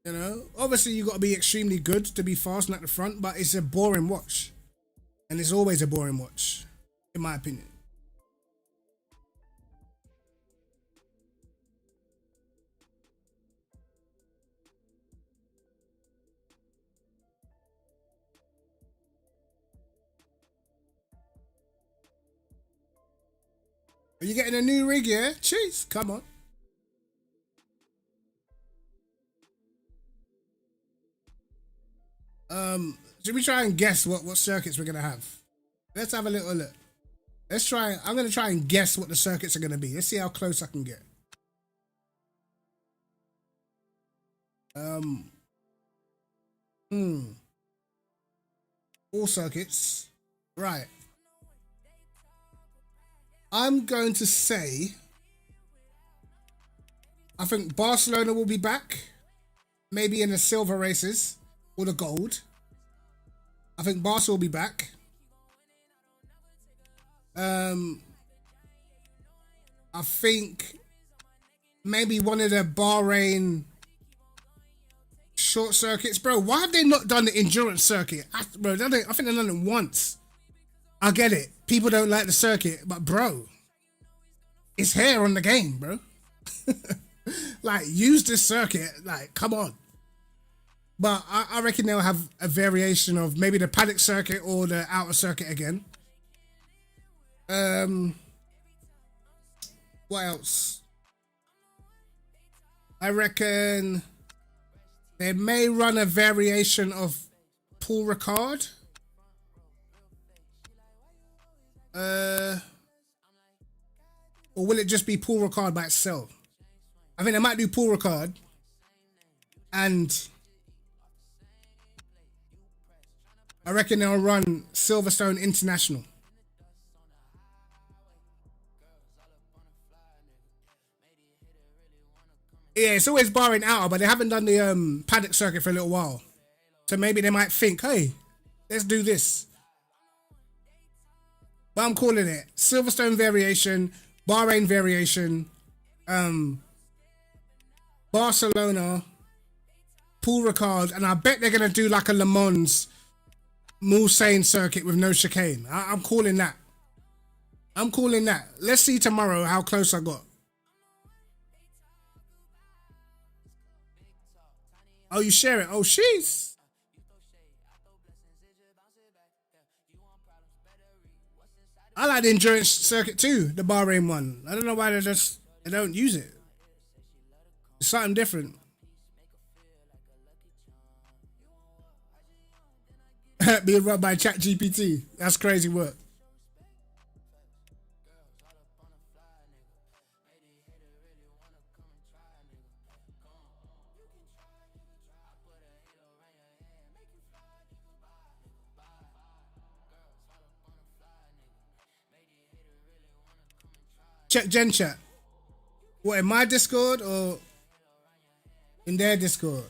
You know, obviously you got to be extremely good to be fast and at the front, but it's a boring watch, and it's always a boring watch, in my opinion. Are you getting a new rig, yeah? Jeez, come on. Should we try and guess what circuits we're gonna have? Let's have a little look. Let's try. I'm gonna try and guess what the circuits are gonna be. Let's see how close I can get. All circuits. Right. I'm going to say I think Barcelona will be back. Maybe in the silver races or the gold. I think Barca will be back. I think maybe one of the Bahrain short circuits. Bro, why have they not done the endurance circuit? I think they've done it once. I get it. People don't like the circuit, but bro, it's hair on the game, bro. Like, use this circuit. Like, come on. But I reckon they'll have a variation of maybe the paddock circuit or the outer circuit again. What else? I reckon they may run a variation of Paul Ricard. Or will it just be Paul Ricard by itself? I think they might do Paul Ricard and I reckon they'll run Silverstone International. Yeah, it's always Bahrain outer, but they haven't done the paddock circuit for a little while. So maybe they might think, hey, let's do this. But I'm calling it Silverstone variation, Bahrain variation, Barcelona, Paul Ricard, and I bet they're going to do like a Le Mans Mulsanne circuit with no chicane. I'm calling that. I'm calling that. Let's see tomorrow how close I got. Oh, you share it? Oh, jeez. I like the endurance circuit too, the Bahrain one. I don't know why they don't use it. It's something different. Being run by ChatGPT. That's crazy work. Check Gen Chat. What, in my Discord or in their Discord?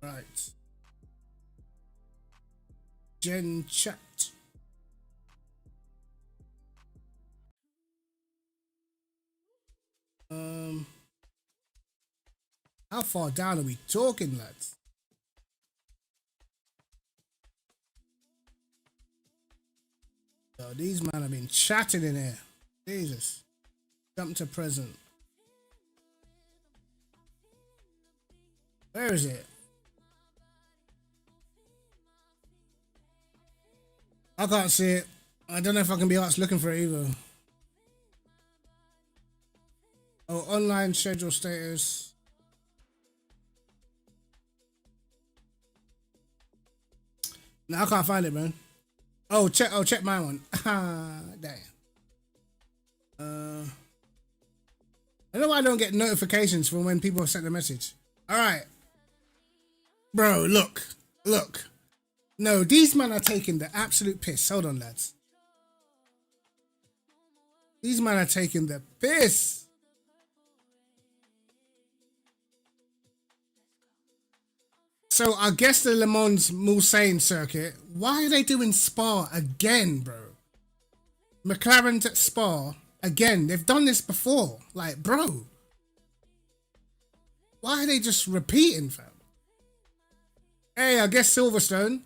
Right. Gen Chat. How far down are we talking, lads? Yo, these men have been chatting in here. Jesus. Jump to present. Where is it? I can't see it. I don't know if I can be asked looking for it either. Oh, online schedule status. No, I can't find it, man. Oh, check my one. Damn. I don't know why I don't get notifications from when people send a message. All right. Bro, look. No, these men are taking the absolute piss. Hold on, lads. These men are taking the piss. So I guess the Le Mans Mulsanne circuit. Why are they doing Spa again, bro? McLaren's at Spa again. They've done this before. Like, bro. Why are they just repeating, fam? Hey, I guess Silverstone.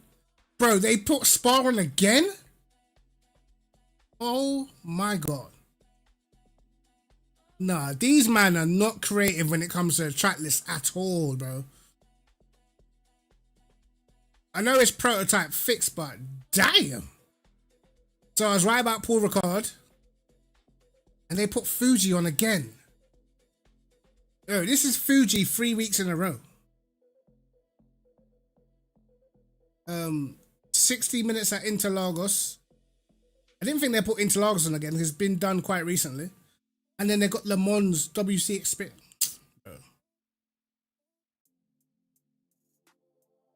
Bro, they put Spa on again? Oh my god. Nah, these men are not creative when it comes to the track list at all, bro. I know it's prototype fixed, but damn. So I was right about pull record, and they put Fuji on again. Oh, this is Fuji 3 weeks in a row. 60 minutes at Interlagos. I didn't think they put Interlagos on again. It's been done quite recently. And then they got Le Mans WC Experience.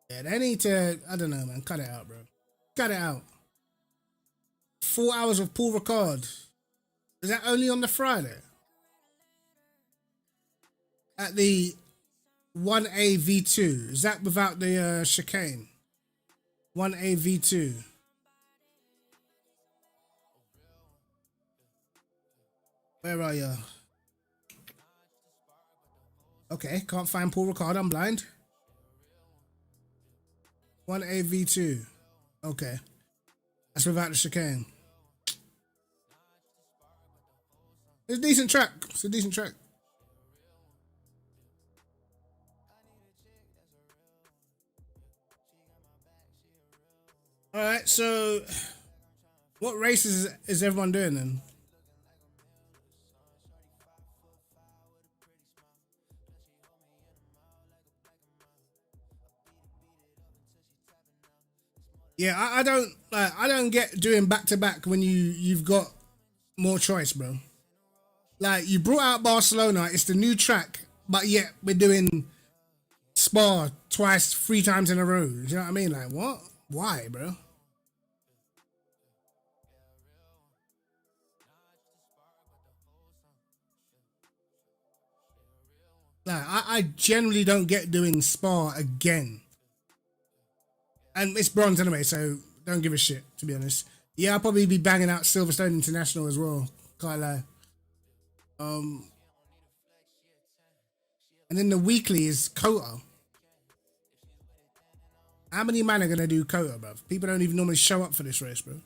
Yeah, they need to, I don't know, man. Cut it out, bro. Cut it out. 4 hours of pull record. Is that only on the Friday? At the 1A V2. Is that without the chicane? 1A V2. Where are you? Okay, can't find pull record. I'm blind. 1A V2. Okay. That's without the chicane. It's a decent track. It's a decent track. All right, so what races is everyone doing then? Yeah, I don't get doing back to back when you've got more choice, bro. Like you brought out Barcelona, it's the new track, but yet we're doing Spa twice, 3 times in a row. Do you know what I mean? Like what? Why, bro? Like I generally don't get doing Spa again. And it's bronze anyway, so don't give a shit, to be honest. Yeah, I'll probably be banging out Silverstone International as well. Can't lie. And then the weekly is Kota. How many man are gonna do Kota, bro? People don't even normally show up for this race, bro.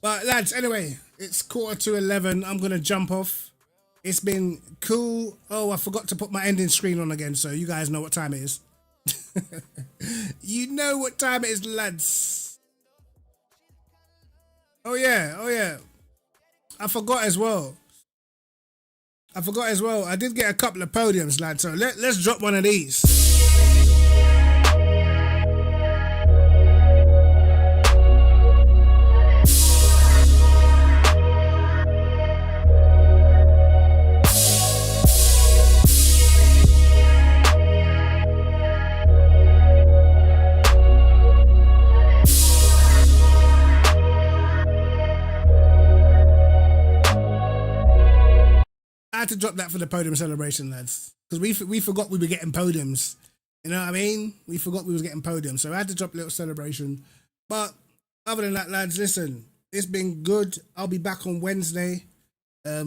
But lads, anyway, it's 11:15. I'm gonna jump off. It's been cool. Oh, I forgot to put my ending screen on again, so you guys know what time it is. You know what time it is, lads. Oh yeah. I forgot as well. I did get a couple of podiums, lads, so let's drop one of these. I had to drop that for the podium celebration, lads, because we forgot we were getting podiums. You know what I mean? We forgot we was getting podiums, so I had to drop a little celebration. But other than that, lads, listen, it's been good. I'll be back on Wednesday. Try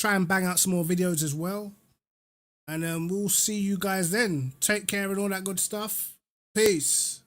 and bang out some more videos as well, and we'll see you guys then. Take care and all that good stuff. Peace.